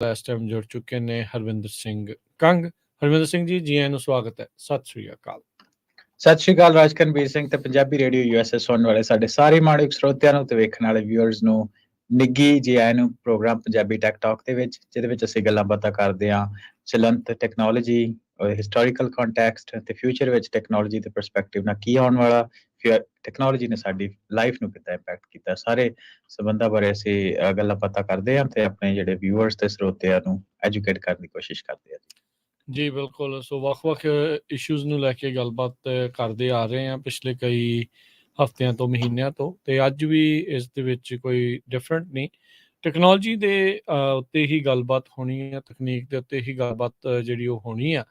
ਇਸ ਟਾਈਮ ਜੁੜ ਚੁੱਕੇ ਨੇ ਹਰਵਿੰਦਰ ਸਿੰਘ ਕੰਗ। ਹਰਵਿੰਦਰ ਸਿੰਘ ਜੀ ਆਇਆਂ ਨੂੰ ਸਵਾਗਤ ਹੈ। ਸਤਿ ਸ੍ਰੀ ਅਕਾਲ। ਸਤਿ ਸ਼੍ਰੀ ਅਕਾਲ ਰਾਜਕਨਵੀਰ ਸਿੰਘ ਤੇ ਪੰਜਾਬੀ ਰੇਡੀਓ ਯੂਐਸਏ ਸੁਣਨ ਵਾਲੇ ਸਾਡੇ ਸਾਰੇ ਮਾਣਯੋਗ ਸਰੋਤਿਆਂ ਨੂੰ ਤੇ ਵੇਖਣ ਵਾਲੇ ਵਿਊਅਰਸ ਨੂੰ ਨਿੱਘੀ ਜੀ ਆਇਆਂ ਨੂੰ ਪ੍ਰੋਗਰਾਮ ਪੰਜਾਬੀ ਟੈਕ ਟਾਕ ਦੇ ਵਿੱਚ, ਜਿਹਦੇ ਵਿੱਚ ਅਸੀਂ ਗੱਲਾਂ ਬਾਤਾਂ ਕਰਦੇ ਹਾਂ ਚਲੰਤ ਟੈਕਨੋਲੋਜੀ, ਹਿਸਟੋਰੀਕਲ ਕੰਟੈਕਸਟ ਤੇ ਫਿਊਚਰ ਵਿੱਚ ਟੈਕਨੋਲੋਜੀ ਦੇ ਪਰਸਪੈਕਟਿਵ ਨਾਲ ਕੀ ਆਉਣ ਵਾਲਾ, ਫਿਰ ਟੈਕਨੋਲੋਜੀ ਨੇ ਸਾਡੀ ਲਾਈਫ ਨੂੰ ਕਿੱਦਾਂ ਇੰਪੈਕਟ ਕੀਤਾ, ਸਾਰੇ ਸੰਬੰਧਾਂ ਬਾਰੇ ਅਸੀਂ ਗੱਲਾਂ ਬਾਤਾਂ ਕਰਦੇ ਹਾਂ ਤੇ ਆਪਣੇ ਜਿਹੜੇ ਵਿਊਅਰਸ ਤੇ ਸਰੋਤਿਆਂ ਨੂੰ ਐਜੂਕੇਟ ਕਰਨ ਦੀ ਕੋਸ਼ਿਸ਼ ਕਰਦੇ ਹਾਂ। ਜੀ ਬਿਲਕੁਲ। ਸੋ ਵੱਖ-ਵੱਖ ਇਸ਼ੂਜ਼ ਨੂੰ ਲੈ ਕੇ ਗੱਲਬਾਤ ਕਰਦੇ ਆ ਰਹੇ ਹਾਂ ਪਿਛਲੇ ਕਈ ਹਫ਼ਤਿਆਂ ਤੋਂ, ਮਹੀਨਿਆਂ ਤੋਂ, ਤੇ ਅੱਜ ਵੀ ਇਸ ਦੇ ਵਿੱਚ ਕੋਈ ਡਿਫਰੈਂਟ ਨਹੀਂ। ਟੈਕਨੋਲੋਜੀ ਦੇ ਉੱਤੇ ਹੀ ਗੱਲਬਾਤ ਹੋਣੀ ਹੈ, ਤਕਨੀਕ ਦੇ ਉੱਤੇ ਹੀ ਗੱਲਬਾਤ ਜਿਹੜੀ ਉਹ ਹੋਣੀ ਆ।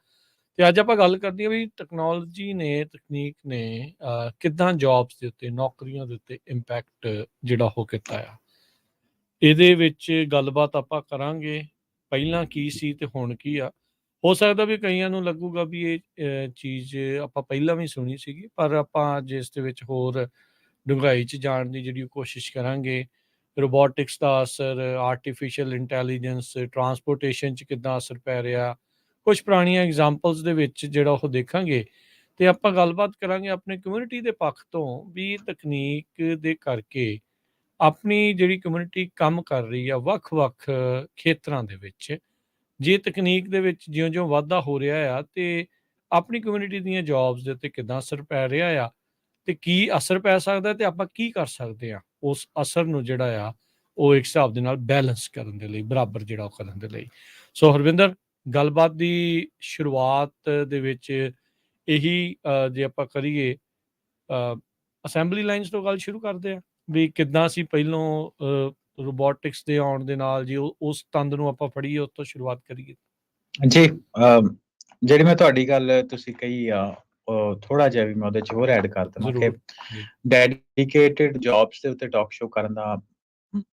ਤੇ ਅੱਜ ਆਪਾਂ ਗੱਲ ਕਰਦੇ ਹਾਂ ਵੀ ਟੈਕਨੋਲੋਜੀ ਨੇ, ਤਕਨੀਕ ਨੇ ਕਿੱਦਾਂ ਜੌਬਸ ਦੇ ਉੱਤੇ, ਨੌਕਰੀਆਂ ਦੇ ਉੱਤੇ ਇੰਪੈਕਟ ਜਿਹੜਾ ਉਹ ਕੀਤਾ ਆ। ਇਹਦੇ ਵਿੱਚ ਗੱਲਬਾਤ ਆਪਾਂ ਕਰਾਂਗੇ ਪਹਿਲਾਂ ਕੀ ਸੀ ਤੇ ਹੁਣ ਕੀ ਆ। ਹੋ ਸਕਦਾ ਵੀ ਕਈਆਂ ਨੂੰ ਲੱਗੂਗਾ ਵੀ ਇਹ ਚੀਜ਼ ਆਪਾਂ ਪਹਿਲਾਂ ਵੀ ਸੁਣੀ ਸੀਗੀ, ਪਰ ਆਪਾਂ ਅੱਜ ਇਸ ਦੇ ਵਿੱਚ ਹੋਰ ਡੂੰਘਾਈ 'ਚ ਜਾਣ ਦੀ ਜਿਹੜੀ ਕੋਸ਼ਿਸ਼ ਕਰਾਂਗੇ। ਰੋਬੋਟਿਕਸ ਦਾ ਅਸਰ, ਆਰਟੀਫਿਸ਼ੀਅਲ ਇੰਟੈਲੀਜੈਂਸ, ਟਰਾਂਸਪੋਰਟੇਸ਼ਨ 'ਚ ਕਿੱਦਾਂ ਅਸਰ ਪੈ ਰਿਹਾ, ਕੁਛ ਪੁਰਾਣੀਆਂ ਐਗਜ਼ਾਮਪਲਸ ਦੇ ਵਿੱਚ ਜਿਹੜਾ ਉਹ ਦੇਖਾਂਗੇ। ਤੇ ਆਪਾਂ ਗੱਲਬਾਤ ਕਰਾਂਗੇ ਆਪਣੇ ਕਮਿਊਨਿਟੀ ਦੇ ਪੱਖ ਤੋਂ ਵੀ ਤਕਨੀਕ ਦੇ ਕਰਕੇ ਆਪਣੀ ਜਿਹੜੀ ਕਮਿਊਨਿਟੀ ਕੰਮ ਕਰ ਰਹੀ ਆ ਵੱਖ-ਵੱਖ ਖੇਤਰਾਂ ਦੇ ਵਿੱਚ। ਜੇ ਤਕਨੀਕ ਦੇ ਵਿੱਚ ਜਿਉਂ-ਜਿਉਂ ਵਾਧਾ ਹੋ ਰਿਹਾ ਆ ਤੇ ਆਪਣੀ ਕਮਿਊਨਿਟੀ ਦੀਆਂ ਜੌਬਸ ਦੇ ਉੱਤੇ ਕਿੱਦਾਂ ਅਸਰ ਪੈ ਰਿਹਾ ਆ ਤੇ ਕੀ ਅਸਰ ਪੈ ਸਕਦਾ ਤੇ ਆਪਾਂ ਕੀ ਕਰ ਸਕਦੇ ਆ ਉਸ ਅਸਰ ਨੂੰ ਜਿਹੜਾ ਆ ਉਹ ਇੱਕ ਹਿਸਾਬ ਦੇ ਨਾਲ ਬੈਲੈਂਸ ਕਰਨ ਦੇ ਲਈ, ਬਰਾਬਰ ਜਿਹੜਾ ਉਹ ਕਰਨ ਦੇ ਲਈ। ਸੋ ਹਰਵਿੰਦਰ, ਗੱਲਬਾਤ ਦੀ ਸ਼ੁਰੂਆਤ ਦੇ ਵਿੱਚ ਇਹੀ ਜੇ ਆਪਾਂ ਕਰੀਏ, ਅਸੈਂਬਲੀ ਲਾਈਨਸ ਤੋਂ ਗੱਲ ਸ਼ੁਰੂ ਕਰਦੇ ਆ ਵੀ ਕਿੱਦਾਂ ਅਸੀਂ ਪਹਿਲੋਂ ਰੋਬੋਟਿਕਸ ਦੇ ਆਉਣ ਦੇ ਨਾਲ ਜੀ ਉਸ ਤੰਦ ਨੂੰ ਆਪਾਂ ਫੜੀਏ, ਉਸ ਤੋਂ ਸ਼ੁਰੂਆਤ ਕਰੀਏ। ਜੀ ਜਿਹੜੀ ਮੈਂ ਤੁਹਾਡੀ ਗੱਲ ਤੁਸੀਂ ਕਹੀ ਆ, ਥੋੜਾ ਜਿਹਾ ਵੀ ਮੈਂ ਉਹਦੇ 'ਚ ਹੋਰ ਐਡ ਕਰ ਦੇਵਾਂ ਕਿ ਡੈਡੀਕੇਟਿਡ ਜੌਬਸ ਦੇ ਉੱਤੇ ਟਾਕ ਸ਼ੋ ਕਰਨ ਦਾ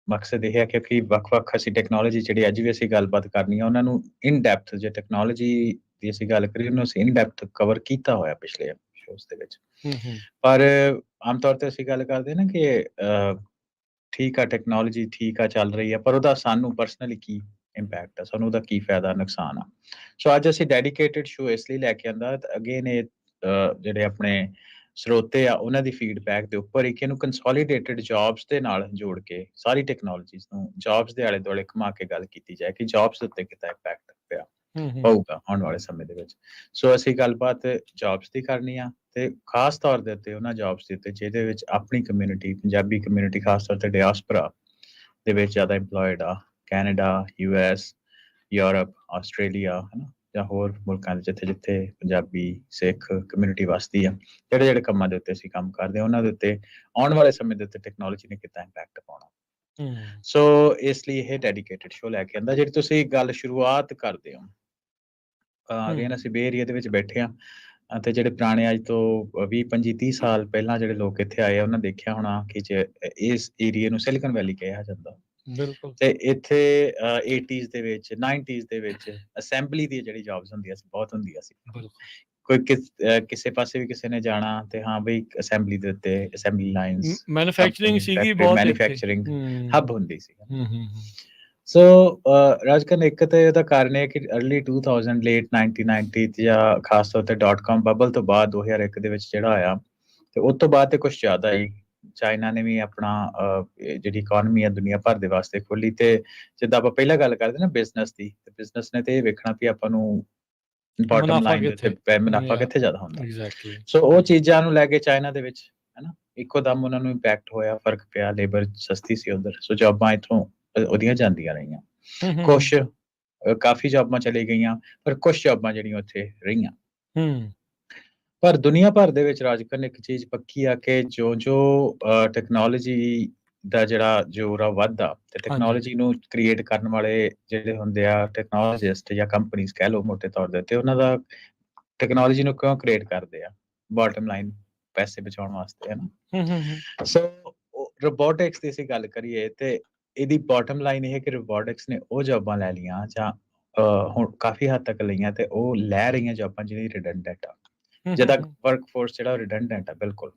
ਮਕਸਦ ਇਹ ਹੈ ਕਿ ਵੱਖ-ਵੱਖ ਅਸੀਂ ਟੈਕਨੋਲੋਜੀ ਜਿਹੜੀ ਅੱਜ ਵੀ ਅਸੀਂ ਗੱਲਬਾਤ ਕਰਨੀ ਆ ਉਹਨਾਂ ਨੂੰ ਇਨ ਡੈਪਥ, ਜੇ ਟੈਕਨੋਲੋਜੀ ਦੀ ਅਸੀਂ ਗੱਲ ਕਰੀਏ ਉਹਨੂੰ ਅਸੀਂ ਇਨ ਡੈਪਥ ਕਵਰ ਕੀਤਾ ਹੋਇਆ ਪਿਛਲੇ ਸ਼ੋਜ਼ ਦੇ ਵਿੱਚ। ਪਰ ਆਮ ਤੌਰ ਤੇ ਅਸੀਂ ਗੱਲ ਕਰਦੇ ਨਾ ਕਿ ਠੀਕ ਆ, ਟੈਕਨੋਲੋਜੀ ਠੀਕ ਆ, ਚੱਲ ਰਹੀ ਆ, ਪਰ ਉਹਦਾ ਸਾਨੂੰ ਪਰਸਨਲੀ ਕੀ ਇੰਪੈਕਟ ਆ, ਸਾਨੂੰ ਉਹਦਾ ਕੀ ਫਾਇਦਾ ਨੁਕਸਾਨ ਆ। ਸੋ ਅੱਜ ਅਸੀਂ ਡੈਡੀਕੇਟਿਡ ਸ਼ੋ ਇਸ ਲਈ ਲੈ ਕੇ ਆਂਦਾ ਅਗੇਨ, ਇਹ ਜਿਹੜੇ ਆਪਣੇ ਸਰੋਤੇ ਆ ਉਹਨਾਂ ਦੀ ਫੀਡਬੈਕ ਦੇ ਉੱਪਰ ਇੱਕ ਇਹਨੂੰ ਕੰਸੋਲੀਡੇਟਿਡ ਜੌਬਸ ਦੇ ਨਾਲ ਜੋੜ ਕੇ ਸਾਰੀ ਟੈਕਨੋਲੋਜੀਜ਼ ਨੂੰ ਜੌਬਸ ਦੇ ਆਲੇ ਦੁਆਲੇ ਘੁਮਾ ਕੇ ਗੱਲ ਕੀਤੀ ਜਾਏ ਕਿ ਜੌਬਸ ਉੱਤੇ ਕਿੱਦਾਂ ਇੰਪੈਕਟ ਪਿਆ ਪਊਗਾ ਆਉਣ ਵਾਲੇ ਸਮੇਂ ਦੇ ਵਿੱਚ। ਸੋ ਅਸੀਂ ਗੱਲਬਾਤ ਜੌਬਸ ਦੀ ਕਰਨੀ ਆ ਤੇ ਖਾਸ ਤੌਰ ਦੇ ਉੱਤੇ ਉਹਨਾਂ ਜੌਬਸ ਦੇ ਉੱਤੇ ਜਿਹਦੇ ਵਿੱਚ ਆਪਣੀ ਕਮਿਊਨਿਟੀ, ਪੰਜਾਬੀ ਕਮਿਊਨਿਟੀ ਖਾਸ ਤੌਰ ਤੇ ਡਾਇਸਪੋਰਾ ਦੇ ਵਿੱਚ ਜ਼ਿਆਦਾ ਇੰਪਲੋਇਡ ਆ, ਕੈਨੇਡਾ, ਯੂਐਸ, ਯੂਰਪ, ਆਸਟ੍ਰੇਲੀਆ, ਹਨਾ, ਜਾਂ ਹੋਰ ਮੁਲਕਾਂ ਦੇ ਜਿੱਥੇ ਪੰਜਾਬੀ ਸਿੱਖ ਕਮਿਊਨਿਟੀ ਵਸਦੀ ਆ, ਜਿਹੜੇ ਕੰਮਾਂ ਦੇ ਉੱਤੇ ਅਸੀਂ ਕੰਮ ਕਰਦੇ ਹਾਂ ਉਹਨਾਂ ਦੇ ਉੱਤੇ ਆਉਣ ਵਾਲੇ ਸਮੇਂ ਦੇ ਉੱਤੇ ਟੈਕਨੋਲੋਜੀ ਨੇ ਕਿੱਦਾਂ ਇੰਪੈਕਟ ਪਾਉਣਾ। ਸੋ ਇਸ ਲਈ ਇਹ ਡੈਡੀਕੇਟਿਡ ਸ਼ੋ ਲੈ ਕੇ ਆਂਦਾ। ਜਿਹੜੀ ਤੁਸੀਂ ਗੱਲ ਸ਼ੁਰੂਆਤ ਕਰਦੇ ਹੋ, ਅਗੇਨ ਅਸੀਂ ਬੇ ਏਰੀਆ ਦੇ ਵਿੱਚ ਬੈਠੇ ਹਾਂ ਅਤੇ ਜਿਹੜੇ ਪੁਰਾਣੇ ਅੱਜ ਤੋਂ 20-25-30 ਸਾਲ ਪਹਿਲਾਂ ਜਿਹੜੇ ਲੋਕ ਇੱਥੇ ਆਏ ਆ ਉਹਨਾਂ ਦੇਖਿਆ ਹੋਣਾ ਕਿ ਇਸ ਏਰੀਏ ਨੂੰ ਸਿਲਿਕਨ ਵੈਲੀ ਕਿਹਾ ਜਾਂਦਾ। ਬਿਲਕੁਲ। ਤੇ ਇੱਥੇ 80s ਦੇ ਵਿੱਚ, 90s ਦੇ ਵਿੱਚ ਅਸੈਂਬਲੀ ਦੀ ਜਿਹੜੀ ਜੌਬਸ ਹੁੰਦੀਆਂ ਸੀ, ਬਹੁਤ ਹੁੰਦੀਆਂ ਸੀ। ਕੋਈ ਕਿਸੇ ਪਾਸੇ ਵੀ ਕਿਸੇ ਨੇ ਜਾਣਾ ਤੇ ਹਾਂ ਬਈ ਅਸੈਂਬਲੀ ਦੇ ਉੱਤੇ, ਅਸੈਂਬਲੀ ਲਾਈਨਸ, ਮੈਨੂਫੈਕਚਰਿੰਗ ਸੀਗੀ ਬਹੁਤ, ਮੈਨੂਫੈਕਚਰਿੰਗ ਹੱਬ ਹੁੰਦੀ ਸੀ। ਸੋ ਰਾਜਕਨ, ਇੱਕ ਤੇ ਇਹਦਾ ਕਾਰਨ ਇਹ ਕਿ ਅਰਲੀ 2000, ਲੇਟ 1990 ਜਾਂ ਖਾਸ ਤੌਰ ਤੇ .com ਬਬਲ ਤੋਂ ਬਾਅਦ 2001 ਦੇ ਵਿੱਚ ਜਿਹੜਾ ਆਇਆ ਤੇ ਉਸ ਤੋਂ ਬਾਅਦ ਤੇ ਕੁਛ ਜ਼ਿਆਦਾ ਹੀ ਚਾਈਨਾ ਨੇ ਵੀ ਆਪਣਾ ਜਿਹੜੀ ਇਕੋਨਮੀ ਆ ਦੁਨੀਆ ਭਰ ਦੇ ਵਾਸਤੇ ਖੋਲੀ। ਤੇ ਜਿੱਦਾਂ ਆਪਾਂ ਪਹਿਲਾਂ ਗੱਲ ਕਰਦੇ ਨਾ ਬਿਜ਼ਨਸ ਦੀ, ਤੇ ਬਿਜ਼ਨਸ ਨੇ ਤੇ ਇਹ ਵੇਖਣਾ ਵੀ ਆਪਾਂ ਨੂੰ ਬਾਟਮ ਲਾਈਨ ਦੇ ਉੱਤੇ ਮੁਨਾਫਾ ਕਿੱਥੇ ਜ਼ਿਆਦਾ ਹੁੰਦਾ। ਸੋ ਉਹ ਚੀਜ਼ਾਂ ਨੂੰ ਲੈ ਕੇ ਚਾਈਨਾ ਦੇ ਵਿੱਚ ਹਨਾ ਇੱਕੋ ਦਮ ਉਹਨਾਂ ਨੂੰ ਇੰਪੈਕਟ ਹੋਇਆ, ਫਰਕ ਪਿਆ, ਲੇਬਰ ਸਸਤੀ ਸੀ ਉੱਧਰ, ਸੋ ਜੌਬਾਂ ਇੱਥੋਂ ਉਹਦੀਆਂ ਜਾਂਦੀਆਂ ਰਹੀਆਂ। ਕੁਛ ਕਾਫੀ ਜੌਬਾਂ ਚਲੀ ਗਈਆਂ, ਪਰ ਕੁਛ ਜੌਬਾਂ ਜਿਹੜੀਆਂ ਉੱਥੇ ਰਹੀਆਂ। ਪਰ ਦੁਨੀਆ ਭਰ ਦੇ ਵਿੱਚ ਰਾਜਕਨ ਇੱਕ ਚੀਜ਼ ਪੱਕੀ ਆ ਕਿ ਜੋ ਟੈਕਨੋਲੋਜੀ ਦਾ ਜਿਹੜਾ ਜ਼ੋਰ ਆ ਵੱਧਦਾ ਤੇ ਟੈਕਨੋਲੋਜੀ ਨੂੰ ਕ੍ਰੀਏਟ ਕਰਨ ਵਾਲੇ ਜਿਹੜੇ ਹੁੰਦੇ ਆ ਟੈਕਨੋਲੋਜਿਸਟ ਜਾਂ ਕੰਪਨੀਜ਼ ਕਹਿ ਲਓ ਮੋਟੇ ਤੌਰ ਦੇ ਉੱਤੇ, ਉਹਨਾਂ ਦਾ ਟੈਕਨੋਲੋਜੀ ਨੂੰ ਕਿਉਂ ਕ੍ਰੀਏਟ ਕਰਦੇ ਆ? ਬਾਟਮ ਲਾਈਨ, ਪੈਸੇ ਬਚਾਉਣ ਵਾਸਤੇ, ਹਨਾ। ਸੋ ਰੋਬੋਟਿਕਸ ਦੀ ਅਸੀਂ ਗੱਲ ਕਰੀਏ ਤੇ ਇਹਦੀ ਬਾਟਮ ਲਾਈਨ ਇਹ ਹੈ ਕਿ ਰੋਬੋਟਿਕਸ ਨੇ ਉਹ ਜੌਬਾਂ ਲੈ ਲਈਆਂ ਜਾਂ ਹੁਣ ਕਾਫੀ ਹੱਦ ਤੱਕ ਲਈਆਂ ਤੇ ਉਹ ਲੈ ਰਹੀਆਂ ਜੌਬਾਂ ਜਿਹੜੀ ਰਿਡੰਡੈਂਟ ਆ, ਜਿਹਦਾ ਵਰਕ ਫੋਰਸ ਜਿਹੜਾ ਰਿਡੰਡੈਂਟ ਆ ਬਿਲਕੁਲ,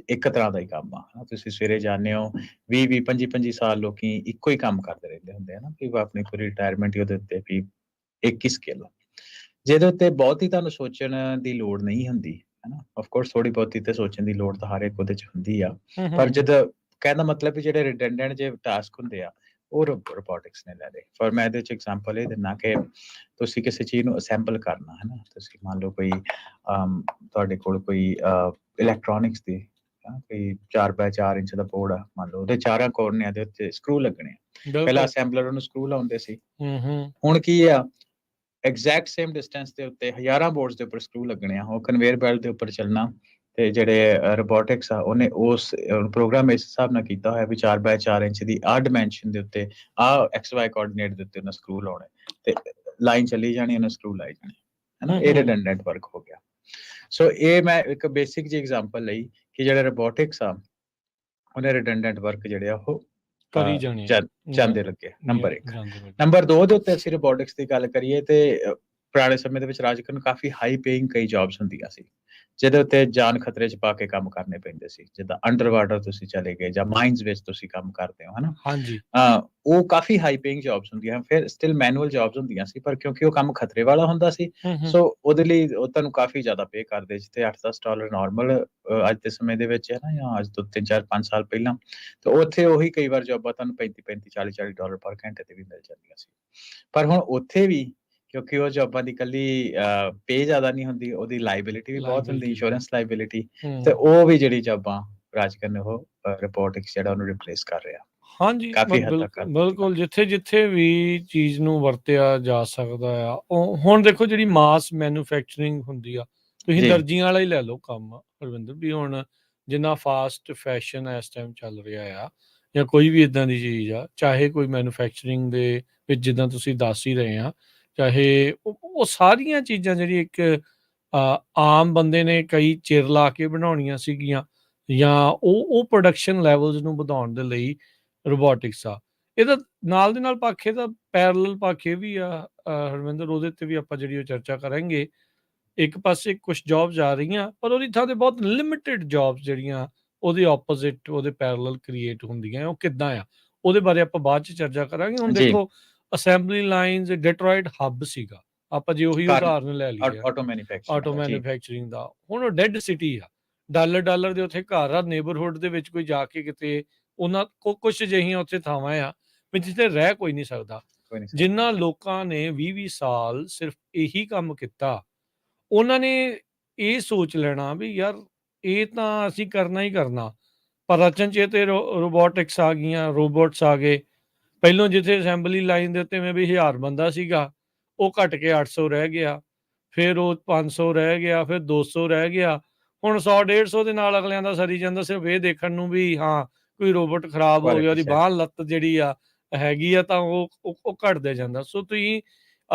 ਇੱਕ ਤਰ੍ਹਾਂ ਦਾ ਹੀ ਕੰਮ ਆ, ਹਨਾ। ਤੁਸੀਂ ਸਵੇਰੇ ਜਾਂਦੇ ਹੋ 20-20 25-25 ਸਾਲ ਲੋਕੀ ਇੱਕੋ ਹੀ ਕੰਮ ਕਰਦੇ ਰਹਿੰਦੇ ਹੁੰਦੇ ਆ ਨਾ, ਕਿ ਆਪਣੀ ਪੂਰੀ ਰਿਟਾਇਰਮੈਂਟ ਹੀ ਉਹਦੇ ਉੱਤੇ ਵੀ ਇੱਕ ਹੀ ਸਕਿੱਲ ਆ, ਜਿਹਦੇ ਉੱਤੇ ਬਹੁਤੀ ਤੁਹਾਨੂੰ ਸੋਚਣ ਦੀ ਲੋੜ ਨਹੀਂ ਹੁੰਦੀ, ਹਨਾ। ਆਫ ਕੋਰਸ ਥੋੜੀ ਬਹੁਤੀ ਤੇ ਸੋਚਣ ਦੀ ਲੋੜ ਤਾਂ ਹਰ ਇੱਕ ਉਹਦੇ ਚ ਹੁੰਦੀ ਆ, ਪਰ ਜਦੋਂ ਕਹਿਣ ਦਾ ਮਤਲਬ ਵੀ ਜਿਹੜੇ ਰਿਡੰਡੈਂਟ ਜੇ ਟਾਸਕ ਹੁੰਦੇ ਆ ਉਹ ਰੋਬੋਟਿਕਸ ਨੇ ਲੈ ਲਏ। ਪਰ ਮੈਂ ਇਹਦੇ ਚ ਐਗਜ਼ਾਮਪਲ ਇਹ ਦਿੰਦਾ ਕਿ ਤੁਸੀਂ ਕਿਸੇ ਚੀਜ਼ ਨੂੰ ਅਸੈਂਬਲ ਕਰਨਾ, ਹਨਾ। ਤੁਸੀਂ ਮੰਨ ਲਓ ਕੋਈ ਤੁਹਾਡੇ ਕੋਲ ਕੋਈ ਇਲੈਕਟ੍ਰੋਨਿਕਸ ਦੀ ਕੋਈ 4x4 ਇੰਚ ਦਾ ਬੋਰਡ ਆ, ਮੰਨ ਲਓ ਉਹਦੇ ਚਾਰਾਂ ਕੋਰਨਿਆਂ ਦੇ ਉੱਤੇ ਸਕਰੂ ਲੱਗਣੇ ਆ। ਪਹਿਲਾਂ ਅਸੈਂਬਲਰ ਉਹਨੂੰ ਸਕਰੂ ਲਾਉਂਦੇ ਸੀ, ਹੁਣ ਕੀ ਆ ਐਗਜ਼ੈਕਟ ਸੇਮ ਡਿਸਟੈਂਸ ਦੇ ਉੱਤੇ ਹਜ਼ਾਰਾਂ ਬੋਰਡਸ ਦੇ ਉੱਪਰ ਸਕਰੂ ਲੱਗਣੇ ਆ, ਉਹ ਕਨਵੇਅਰ ਬੈਲਟ ਦੇ ਉੱਪਰ ਚੱਲਣਾ। ਤੇ ਜਿਹੜੇ ਰੋਬੋਟਿਕਸ ਆ ਉਹਨੇ ਉਸ ਪ੍ਰੋਗਰਾਮ ਇਸ ਹਿਸਾਬ ਨਾਲ ਕੀਤਾ ਹੋਇਆ ਵੀ 4x4 ਇੰਚ ਦੀ ਆਹ ਡਾਇਮੈਂਸ਼ਨ ਦੇ ਉੱਤੇ ਆਹ XY ਕੋਆਰਡੀਨੇਟ ਦੇ ਉੱਤੇ ਉਹਨਾਂ ਸਕਰੂ ਲਾਉਣੇ, ਤੇ ਲਾਈਨ ਚੱਲੀ ਜਾਣੀ, ਉਹਨਾਂ ਸਕਰੂ ਲਾਈ ਜਾਣੇ, ਹਨਾ। ਇਹ ਰਿਡੰਡੈਂਟ ਵਰਕ ਹੋ ਗਿਆ। ਸੋ ਇਹ ਮੈਂ ਇੱਕ ਬੇਸਿਕ ਜਿਹੀ ਐਗਜ਼ਾਮਪਲ ਲਈ ਕਿ ਜਿਹੜੇ ਰੋਬੋਟਿਕਸ ਆ ਉਹਨੇ ਰਿਡੰਡੈਂਟ ਵਰਕ ਜਿਹੜੇ ਆ ਉਹ ਕਰੀ ਜਾਣੇ ਜਾਂਦੇ ਲੱਗੇ। ਨੰਬਰ 1। ਨੰਬਰ 2 ਦੇ ਉੱਤੇ ਅਸੀਂ ਰੋਬੋਟਿਕਸ ਦੀ ਗੱਲ ਕਰੀਏ ਤੇ ਪੁਰਾਣੇ ਸਮੇਂ ਦੇ ਵਿੱਚ ਰਾਜ ਕਰਨ ਕਾਫੀ ਹਾਈ ਪੇਇੰਗ ਕਈ ਜੌਬਸ ਹੁੰਦੀਆਂ ਸੀ, ਜਿਹਦੇ ਉੱਤੇ ਜਾਨ ਖਤਰੇ 'ਚ ਪਾ ਕੇ ਕੰਮ ਕਰਨੇ ਪੈਂਦੇ ਸੀ, ਜਿੱਦਾਂ ਅੰਡਰ ਵਾਟਰ ਤੁਸੀਂ ਚਲੇ ਗਏ ਜਾਂ ਮਾਈਨਸ ਵਿੱਚ ਤੁਸੀਂ ਕੰਮ ਕਰਦੇ ਹੋ, ਹਨਾ। ਹਾਂਜੀ, ਉਹ ਕਾਫੀ ਹਾਈ ਪੇਇੰਗ ਜੌਬਸ ਹੁੰਦੀਆਂ, ਫਿਰ ਸਟਿਲ ਮੈਨੂਅਲ ਜੌਬਸ ਹੁੰਦੀਆਂ ਸੀ, ਪਰ ਕਿਉਂਕਿ ਉਹ ਕੰਮ ਖਤਰੇ ਵਾਲਾ ਹੁੰਦਾ ਸੀ, ਸੋ ਉਹਦੇ ਲਈ ਉਹ ਤੁਹਾਨੂੰ ਕਾਫੀ ਜ਼ਿਆਦਾ ਪੇ ਕਰਦੇ, ਜਿੱਥੇ $8-10 ਨਾਰਮਲ ਅੱਜ ਦੇ ਸਮੇਂ ਦੇ ਵਿੱਚ ਹੈ ਨਾ, ਜਾਂ ਅੱਜ ਤੋਂ 3-4-5 ਸਾਲ ਪਹਿਲਾਂ, ਤੇ ਉੱਥੇ ਉਹੀ ਕਈ ਵਾਰ ਜੌਬਾਂ ਤੁਹਾਨੂੰ $35-35 $40-40 ਪਰ ਘੰਟੇ ਤੇ ਵੀ ਮਿਲ ਜਾਂਦੀਆਂ ਸੀ। ਪਰ ਹੁਣ ਉੱਥੇ ਵੀ ਕਿਉਂਕਿ ਉਹ ਜੌਬਾਂ ਦੀ ਇਕੱਲੀ ਪੇ ਜ਼ਿਆਦਾ ਨਹੀਂ ਹੁੰਦੀ, ਉਹਦੀ ਲਾਇਬਿਲਿਟੀ ਵੀ ਬਹੁਤ ਹੁੰਦੀ, ਇੰਸ਼ੋਰੈਂਸ ਲਾਇਬਿਲਿਟੀ, ਤੇ ਉਹ ਵੀ ਜਿਹੜੀ ਜੌਬਾਂ ਰਾਜ ਕਰਨ ਉਹ ਰੋਬੋਟਿਕਸ ਜਿਹੜਾ ਉਹਨੂੰ ਰਿਪਲੇਸ ਕਰ ਰਿਹਾ। ਹਾਂਜੀ, ਕਾਫੀ ਹੱਦ ਤੱਕ ਬਿਲਕੁਲ ਜਿੱਥੇ-ਜਿੱਥੇ ਵੀ ਚੀਜ਼ ਨੂੰ ਵਰਤਿਆ ਜਾ ਸਕਦਾ ਆ, ਉਹ ਹੁਣ ਦੇਖੋ ਜਿਹੜੀ ਮਾਸ ਮੈਨੂਫੈਕਚਰਿੰਗ ਹੁੰਦੀ ਆ, ਤੁਸੀਂ ਦਰਜੀਆਂ ਵਾਲਾ ਹੀ ਲੈ ਲਓ ਕੰਮ ਹਰਵਿੰਦਰ, ਵੀ ਹੁਣ ਜਿੰਨਾ ਫਾਸਟ ਫੈਸ਼ਨ ਇਸ ਟਾਈਮ ਚੱਲ ਰਿਹਾ ਆ, ਜਾਂ ਕੋਈ ਵੀ ਇਦਾਂ ਦੀ ਚੀਜ਼ ਆ, ਚਾਹੇ ਕੋਈ ਮੈਨੂਫੈਕਚਰਿੰਗ ਦੇ ਵਿੱਚ ਜਿੱਦਾਂ ਤੁਸੀਂ ਦੱਸ ਹੀ ਰਹੇ ਆ, ਚਾਹੇ ਉਹ ਸਾਰੀਆਂ ਚੀਜ਼ਾਂ ਜਿਹੜੀ ਇੱਕ ਆਮ ਬੰਦੇ ਨੇ ਕਈ ਚਿਰ ਲਾ ਕੇ ਬਣਾਉਣੀਆਂ ਸੀਗੀਆਂ, ਜਾਂ ਉਹ ਪ੍ਰੋਡਕਸ਼ਨ ਲੈਵਲਸ ਨੂੰ ਵਧਾਉਣ ਦੇ ਲਈ ਰੋਬੋਟਿਕਸ ਆ। ਇਹਦਾ ਨਾਲ ਦੇ ਨਾਲ ਪੱਖ ਇਹਦਾ ਪੈਰਲਲ ਪੱਖ ਇਹ ਵੀ ਆ ਹਰਵਿੰਦਰ, ਉਹਦੇ ਤੇ ਵੀ ਆਪਾਂ ਜਿਹੜੀ ਉਹ ਚਰਚਾ ਕਰਾਂਗੇ। ਇੱਕ ਪਾਸੇ ਕੁਛ ਜੌਬਸ ਆ ਰਹੀਆਂ, ਪਰ ਉਹਦੀ ਥਾਂ ਤੇ ਬਹੁਤ ਲਿਮਿਟਿਡ ਜੌਬਸ ਜਿਹੜੀਆਂ ਉਹਦੇ ਆਪੋਜ਼ਿਟ ਉਹਦੇ ਪੈਰਲਲ ਕ੍ਰੀਏਟ ਹੁੰਦੀਆਂ, ਉਹ ਕਿੱਦਾਂ ਆ, ਉਹਦੇ ਬਾਰੇ ਆਪਾਂ ਬਾਅਦ 'ਚ ਚਰਚਾ ਕਰਾਂਗੇ। ਹੁਣ ਦੇਖੋ ਅਸੈਂਬਲੀ ਲਾਈਨਸ ਡਿਟਰੋਇਟ ਹੱਬ ਸੀਗਾ, ਆਪਾਂ ਜੇ ਉਹੀ ਉਦਾਹਰਨ ਲੈ ਲਈਏ ਆਟੋ ਮੈਨੂਫੈਕਚਰਿੰਗ ਦਾ, ਹੁਣ ਉਹ ਡੈਡ ਸਿਟੀ ਆ, ਡਾਲਰ ਦੇ ਉੱਥੇ ਘਰ ਆ, ਨੇਬਰਹੁੱਡ ਦੇ ਵਿੱਚ ਕੋਈ ਜਾ ਕੇ ਕਿਤੇ ਉਹਨਾਂ ਕੁਛ ਅਜਿਹੀਆਂ ਉੱਥੇ ਥਾਵਾਂ ਆ ਵੀ ਜਿੱਥੇ ਰਹਿ ਕੋਈ ਨਹੀਂ ਸਕਦਾ। ਜਿਨ੍ਹਾਂ ਲੋਕਾਂ ਨੇ 20-20 ਸਾਲ ਸਿਰਫ ਇਹੀ ਕੰਮ ਕੀਤਾ, ਉਹਨਾਂ ਨੇ ਇਹ ਸੋਚ ਲੈਣਾ ਵੀ ਯਾਰ ਇਹ ਤਾਂ ਅਸੀਂ ਕਰਨਾ ਹੀ ਕਰਨਾ, ਪਰ ਰਚਨ ਚੇਤ ਰੋਬੋਟਿਕਸ ਆ ਗਈਆਂ, ਰੋਬੋਟਸ ਆ ਗਏ। ਪਹਿਲੋਂ ਜਿੱਥੇ ਅਸੈਂਬਲੀ ਲਾਈਨ ਦੇ ਉੱਤੇ ਮੈਂ ਵੀ 1000 ਬੰਦਾ ਸੀਗਾ, ਉਹ ਘਟ ਕੇ 800 ਰਹਿ ਗਿਆ, ਫਿਰ ਉਹ 500 ਰਹਿ ਗਿਆ, ਫਿਰ 200 ਰਹਿ ਗਿਆ, ਹੁਣ 100-150 ਦੇ ਨਾਲ ਅਗਲਿਆਂ ਦਾ ਸਰੀ ਜਾਂਦਾ, ਸਿਰਫ ਇਹ ਦੇਖਣ ਨੂੰ ਵੀ ਹਾਂ ਕੋਈ ਰੋਬੋਟ ਖਰਾਬ ਹੋ ਗਿਆ, ਉਹਦੀ ਬਾਂਹ ਲੱਤ ਜਿਹੜੀ ਆ ਹੈਗੀ ਆ, ਤਾਂ ਉਹ ਘਟਦੇ ਜਾਂਦਾ। ਸੋ ਤੁਸੀਂ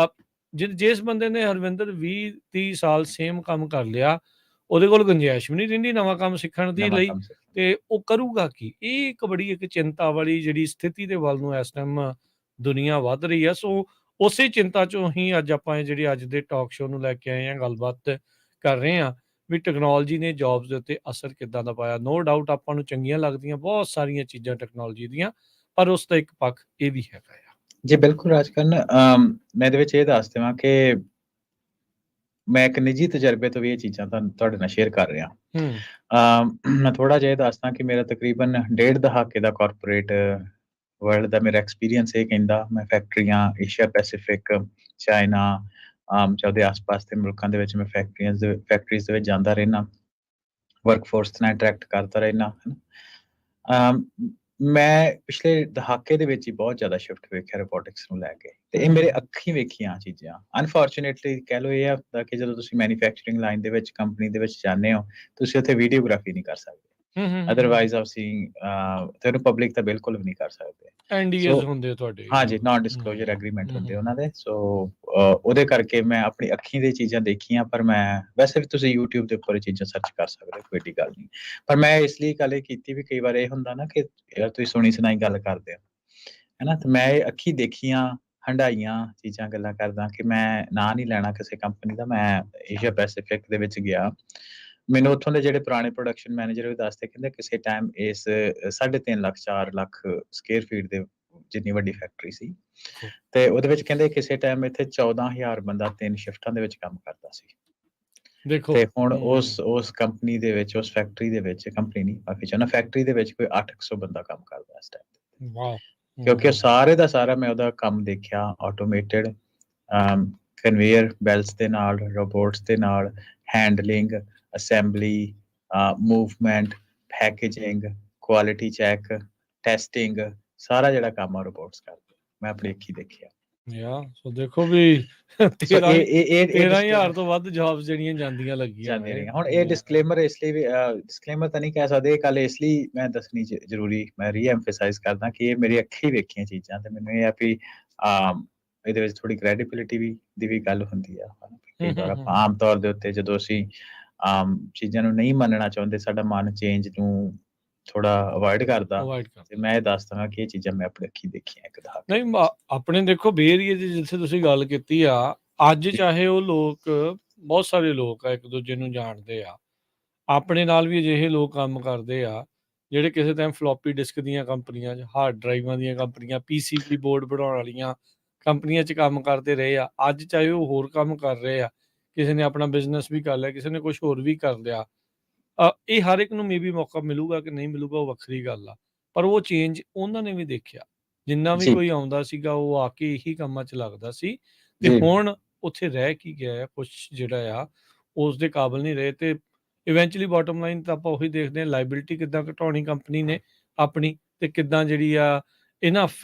ਜਿਸ ਬੰਦੇ ਨੇ ਹਰਵਿੰਦਰ 20-30 ਸਾਲ ਸੇਮ ਕੰਮ ਕਰ ਲਿਆ, ਉਹਦੇ ਕੋਲ ਗੁੰਜਾਇਸ਼ ਵੀ ਨਹੀਂ ਰਹਿੰਦੀ ਨਵਾਂ ਕੰਮ ਸਿੱਖਣ ਦੀ ਲਈ, ਤੇ ਉਹ ਕਰੂਗਾ ਕੀ? ਇਹ ਇੱਕ ਬੜੀ ਇੱਕ ਚਿੰਤਾ ਵਾਲੀ ਜਿਹੜੀ ਸਥਿਤੀ ਦੇ ਵੱਲ ਨੂੰ ਇਸ ਟਾਈਮ ਦੁਨੀਆ ਵੱਧ ਰਹੀ ਆ। ਸੋ ਉਸੇ ਚਿੰਤਾ ਚੋਂ ਹੀ ਅੱਜ ਆਪਾਂ ਜਿਹੜੀ ਅੱਜ ਦੇ ਟਾਕ ਸ਼ੋਅ ਨੂੰ ਲੈ ਕੇ ਆਏ ਹਾਂ, ਗੱਲਬਾਤ ਕਰ ਰਹੇ ਹਾਂ ਵੀ ਟੈਕਨੋਲੋਜੀ ਨੇ ਜੌਬਸ ਦੇ ਉੱਤੇ ਅਸਰ ਕਿੱਦਾਂ ਦਾ ਪਾਇਆ। ਨੋ ਡਾਊਟ ਆਪਾਂ ਨੂੰ ਚੰਗੀਆਂ ਲੱਗਦੀਆਂ ਬਹੁਤ ਸਾਰੀਆਂ ਚੀਜ਼ਾਂ ਟੈਕਨੋਲੋਜੀ ਦੀਆਂ, ਪਰ ਉਸ ਦਾ ਇੱਕ ਪੱਖ ਇਹ ਵੀ ਹੈਗਾ ਆ। ਜੀ ਬਿਲਕੁਲ ਰਾਜਕਰਨ, ਮੈਂ ਇਹਦੇ ਵਿੱਚ ਇਹ ਦੱਸ ਦੇਵਾਂ ਕਿ ਮੈਂ ਇੱਕ ਨਿੱਜੀ ਤਜਰਬੇ ਤੋਂ ਵੀ ਇਹ ਚੀਜ਼ਾਂ ਤੁਹਾਡੇ ਨਾਲ ਸ਼ੇਅਰ ਕਰ ਰਿਹਾ। ਮੈਂ ਥੋੜਾ ਜਿਹਾ ਇਹ ਦੱਸਦਾ ਕਿ ਮੇਰਾ ਤਕਰੀਬਨ 1.5 ਦਹਾਕੇ ਦਾ ਕਾਰਪੋਰੇਟ ਵਰਲਡ ਦਾ ਮੇਰਾ ਐਕਸਪੀਰੀਅੰਸ ਇਹ ਕਹਿੰਦਾ, ਮੈਂ ਫੈਕਟਰੀਆਂ ਏਸ਼ੀਆ ਪੈਸੀਫਿਕ, ਚਾਈਨਾ, ਜਾਂ ਉਹਦੇ ਆਸ-ਪਾਸ ਦੇ ਮੁਲਕਾਂ ਦੇ ਵਿੱਚ ਮੈਂ ਫੈਕਟਰੀਜ਼ ਦੇ ਵਿੱਚ ਜਾਂਦਾ ਰਹਿਣਾ, ਵਰਕਫੋਰਸ ਨਾਲ ਇੰਟਰੈਕਟ ਕਰਦਾ ਰਹਿਣਾ, ਹਨਾ। ਮੈਂ ਪਿਛਲੇ ਦਹਾਕੇ ਦੇ ਵਿੱਚ ਹੀ ਬਹੁਤ ਜ਼ਿਆਦਾ ਸ਼ਿਫਟ ਵੇਖਿਆ ਰੋਬੋਟਿਕਸ ਨੂੰ ਲੈ ਕੇ, ਤੇ ਇਹ ਮੇਰੇ ਅੱਖੀਂ ਵੇਖੀਆਂ ਚੀਜ਼ਾਂ। ਅਨਫੋਰਚੂਨੇਟਲੀ ਕਹਿ ਲਓ ਇਹ ਹੁੰਦਾ ਕਿ ਜਦੋਂ ਤੁਸੀਂ ਮੈਨੂਫੈਕਚਰਿੰਗ ਲਾਈਨ ਦੇ ਵਿੱਚ ਕੰਪਨੀ ਦੇ ਵਿੱਚ ਜਾਂਦੇ ਹੋ, ਤੁਸੀਂ ਉੱਥੇ ਵੀਡੀਓਗ੍ਰਾਫੀ ਨਹੀਂ ਕਰ ਸਕਦੇ, ਅਦਰਵਾਈਜ਼ ਅਸੀਂ ਤੇ ਉਹਨੂੰ ਪਬਲਿਕ ਤਾਂ ਬਿਲਕੁਲ ਵੀ ਨਹੀਂ ਕਰ ਸਕਦੇ। ਐਨਡੀਏਜ਼ ਹੁੰਦੇ ਤੁਹਾਡੇ? ਹਾਂਜੀ, ਨੋਨ ਡਿਸਕਲੋਜ਼ਰ ਐਗਰੀਮੈਂਟ ਹੁੰਦੇ ਉਹਨਾਂ ਦੇ। ਸੋ ਉਹਦੇ ਕਰਕੇ ਮੈਂ ਆਪਣੀ ਅੱਖੀਂ ਦੀਆਂ ਚੀਜ਼ਾਂ ਦੇਖੀਆਂ, ਪਰ ਮੈਂ ਵੈਸੇ ਵੀ ਤੁਸੀਂ YouTube ਦੇ ਉੱਪਰ ਇਹ ਚੀਜ਼ਾਂ ਸਰਚ ਕਰ ਸਕਦੇ ਹੋ, ਕੋਈ ਏਡੀ ਗੱਲ ਨਹੀਂ। ਪਰ ਮੈਂ ਇਸ ਲਈ ਗੱਲ ਇਹ ਕੀਤੀ ਵੀ ਕਈ ਵਾਰ ਇਹ ਹੁੰਦਾ ਨਾ ਕਿ ਯਾਰ ਤੁਸੀਂ ਸੁਣੀ ਸੁਣਾਈ ਗੱਲ ਕਰਦੇ ਹੋ, ਹਨਾ, ਤੇ ਮੈਂ ਇਹ ਅੱਖੀਂ ਦੇਖੀਆਂ, ਹੰਢਾਈਆਂ ਚੀਜ਼ਾਂ ਗੱਲਾਂ ਕਰਦਾ ਕਿ ਮੈਂ ਨਾਂ ਨਹੀਂ ਲੈਣਾ ਕਿਸੇ ਕੰਪਨੀ ਦਾ। ਮੈਂ ਏਸ਼ੀਆ ਪੈਸੀਫਿਕ ਦੇ ਵਿੱਚ ਗਿਆ, ਮੈਨੂੰ ਉੱਥੋਂ ਦੇ ਜਿਹੜੇ ਪੁਰਾਣੇ ਪ੍ਰੋਡਕਸ਼ਨ ਮੈਨੇਜਰ ਵੀ ਦੱਸਦੇ, ਕਹਿੰਦੇ ਕਿਸੇ ਟਾਈਮ ਇਸ 3.5 ਲੱਖ 4 ਲੱਖ ਸਕੁਅਰ ਫੀਟ ਦੇ ਜਿੰਨੀ ਵੱਡੀ ਫੈਕਟਰੀ ਸੀ, ਤੇ ਉਹਦੇ ਵਿੱਚ ਕਹਿੰਦੇ ਕਿਸੇ ਟਾਈਮ ਇੱਥੇ 14,000 ਬੰਦਾ 3 ਸ਼ਿਫਟਾਂ ਦੇ ਵਿੱਚ ਕੰਮ ਕਰਦਾ ਸੀ। ਦੇਖੋ ਤੇ ਹੁਣ ਉਸ ਕੰਪਨੀ ਦੇ ਵਿੱਚ, ਉਸ ਫੈਕਟਰੀ ਦੇ ਵਿੱਚ, ਕੰਪਨੀ ਨਹੀਂ ਮਾਫ਼ੀ ਚਾਹੁੰਦਾ, ਫੈਕਟਰੀ ਦੇ ਵਿੱਚ ਕੋਈ 800 ਬੰਦਾ ਕੰਮ ਕਰਦਾ ਇਸ ਟਾਈਮ। ਵਾਓ! ਕਿਉਂਕਿ ਉਹ ਸਾਰੇ ਦਾ ਸਾਰਾ ਮੈਂ ਉਹਦਾ ਕੰਮ ਦੇਖਿਆ, ਆਟੋਮੇਟਿਡ ਕਨਵੇਅਰ ਬੈਲਟਸ ਦੇ ਨਾਲ, ਰੋਬੋਟਸ ਦੇ ਨਾਲ, handling, assembly, movement, packaging, quality check, testing, ਸਾਰਾ ਜਿਹੜਾ ਕੰਮ ਆ ਰੋਬੋਟਸ ਕਰਦੇ, ਮੈਂ ਆਪਣੀ ਅੱਖੀਂ ਦੇਖਿਆ। ਸੋ ਦੇਖੋ ਵੀ ਸੋ 13,000 ਤੋਂ ਵੱਧ ਜੌਬਸ ਜਿਹੜੀਆਂ ਜਾਂਦੀਆਂ ਲੱਗੀਆਂ ਜਾਂਦੀਆਂ ਰਹੀਆਂ। ਹੁਣ ਇਹ ਡਿਸਕਲੇਮਰ ਇਸ ਲਈ ਵੀ ਡਿਸਕਲੇਮਰ ਤਾਂ ਨਹੀਂ ਕਹਿ ਸਕਦੇ, ਇਹ ਗੱਲ ਇਸ ਲਈ ਮੈਂ ਦੱਸਣੀ ਜ਼ਰੂਰੀ, ਮੈਂ ਰੀਐਮਫਸਾਈਜ਼ ਕਰਦਾ ਕਿ ਇਹ ਮੇਰੀ ਅੱਖੀਂ ਵੇਖੀਆਂ ਚੀਜ਼ਾਂ, ਤੇ ਮੈਨੂੰ ਇਹ ਆ ਵੀ ਇਹਦੇ ਵਿੱਚ ਥੋੜੀ ਕ੍ਰੈਡੀਬਿਲਿਟੀ ਦੀ ਵੀ ਗੱਲ ਹੁੰਦੀ ਆ। ਕਈ ਵਾਰ ਆਪਾਂ ਆਮ ਤੌਰ ਦੇ ਉੱਤੇ ਜਦੋਂ ਅਸੀਂ ਚੀਜ਼ਾਂ ਨੂੰ ਨਹੀਂ ਮੰਨਣਾ ਚਾਹੁੰਦੇ, ਸਾਡਾ ਮਨ ਚੇਂਜ ਨੂੰ ਥੋੜਾ ਅਵੋਇਡ ਕਰਦਾ, ਤੇ ਮੈਂ ਇਹ ਦੱਸਦਾ ਕਿ ਇਹ ਚੀਜ਼ਾਂ ਮੈਂ ਆਪਣੀ ਅੱਖੀਂ ਦੇਖੀਆਂ ਇੱਕ ਦਹਾਕੇ। ਨਹੀਂ, ਆਪਣੇ ਦੇਖੋ ਬੇ ਏਰੀਏ ਦੀ ਜਿੱਥੇ ਤੁਸੀਂ ਗੱਲ ਕੀਤੀ ਆ, ਅੱਜ ਚਾਹੇ ਉਹ ਲੋਕ ਬਹੁਤ ਸਾਰੇ ਲੋਕ ਆ ਇੱਕ ਦੂਜੇ ਨੂੰ ਜਾਣਦੇ ਆ, ਆਪਣੇ ਨਾਲ ਵੀ ਅਜਿਹੇ ਲੋਕ ਕੰਮ ਕਰਦੇ ਆ ਜਿਹੜੇ ਕਿਸੇ ਟਾਈਮ ਫਲੋਪੀ ਡਿਸਕ ਦੀਆਂ ਕੰਪਨੀਆਂ 'ਚ, ਹਾਰਡ ਡਰਾਈਵਾਂ ਦੀਆਂ ਕੰਪਨੀਆਂ, PCB ਬੋਰਡ ਬਣਾਉਣ ਵਾਲੀਆਂ ਕੰਪਨੀਆਂ 'ਚ ਕੰਮ ਕਰਦੇ ਰਹੇ ਆ। ਅੱਜ ਚਾਹੇ ਉਹ ਹੋਰ ਕੰਮ ਕਰ ਰਹੇ ਆ, ਕਿਸੇ ਨੇ ਆਪਣਾ ਬਿਜ਼ਨਸ ਵੀ ਕਰ ਲਿਆ, ਕਿਸੇ ਨੇ ਕੁਛ ਹੋਰ ਵੀ ਕਰ ਲਿਆ। ਇਹ ਹਰ ਇੱਕ ਨੂੰ ਮੇਬੀ ਮੌਕਾ ਮਿਲੂਗਾ ਕਿ ਨਹੀਂ ਮਿਲੂਗਾ, ਉਹ ਵੱਖਰੀ ਗੱਲ ਆ, ਪਰ ਉਹ ਚੇਂਜ ਉਹਨਾਂ ਨੇ ਵੀ ਦੇਖਿਆ। ਜਿੰਨਾ ਵੀ ਕੋਈ ਆਉਂਦਾ ਸੀਗਾ ਉਹ ਆ ਕੇ ਇਹੀ ਕੰਮਾਂ 'ਚ ਲੱਗਦਾ ਸੀ, ਤੇ ਹੁਣ ਉੱਥੇ ਰਹਿ ਕੀ ਗਿਆ, ਕੁਛ ਜਿਹੜਾ ਆ ਉਸ ਦੇ ਕਾਬਿਲ ਨਹੀਂ ਰਹੇ, ਤੇ ਇਵੈਂਚੁਅਲੀ ਬਾਟਮ ਲਾਈਨ ਤਾਂ ਆਪਾਂ ਉਹੀ ਦੇਖਦੇ ਹਾਂ, ਲਾਇਬਿਲਿਟੀ ਕਿੱਦਾਂ ਘਟਾਉਣੀ ਕੰਪਨੀ ਨੇ ਆਪਣੀ, ਤੇ ਕਿੱਦਾਂ ਜਿਹੜੀ ਆ ਇਨਫ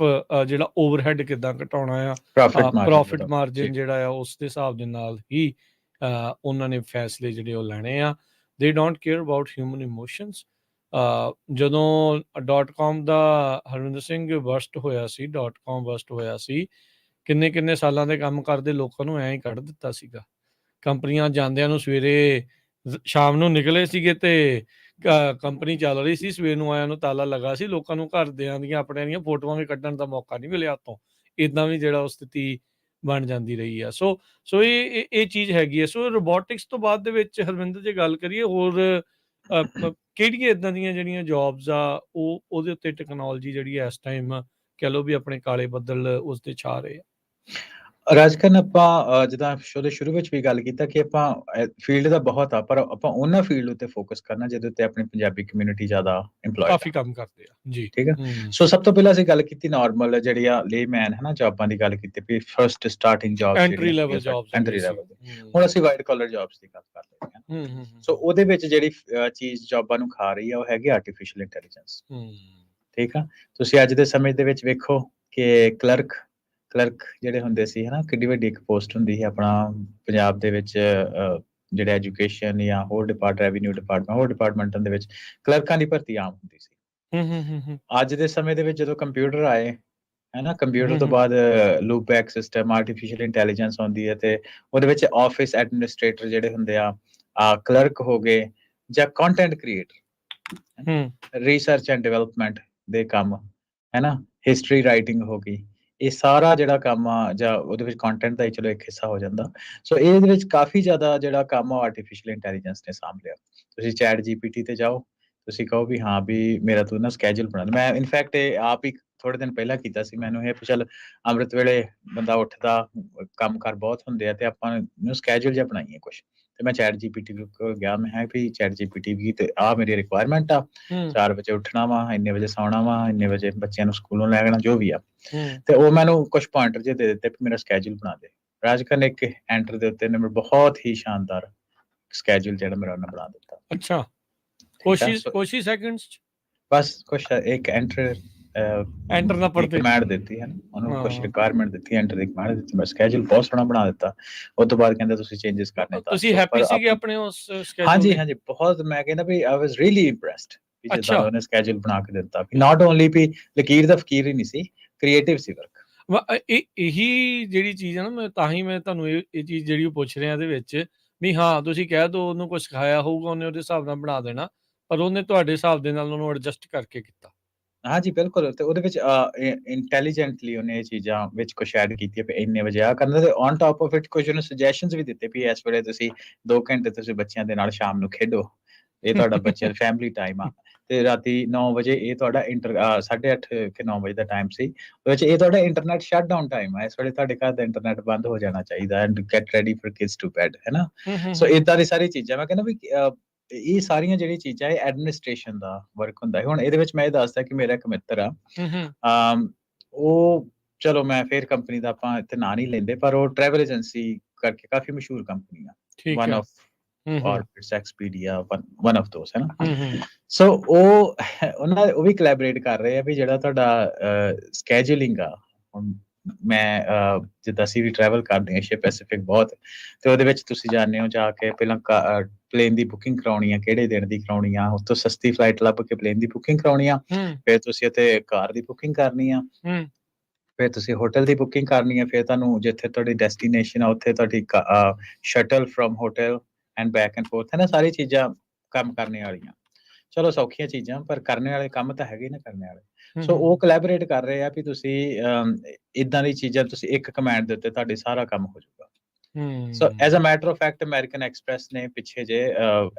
ਜਿਹੜਾ ਓਵਰਹੈਡ ਕਿੱਦਾਂ ਘਟਾਉਣਾ ਆ, ਪ੍ਰੋਫਿਟ ਮਾਰਜਿਨ ਜਿਹੜਾ ਆ ਉਸ ਦੇ ਹਿਸਾਬ ਦੇ ਨਾਲ ਹੀ ਉਹਨਾਂ ਨੇ ਫੈਸਲੇ ਜਿਹੜੇ ਉਹ ਲੈਣੇ ਆ। ਦੇ don't care about human emotions. ਜਦੋਂ .com ਦਾ ਹਰਵਿੰਦਰ ਸਿੰਘ ਬਸਟ ਹੋਇਆ ਸੀ, .com ਬਸਟ ਹੋਇਆ ਸੀ, ਕਿੰਨੇ ਸਾਲਾਂ ਦੇ ਕੰਮ ਕਰਦੇ ਲੋਕਾਂ ਨੂੰ ਐਂ ਹੀ ਕੱਢ ਦਿੱਤਾ ਸੀਗਾ। ਕੰਪਨੀਆਂ ਜਾਂਦਿਆਂ ਨੂੰ ਸਵੇਰੇ ਸ਼ਾਮ ਨੂੰ ਨਿਕਲੇ ਸੀਗੇ, ਤੇ ਕੰਪਨੀ ਚੱਲ ਰਹੀ ਸੀ, ਸਵੇਰ ਨੂੰ ਆਇਆਂ ਨੂੰ ਤਾਲਾ ਲੱਗਾ ਸੀ, ਲੋਕਾਂ ਨੂੰ ਘਰਦਿਆਂ ਦੀਆਂ ਆਪਣਿਆਂ ਦੀਆਂ ਫੋਟੋਆਂ ਵੀ ਕੱਢਣ ਦਾ ਮੌਕਾ ਨਹੀਂ ਮਿਲਿਆ ਹੱਥੋਂ। ਇੱਦਾਂ ਵੀ ਜਿਹੜਾ ਉਹ ਸਥਿਤੀ ਬਣ ਜਾਂਦੀ ਰਹੀ ਆ। ਸੋ ਇਹ ਚੀਜ਼ ਹੈਗੀ ਆ। ਸੋ ਰੋਬੋਟਿਕਸ ਤੋਂ ਬਾਅਦ ਦੇ ਵਿੱਚ ਹਰਵਿੰਦਰ ਜੇ ਗੱਲ ਕਰੀਏ, ਹੋਰ ਕਿਹੜੀਆਂ ਇੱਦਾਂ ਦੀਆਂ ਜਿਹੜੀਆਂ ਜੋਬਸ ਆ ਉਹਦੇ ਉੱਤੇ ਟੈਕਨੋਲੋਜੀ ਜਿਹੜੀ ਇਸ ਟਾਈਮ ਕਹਿ ਲਓ ਵੀ ਆਪਣੇ ਕਾਲੇ ਬੱਦਲ ਉਸਦੇ ਛਾ ਰਹੇ ਆ? ਰਾਜਕਰਨ, ਆਪਾਂ ਜਿੱਦਾਂ ਸ਼ੋ ਦੇ ਸ਼ੁਰੂ ਵਿੱਚ ਵੀ ਗੱਲ ਕੀਤਾ ਕਿ ਆਪਾਂ ਫੀਲਡ ਦਾ ਬਹੁਤ ਆ, ਪਰ ਆਪਾਂ ਉਹਨਾਂ ਫੀਲਡ ਉੱਤੇ ਫੋਕਸ ਕਰਨਾ ਜਿਹਦੇ ਉੱਤੇ ਆਪਣੀ ਪੰਜਾਬੀ ਕਮਿਊਨਿਟੀ ਜ਼ਿਆਦਾ ਇੰਪਲੋਇਡ ਕਾਫੀ ਕੰਮ ਕਰਦੇ ਆ ਜੀ। ਠੀਕ ਆ। ਸੋ ਸਭ ਤੋਂ ਪਹਿਲਾਂ ਅਸੀਂ ਗੱਲ ਕੀਤੀ ਨਾਰਮਲ ਜਿਹੜੀ ਆ ਲੇਮੈਨ ਹੈ ਨਾ ਜੌਬਾਂ ਦੀ ਗੱਲ ਕੀਤੀ, ਵੀ first starting job entry level jobs. ਹੁਣ ਅਸੀਂ ਵਾਈਟ ਕਾਲਰ ਜੌਬਸ ਦੀ ਗੱਲ ਕਰ ਰਹੇ ਹਾਂ। ਸੋ ਉਹਦੇ ਵਿੱਚ ਜਿਹੜੀ ਚੀਜ਼ ਜੌਬਾਂ ਨੂੰ ਖਾ ਰਹੀ ਆ ਉਹ ਹੈਗੀ ਆਰਟੀਫੀਸ਼ੀਅਲ ਇੰਟੈਲੀਜੈਂਸ। ਠੀਕ ਆ। ਤੁਸੀਂ ਅੱਜ ਦੇ ਸਮੇਂ ਦੇ ਵਿੱਚ ਵੇਖੋ ਕਿ ਕਲਰਕ ਜਿਹੜੇ ਹੁੰਦੇ ਸੀ ਹਨਾ, ਕਿੱਡੀ ਵੱਡੀ ਇੱਕ ਪੋਸਟ ਹੁੰਦੀ ਸੀ ਆਪਣਾ ਪੰਜਾਬ ਦੇ ਵਿੱਚ, ਜਿਹੜੇ ਐਜੂਕੇਸ਼ਨ ਜਾਂ ਹੋਰ ਰੈਵਨਿਊ ਡਿਪਾਰਟਮੈਂਟ, ਹੋਰ ਡਿਪਾਰਟਮੈਂਟਾਂ ਦੇ ਵਿੱਚ ਕਲਰਕਾਂ ਦੀ ਭਰਤੀ ਆਮ ਹੁੰਦੀ ਸੀ। ਅੱਜ ਦੇ ਸਮੇਂ ਦੇ ਵਿੱਚ ਜਦੋਂ ਕੰਪਿਊਟਰ ਆਏ ਹੈਨਾ, ਕੰਪਿਊਟਰ ਤੋਂ ਬਾਅਦ ਲੂਪਬੈਕ ਸਿਸਟਮ, ਆਰਟੀਫੀਸ਼ੀਅਲ ਇੰਟੈਲੀਜੈਂਸ ਆਉਂਦੀ ਹੈ, ਤੇ ਉਹਦੇ ਵਿੱਚ ਆਫਿਸ ਐਡਮਿਨਿਸਟ੍ਰੇਟਰ ਜਿਹੜੇ ਹੁੰਦੇ ਆ, ਕਲਰਕ ਹੋ ਗਏ, ਜਾਂ content creator, research and development ਦੇ ਕੰਮ, ਹੈਨਾ, ਹਿਸਟਰੀ ਰਾਈਟਿੰਗ ਹੋ ਗਈ, ਇਹ ਸਾਰਾ ਜਿਹੜਾ ਕੰਮ ਆ, ਜਾਂ ਉਹਦੇ ਵਿੱਚ ਕੰਟੈਂਟ ਦਾ ਹੀ ਚਲੋ ਇੱਕ ਹਿੱਸਾ ਹੋ ਜਾਂਦਾ। ਸੋ ਇਹਦੇ ਵਿੱਚ ਕਾਫੀ ਜ਼ਿਆਦਾ ਜਿਹੜਾ ਕੰਮ ਆ ਆਰਟੀਫੀਸ਼ੀਅਲ ਇੰਟੈਲੀਜੈਂਸ ਨੇ ਸਾਂਭ ਲਿਆ। ਤੁਸੀਂ ਚੈਟ GPT ਤੇ ਜਾਓ, ਤੁਸੀਂ ਕਹੋ ਵੀ ਹਾਂ ਵੀ ਮੇਰਾ ਤੂੰ ਨਾ ਸਕੈਜੂਲ ਬਣਾ ਦੇ। ਮੈਂ ਇਨਫੈਕਟ ਇਹ ਆਪ ਹੀ ਥੋੜੇ ਦਿਨ ਪਹਿਲਾਂ ਕੀਤਾ ਸੀ। ਮੈਨੂੰ ਇਹ ਚੱਲ ਅੰਮ੍ਰਿਤ ਵੇਲੇ ਬੰਦਾ ਉੱਠਦਾ, ਕੰਮ ਕਾਰ ਬਹੁਤ ਹੁੰਦੇ ਆ, ਤੇ ਆਪਾਂ ਨੂੰ ਸਕੈਜੂਲ ਜਿਹਾ ਬਣਾਈਏ ਕੁਛ, ਤੇ ਮੈਂ ਚੈਟ GPT ਕੋਲ ਗਿਆ, ਮੈਂ ਕਿਹਾ ਵੀ ਚੈਟ GPT ਵੀ ਤੇ ਆਹ ਮੇਰੀ ਰਿਕੁਆਇਰਮੈਂਟ ਆ, 4 ਵਜੇ ਉੱਠਣਾ ਵਾ, ਇੰਨੇ ਵਜੇ ਸੌਣਾ ਵਾ, ਇੰਨੇ ਵਜੇ ਬੱਚਿਆਂ ਨੂੰ ਸਕੂਲੋਂ ਲੈ ਜਾਣਾ, ਜੋ ਵੀ ਆ, ਤੇ ਉਹ ਮੈਨੂੰ ਕੁਛ ਪੁਆਇੰਟਰ ਜਿਹੇ ਦੇ ਦਿੱਤੇ ਵੀ ਮੇਰਾ ਸਕੈਜੂਲ ਬਣਾ ਦੇ। ਰਾਜਕਰਨ ਇੱਕ ਐਂਟਰ ਦੇ ਉੱਤੇ ਨੇ ਬਹੁਤ ਹੀ ਸ਼ਾਨਦਾਰ ਸਕੈਜੂਲ ਜਿਹੜਾ ਮੇਰਾ ਉਹਨੇ ਬਣਾ ਦਿੱਤਾ। ਅੱਛਾ, ਕੁਛ ਹੀ ਸੈਕਿੰਡਸ ਚ? ਬਸ ਕੁਛ ਇੱਕ ਐਂਟਰ ਨਾ ਪੜਦੇ ਕਮਾਂਡ ਦਿੱਤੀ ਹੈ, ਉਹਨੂੰ ਕੁਛ ਰਿਕੁਆਇਰਮੈਂਟ ਦਿੱਤੀ, ਐਂਟਰ ਦੀ ਕਮਾਂਡ ਦਿੱਤੀ, ਮੈਂ ਸਕੈਜੂਲ ਬਹੁਤ ਸੋਹਣਾ ਬਣਾ ਦਿੱਤਾ। ਉਸ ਤੋਂ ਬਾਅਦ ਕਹਿੰਦਾ ਤੁਸੀਂ ਚੇਂਜਸ ਕਰਨੇ ਤਾਂ ਤੁਸੀਂ ਹੈਪੀ ਸੀਗੇ ਆਪਣੇ ਉਸ ਸਕੈਜੂਲ? ਹਾਂਜੀ ਬਹੁਤ। ਮੈਂ ਕਹਿੰਦਾ ਵੀ ਆਈ ਵਾਸ ਰੀਅਲੀ ਇੰਪ੍ਰੈਸਡ ਜਿੱਦਾਂ ਉਹਨੇ ਸਕੈਜੂਲ ਬਣਾ ਕੇ ਦਿੱਤਾ। ਨਾਟ ਓਨਲੀ ਵੀ ਲਕੀਰ ਦਾ ਫਕੀਰ ਹੀ ਨਹੀਂ ਸੀ, ਕ੍ਰੀਏਟਿਵ ਸੀ ਵਰਕ। ਇਹੀ ਜਿਹੜੀ ਚੀਜ਼ ਹੈ ਨਾ, ਮੈਂ ਤੁਹਾਨੂੰ ਇਹ ਚੀਜ਼ ਜਿਹੜੀ ਉਹ ਪੁੱਛ ਰਿਹਾ ਇਹਦੇ ਵਿੱਚ ਵੀ, ਹਾਂ ਤੁਸੀਂ ਕਹਿ ਦਿਓ ਉਹਨੂੰ ਕੁਝ ਸਿਖਾਇਆ ਹੋਊਗਾ, ਉਹਨੇ ਉਹਦੇ ਹਿਸਾਬ ਨਾਲ ਬਣਾ ਦੇਣਾ, ਪਰ ਉਹਨੇ ਤੁਹਾਡੇ ਹਿਸਾਬ ਦੇ ਨਾਲ ਉਹਨੂੰ ਐਡਜਸਟ ਕਰਕੇ ਕੀਤਾ। ਹਾਂਜੀ, ਬਿਲਕੁਲ ਤੇ ਉਹਦੇ ਵਿੱਚ ਇੰਟੈਲੀਜੈਂਟਲੀ ਉਹਨੇ ਇਹ ਚੀਜ਼ਾਂ ਵਿੱਚ ਕੁਛ ਐਡ ਕੀਤੀਆਂ ਵੀ ਇੰਨੇ ਵਜੇ ਆਹ ਕਰਨਾ ਤੇ ਔਨ ਟੌਪ ਆਫ ਇਟ ਕੁਝ ਉਹਨੇ ਸੁਜੈਸ਼ਨਸ ਵੀ ਦਿੱਤੇ ਵੀ ਇਸ ਵੇਲੇ ਤੁਸੀਂ 2 ਘੰਟੇ ਤੁਸੀਂ ਬੱਚਿਆਂ ਦੇ ਨਾਲ ਸ਼ਾਮ ਨੂੰ ਖੇਡੋ। ਇਹ ਤੁਹਾਡਾ ਬੱਚਿਆਂ ਦਾ ਫੈਮਿਲੀ ਟਾਈਮ ਆ ਤੇ ਰਾਤੀ 9 ਵਜੇ ਇਹ ਤੁਹਾਡਾ 8:30 ਕਿ 9 ਵਜੇ ਦਾ ਟਾਈਮ ਸੀ। ਉਹਦੇ ਵਿੱਚ ਇਹ ਤੁਹਾਡਾ ਇੰਟਰਨੈਟ ਸ਼ਟਡਾਊਨ ਟਾਈਮ ਆ। ਇਸ ਵੇਲੇ ਤੁਹਾਡੇ ਘਰ ਦਾ ਇੰਟਰਨੈਟ ਬੰਦ ਹੋ ਜਾਣਾ ਚਾਹੀਦਾ and get ready for kids to bed ਹੈ ਨਾ? ਸੋ ਏਦਾਂ ਦੀ ਸਾਰੀ ਚੀਜ਼ਾਂ ਮੈਂ ਕਹਿੰਦਾ ਵੀ ਇਹ ਸਾਰੀਆਂ ਜਿਹੜੀਆਂ ਚੀਜ਼ਾਂ ਇਹ ਐਡਮਿਨਿਸਟ੍ਰੇਸ਼ਨ ਦਾ ਵਰਕ ਹੁੰਦਾ ਹੈ। ਹੁਣ ਇਹਦੇ ਵਿੱਚ ਮੈਂ ਇਹ ਦੱਸਦਾ ਕਿ ਮੇਰਾ ਇੱਕ ਮਿੱਤਰ ਆ ਉਹ ਚਲੋ ਮੈਂ ਫੇਰ ਕੰਪਨੀ ਦਾ ਆਪਾਂ ਇੱਥੇ ਨਾਂ ਨਹੀਂ ਲੈਂਦੇ ਪਰ ਉਹ ਟਰੈਵਲ ਏਜੰਸੀ ਕਰਕੇ ਕਾਫੀ ਮਸ਼ਹੂਰ ਕੰਪਨੀ ਆ। ਠੀਕ ਵਨ ਹੈ। Of Orbitz, Expedia, one of those ਹੈ ਨਾ? ਸੋ ਉਹ ਵੀ ਕੋਲੈਬੋਰੇਟ ਕਰ ਰਹੇ ਆ ਵੀ ਜਿਹੜਾ ਤੁਹਾਡਾ ਸਕੇਜੂਲਿੰਗ ਆ। ਹੁਣ ਮੈਂ ਜਿੱਦਾਂ ਅਸੀਂ ਵੀ ਟਰੈਵਲ ਕਰਦੇ ਹਾਂ ਏਸ਼ੀਆ ਪੈਸੀਫਿਕ ਬਹੁਤ ਤੇ ਉਹਦੇ ਵਿੱਚ ਤੁਸੀਂ ਜਾਣਦੇ ਹੋ ਜਾ ਕੇ ਪਹਿਲਾਂ ਪਲੇਨ ਦੀ ਬੁਕਿੰਗ ਕਰਾਉਣੀ ਆ, ਕਿਹੜੇ ਦਿਨ ਦੀ ਕਰਾਉਣੀ ਆ, ਉਸ ਤੋਂ ਸਸਤੀ ਫਲਾਈਟ ਲੱਭ ਕੇ ਪਲੇਨ ਦੀ ਬੁਕਿੰਗ ਕਰਾਉਣੀ ਆ, ਫਿਰ ਤੁਸੀਂ ਇੱਥੇ ਕਾਰ ਦੀ ਬੁਕਿੰਗ ਕਰਨੀ ਆ, ਫਿਰ ਤੁਸੀਂ ਹੋਟਲ ਦੀ ਬੁਕਿੰਗ ਕਰਨੀ ਆ, ਫਿਰ ਤੁਹਾਨੂੰ ਜਿੱਥੇ ਤੁਹਾਡੀ ਡੈਸਟੀਨੇਸ਼ਨ ਆ ਉੱਥੇ ਤੁਹਾਡੀ shuttle from hotel and back and fourth ਹੈ ਨਾ? ਸਾਰੀ ਚੀਜ਼ਾਂ ਕੰਮ ਕਰਨੇ ਵਾਲੀਆਂ। ਚਲੋ ਸੌਖੀਆਂ ਚੀਜ਼ਾਂ ਪਰ ਕਰਨੇ ਵਾਲੇ ਕੰਮ ਤਾਂ ਹੈਗੇ ਨਾ ਕਰਨੇ ਵਾਲੇ। ਸੋ ਉਹ ਕੋਲੈਬੋਰੇਟ ਕਰ ਰਹੇ ਆ ਵੀ ਤੁਸੀਂ ਇਦਾਂ ਦੀ ਚੀਜ਼ਾਂ ਤੁਸੀਂ ਇੱਕ ਕਮਾਂਡ ਦੇ ਉੱਤੇ ਤੁਹਾਡੇ ਸਾਰਾ ਕੰਮ ਹੋ ਜਾਊਗਾ। So as a matter of fact American Express ਨੇ ਪਿੱਛੇ ਜੇ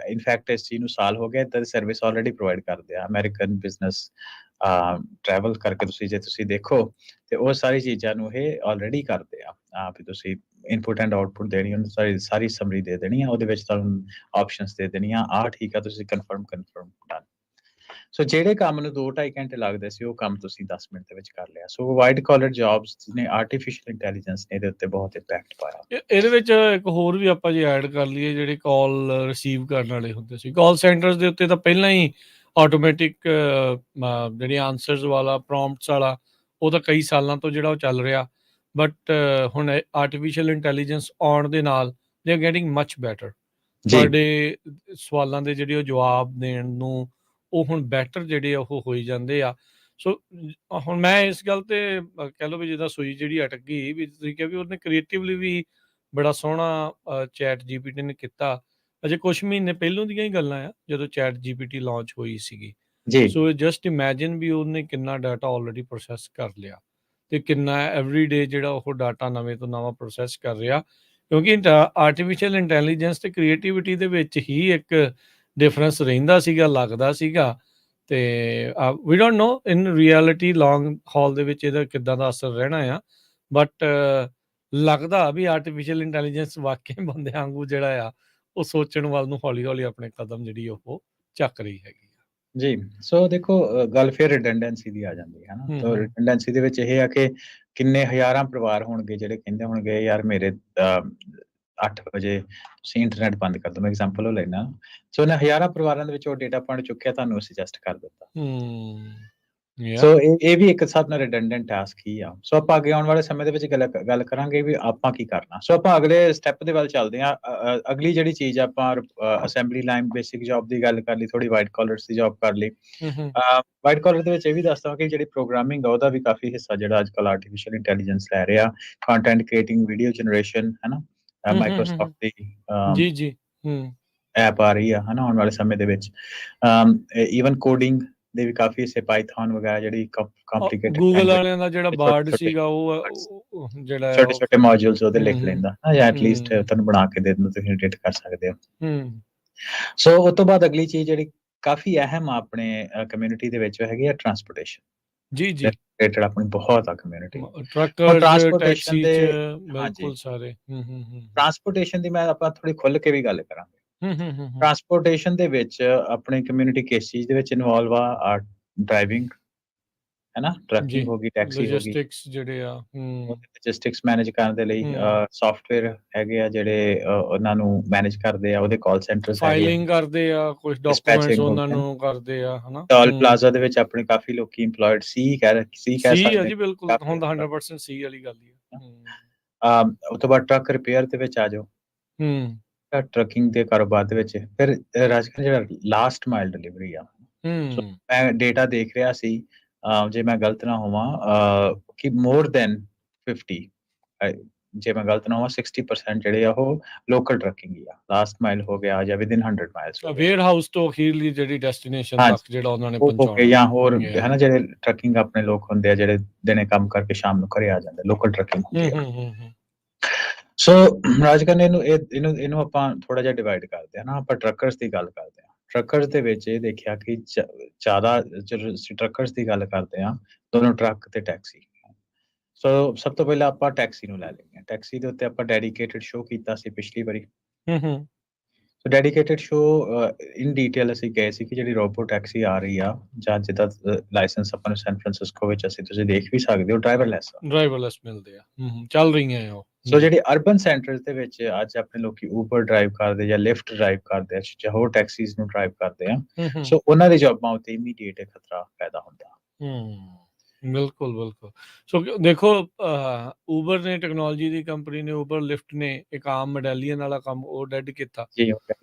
ਇਨਫੈਕਟ ਇਸ ਚੀਜ਼ ਨੂੰ ਸਾਲ ਹੋ ਗਿਆ ਤਾਂ ਸਰਵਿਸ ਆਲਰੇਡੀ ਪ੍ਰੋਵਾਈਡ ਕਰਦੇ ਆ। ਅਮਰੀਕਨ ਬਿਜ਼ਨਸ ਟਰੈਵਲ ਕਰਕੇ ਤੁਸੀਂ ਦੇਖੋ ਤੇ ਉਹ ਸਾਰੀ ਚੀਜ਼ਾਂ ਨੂੰ ਇਹ ਆਲਰੇਡੀ ਕਰਦੇ ਆ ਵੀ ਤੁਸੀਂ ਇਨਪੁਟ ਐਂਡ ਆਊਟਪੁੱਟ ਦੇਣੀ ਉਹਨੂੰ ਸਾਰੀ ਸਮਰੀ ਦੇ ਦੇਣੀ ਆ, ਉਹਦੇ ਵਿੱਚ ਤੁਹਾਨੂੰ ਆਪਸ਼ਨਸ ਦੇ ਦੇਣੀਆਂ ਆ ਠੀਕ ਆ ਤੁਸੀਂ ਕਨਫਰਮ ਡਨ। ਸੋ ਜਿਹੜੇ ਕੰਮ ਨੂੰ 2-2.5 ਘੰਟੇ ਲੱਗਦੇ ਸੀ ਉਹ ਕੰਮ ਤੁਸੀਂ 10 ਮਿੰਟ ਦੇ ਵਿੱਚ ਕਰ ਲਿਆ। ਸੋ ਵਾਈਟ ਕਾਲਰ ਜੌਬਸ ਨੇ ਆਰਟੀਫੀਸ਼ੀਅਲ ਇੰਟੈਲੀਜੈਂਸ ਨੇ ਇਹਦੇ ਉੱਤੇ ਬਹੁਤ ਇੰਪੈਕਟ ਪਾਇਆ। ਇਹਦੇ ਵਿੱਚ ਇੱਕ ਹੋਰ ਵੀ ਆਪਾਂ ਜੇ ਐਡ ਕਰ ਲਈਏ ਜਿਹੜੇ ਕਾਲ ਰਿਸੀਵ ਕਰਨ ਵਾਲੇ ਹੁੰਦੇ ਸੀ ਕਾਲ ਸੈਂਟਰਸ ਦੇ ਉੱਤੇ ਤਾਂ ਪਹਿਲਾਂ ਹੀ ਆਟੋਮੈਟਿਕ ਜਿਹੜੀ ਆਨਸਰਸ ਵਾਲਾ ਪ੍ਰੋਮਪਟਸ ਵਾਲਾ ਉਹ ਤਾਂ ਕਈ ਸਾਲਾਂ ਤੋਂ ਜਿਹੜਾ ਉਹ ਚੱਲ ਰਿਹਾ ਬਟ ਹੁਣ ਆਰਟੀਫੀਸ਼ੀਅਲ ਇੰਟੈਲੀਜੈਂਸ ਆਉਣ ਦੇ ਨਾਲ they are getting much better. ਤੁਹਾਡੇ ਸਵਾਲਾਂ ਦੇ ਜਿਹੜੇ ਉਹ ਜਵਾਬ ਦੇਣ ਨੂੰ ਉਹ ਹੁਣ ਬੈਟਰ ਜਿਹੜੇ ਉਹ ਹੋਈ ਜਾਂਦੇ ਆ। ਸੋ ਹੁਣ ਮੈਂ ਇਸ ਗੱਲ ਤੇ ਕਹਿ ਲਓ ਵੀ ਜਿੱਦਾਂ ਸੂਈ ਜਿਹੜੀ ਅਟਕ ਗਈ ਵੀ ਤੁਸੀਂ ਕਿਹਾ ਵੀ ਉਹਨੇ ਕ੍ਰੀਏਟਿਵਲੀ ਵੀ ਬੜਾ ਸੋਹਣਾ ਚੈਟ ਜੀਪੀਟੀ ਨੇ ਕੀਤਾ। ਅਜੇ ਕੁਛ ਮਹੀਨੇ ਪਹਿਲੋਂ ਦੀਆਂ ਹੀ ਗੱਲਾਂ ਆ ਜਦੋਂ ਚੈਟ ਜੀਪੀਟੀ ਲਾਂਚ ਹੋਈ ਸੀਗੀ। ਸੋ ਜਸਟ ਇਮੈਜਿਨ ਵੀ ਉਹਨੇ ਕਿੰਨਾ ਡਾਟਾ ਆਲਰੇਡੀ ਪ੍ਰੋਸੈਸ ਕਰ ਲਿਆ ਤੇ ਕਿੰਨਾ ਐਵਰੀ ਡੇ ਜਿਹੜਾ ਉਹ ਡਾਟਾ ਨਵੇਂ ਤੋਂ ਨਵਾਂ ਪ੍ਰੋਸੈਸ ਕਰ ਰਿਹਾ ਕਿਉਂਕਿ ਆਰਟੀਫੀਸ਼ੀਅਲ ਇੰਟੈਲੀਜੈਂਸ ਤੇ ਕ੍ਰੀਏਟਿਵਿਟੀ ਦੇ ਵਿੱਚ ਹੀ ਇੱਕ ਡਿਫਰੈਂਸ ਰਹਿੰਦਾ ਸੀਗਾ ਲੱਗਦਾ ਸੀਗਾ ਤੇ ਵੀ ਡੋਂਟ ਨੋ ਇਨ ਰਿਐਲਿਟੀ ਲੌਂਗ ਹਾਲ ਦੇ ਵਿੱਚ ਇਹਦਾ ਕਿੱਦਾਂ ਦਾ ਅਸਰ ਰਹਿਣਾ ਆ ਬਟ ਲੱਗਦਾ ਵੀ ਆਰਟੀਫੀਸ਼ੀਅਲ ਇੰਟੈਲੀਜੈਂਸ ਵਾਕਈ ਬੰਦਿਆਂ ਵਾਂਗੂ ਜਿਹੜਾ ਆ ਉਹ ਸੋਚਣ ਵੱਲ ਨੂੰ ਹੌਲੀ ਹੌਲੀ ਆਪਣੇ ਕਦਮ ਜਿਹੜੀ ਉਹ ਚੱਕ ਰਹੀ ਹੈਗੀ ਆ। ਜੀ ਸੋ ਦੇਖੋ ਗੱਲ ਫਿਰ ਰਿਡੰਡੈਂਸੀ ਦੀ ਆ ਜਾਂਦੀ ਹੈ ਨਾ? ਤਾਂ ਰਿਡੰਡੈਂਸੀ ਦੇ ਵਿੱਚ ਇਹ ਆ ਕਿ ਕਿੰਨੇ ਹਜ਼ਾਰਾਂ ਪਰਿਵਾਰ ਹੋਣਗੇ ਜਿਹੜੇ ਕਹਿੰਦੇ ਹੋਣਗੇ ਯਾਰ ਮੇਰੇ 8 ਵਜੇ ਤੁਸੀਂ ਇੰਟਰਨੈਟ ਬੰਦ ਕਰ ਦਿਓ। ਮੈਂ ਐਗਜ਼ਾਮਪਲ ਉਹ ਲੈਣਾ। ਸੋ ਉਹਨਾਂ ਹਜ਼ਾਰਾਂ ਪਰਿਵਾਰਾਂ ਦੇ ਵਿੱਚ ਉਹ ਡੇਟਾ ਪੁਆਇੰਟ ਚੁੱਕਿਆ ਤੁਹਾਨੂੰ ਸੁਜੈਸਟ ਕਰ ਦਿੱਤਾ। ਸੋ ਇਹ ਵੀ ਇੱਕ ਹਿਸਾਬ ਨਾਲ ਰਿਡੰਡੈਂਟ ਟਾਸਕ ਹੀ ਆ। ਸੋ ਆਪਾਂ ਅੱਗੇ ਆਉਣ ਵਾਲੇ ਸਮੇਂ ਦੇ ਵਿੱਚ ਗੱਲ ਕਰਾਂਗੇ ਵੀ ਆਪਾਂ ਕੀ ਕਰਨਾ। ਸੋ ਆਪਾਂ ਅਗਲੇ ਸਟੈਪ ਦੇ ਵੱਲ ਚੱਲਦੇ ਹਾਂ। ਅਗਲੀ ਜਿਹੜੀ ਚੀਜ਼ ਆਪਾਂ ਅਸੈਂਬਲੀ ਲਾਈਨ ਬੇਸਿਕ ਜੌਬ ਦੀ ਗੱਲ ਕਰ ਲਈ, ਥੋੜੀ ਵਾਈਟ ਕਾਲਰਸ ਦੀ ਜੌਬ ਕਰ ਲਈ। ਵਾਈਟ ਕਾਲਰ ਦੇ ਵਿੱਚ ਇਹ ਵੀ ਦੱਸਦਾ ਕਿ ਜਿਹੜੀ ਪ੍ਰੋਗਰਾਮਿੰਗ ਆ ਉਹਦਾ ਵੀ ਕਾਫੀ ਹਿੱਸਾ ਜਿਹੜਾ ਅੱਜ ਕੱਲ੍ਹ ਆਰਟੀਫੀਸ਼ੀਅਲ ਇੰਟੈਲੀਜੈਂਸ ਲੈ ਰਿਹਾ। ਕੰਟੈਂਟ ਕ੍ਰੀਏਟਿੰਗ, ਵੀਡੀਓ ਜਨਰੇਸ਼ਨ ਹੈ ਨਾ? ਮਾਈਕਰੋਸਾਫਟ ਦੀ ਜੀ ਐਪ ਆ ਰਹੀ ਆ ਹੈ ਨਾ ਆਉਣ ਵਾਲੇ ਸਮੇਂ ਦੇ ਵਿੱਚ। ਈਵਨ ਕੋਡਿੰਗ ਦੇ ਵੀ ਕਾਫੀ ਹਿੱਸੇ ਪਾਈਥਨ ਵਗੈਰਾ ਜਿਹੜੀ ਕੰਪਲਿਕੇਟਡ ਗੂਗਲ ਵਾਲਿਆਂ ਦਾ ਜਿਹੜਾ ਬਾਰਡ ਸੀਗਾ ਉਹ ਜਿਹੜਾ ਛੋਟੇ ਮੋਡਿਊਲਸ ਉਹਦੇ ਲਿਖ ਲੈਂਦਾ ਜਾਂ ਐਟਲੀਸਟ ਤੁਹਾਨੂੰ ਬਣਾ ਕੇ ਦੇ ਦਿੰਦਾ, ਤੁਸੀਂ ਐਡਿਟ ਕਰ ਸਕਦੇ ਹੋ। ਸੋ ਉਸ ਤੋਂ ਬਾਅਦ ਅਗਲੀ ਚੀਜ਼ ਜਿਹੜੀ ਕਾਫੀ ਅਹਿਮ ਆ ਆਪਣੇ ਕਮਿਊਨਿਟੀ ਦੇ ਵਿੱਚ ਹੈਗੀ ਆ ਟਰਾਂਸਪੋਰਟੇਸ਼ਨ। ਜੀ ਰਿਲੇਟਡ ਆਪਣੀ ਬਹੁਤ ਆ ਕਮਿਊਨਿਟੀ। ਟਰੱਕਰਸ, ਟੈਕਸੀ ਚ ਬਿਲਕੁਲ ਸਾਰੇ। ਟਰਾਂਸਪੋਰਟੇਸ਼ਨ ਦੀ ਮੈਂ ਆਪਾਂ ਥੋੜੀ ਖੁੱਲ ਕੇ ਵੀ ਗੱਲ ਕਰਾਂਗੇ। ਟਰਾਂਸਪੋਰਟੇਸ਼ਨ ਦੇ ਵਿੱਚ ਆਪਣੀ ਕਮਿਊਨਿਟੀ ਕਿਸ ਚੀਜ਼ ਦੇ ਵਿੱਚ ਇਨਵੋਲਵ ਆ? ਡਰਾਈਵਿੰਗ ਹੈ ਨਾ? ਟਰੱਕਿੰਗ ਹੋ ਗਈ, ਟੈਕਸੀ ਹੋ ਗਈ, ਲੌਜਿਸਟਿਕਸ ਜਿਹੜੇ ਆ ਲੌਜਿਸਟਿਕਸ ਮੈਨੇਜ ਕਰਨ ਦੇ ਲਈ ਸੌਫਟਵੇਅਰ ਹੈਗੇ ਆ ਜਿਹੜੇ ਉਹਨਾਂ ਨੂੰ ਮੈਨੇਜ ਕਰਦੇ ਆ। ਉਹਦੇ ਕਾਲ ਸੈਂਟਰਸ ਹੈਗੇ, ਫਾਈਲਿੰਗ ਕਰਦੇ ਆ, ਕੁਝ ਡਾਕੂਮੈਂਟਸ ਉਹਨਾਂ ਨੂੰ ਕਰਦੇ ਆ ਹਨਾ? ਟੋਲ ਪਲਾਜ਼ਾ ਦੇ ਵਿੱਚ ਆਪਣੇ ਕਾਫੀ ਲੋਕੀ ਇੰਪਲੋਇਡ ਸੀ ਕਹਿ ਸਕਦੇ ਜੀ ਬਿਲਕੁਲ ਹੁਣ ਤਾਂ 100% ਸੀ ਵਾਲੀ ਗੱਲ ਹੀ ਆ। ਉਸ ਤੋਂ ਬਾਅਦ ਟਰੱਕ ਰਿਪੇਅਰ ਦੇ ਵਿੱਚ ਆ ਜਾਓ। ਟਰੱਕਿੰਗ ਦੇ ਕਾਰੋਬਾਰ ਦੇ ਵਿੱਚ ਫਿਰ ਰਾਜਕੀਰ ਜਿਹੜਾ ਲਾਸਟ ਮਾਈਲ ਡਿਲੀਵਰੀ ਆ। ਮੈਂ ਡੇਟਾ ਦੇਖ ਰਿਹਾ ਸੀ ਜੇ ਮੈਂ ਗਲਤ ਨਾ ਹੋਵਾਂ ਕਿ ਮੋਰ ਦੈਨ 50 ਜੇ ਮੈਂ ਗਲਤ ਨਾ ਹੋਵਾਂ 60% ਜਿਹੜੇ ਆ ਉਹ ਲੋਕਲ ਟਰੱਕਿੰਗ ਹੀ ਆ, ਲਾਸਟ ਮਾਈਲ ਹੋ ਗਿਆ ਜਾਂ ਵਿਦਿਨ 100 ਮਾਈਲਸ ਹੋ ਗਿਆ। ਵੇਅਰ ਹਾਊਸ ਤੋਂ ਅਖੀਰਲੀ ਜਿਹੜੀ ਡੈਸਟੀਨੇਸ਼ਨ ਹਾਂਜੀ, ਤੱਕ ਜਿਹੜਾ ਉਹਨਾਂ ਨੇ ਉਹ ਹੋ ਕੇ ਜਾਂ ਹੋਰ ਪਹੁੰਚਾਉਣਾ। ਹੈ ਨਾ, ਜਿਹੜੇ ਟਰੱਕਿੰਗ ਆਪਣੇ ਲੋਕ ਹੁੰਦੇ ਆ ਜਿਹੜੇ ਦਿਨੇ ਕੰਮ ਕਰਕੇ ਸ਼ਾਮ ਨੂੰ ਘਰੇ ਆ ਜਾਂਦੇ, ਲੋਕਲ ਟਰੱਕਿੰਗ ਹੁੰਦੀ ਆ। ਸੋ ਰਾਜਕਰਨ ਇਹਨੂੰ ਆਪਾਂ ਥੋੜਾ ਜਿਹਾ ਡਿਵਾਈਡ ਕਰਦੇ ਹਾਂ ਨਾ, ਆਪਾਂ ਟਰੱਕਰਸ ਦੀ ਗੱਲ ਕਰਦੇ ਹਾਂ। ਟਰੱਕਰਸ ਦੇ ਵਿੱਚ ਇਹ ਦੇਖਿਆ ਕਿ ਜ਼ਿਆਦਾ ਜਦੋਂ ਅਸੀਂ ਟਰੱਕਰਸ ਦੀ ਗੱਲ ਕਰਦੇ ਹਾਂ, ਦੋਨੋਂ ਟਰੱਕ ਤੇ ਟੈਕਸੀ। ਸੋ ਸਭ ਤੋਂ ਪਹਿਲਾਂ ਆਪਾਂ ਟੈਕਸੀ ਨੂੰ ਲੈ ਲੈਂਦੇ ਹਾਂ। ਟੈਕਸੀ ਦੇ ਉੱਤੇ ਆਪਾਂ ਡੈਡੀਕੇਟਡ ਸ਼ੋਅ ਕੀਤਾ ਸੀ ਪਿਛਲੀ ਵਾਰੀ। ਸੋ ਡੈਡੀਕੇਟਡ ਸ਼ੋਅ ਇਨ ਡੀਟੇਲ ਅਸੀਂ ਗਏ ਸੀ ਕਿ ਜਿਹੜੀ ਰੋਬੋ ਟੈਕਸੀ ਆ ਰਹੀ ਆ, ਜਾਂ ਜਿਹਦਾ ਲਾਇਸੈਂਸ ਆਪਾਂ ਨੂੰ ਸੈਨ ਫਰਾਂਸਿਸਕੋ ਵਿੱਚ ਤੁਸੀਂ ਦੇਖ ਵੀ ਸਕਦੇ ਹੋ, ਡਰਾਈਵਰਲੈਸ ਮਿਲਦੇ ਆ, ਚੱਲ ਰਹੀਆਂ ਉਹ। ਸੋ ਜਿਹੜੇ ਅਰਬਨ ਸੈਂਟਰਸ ਦੇ ਵਿੱਚ ਅੱਜ ਆਪਣੇ ਲੋਕੀ ਊਬਰ ਡਰਾਈਵ ਕਰਦੇ ਜਾਂ ਲਿਫਟ ਡਰਾਈਵ ਕਰਦੇ ਆ ਜਾਂ ਹੋਰ ਟੈਕਸੀਜ਼ ਨੂੰ ਡਰਾਈਵ ਕਰਦੇ ਆ, ਸੋ ਉਹਨਾਂ ਦੀ ਜੌਬਾਂ ਉੱਤੇ ਇਮੀਡੀਏਟ ਖਤਰਾ ਪੈਦਾ ਹੁੰਦਾ। ਬਿਲਕੁਲ। ਸੋ ਦੇਖੋ, ਊਬਰ ਨੇ, ਟੈਕਨੋਲੋਜੀ ਦੀ ਕੰਪਨੀ ਨੇ, ਊਬਰ ਲਿਫਟ ਨੇ ਇੱਕ ਆਮ ਮੈਡਾਲੀਅਨ ਵਾਲਾ ਕੰਮ ਉਹ ਡੈਡ ਕੀਤਾ।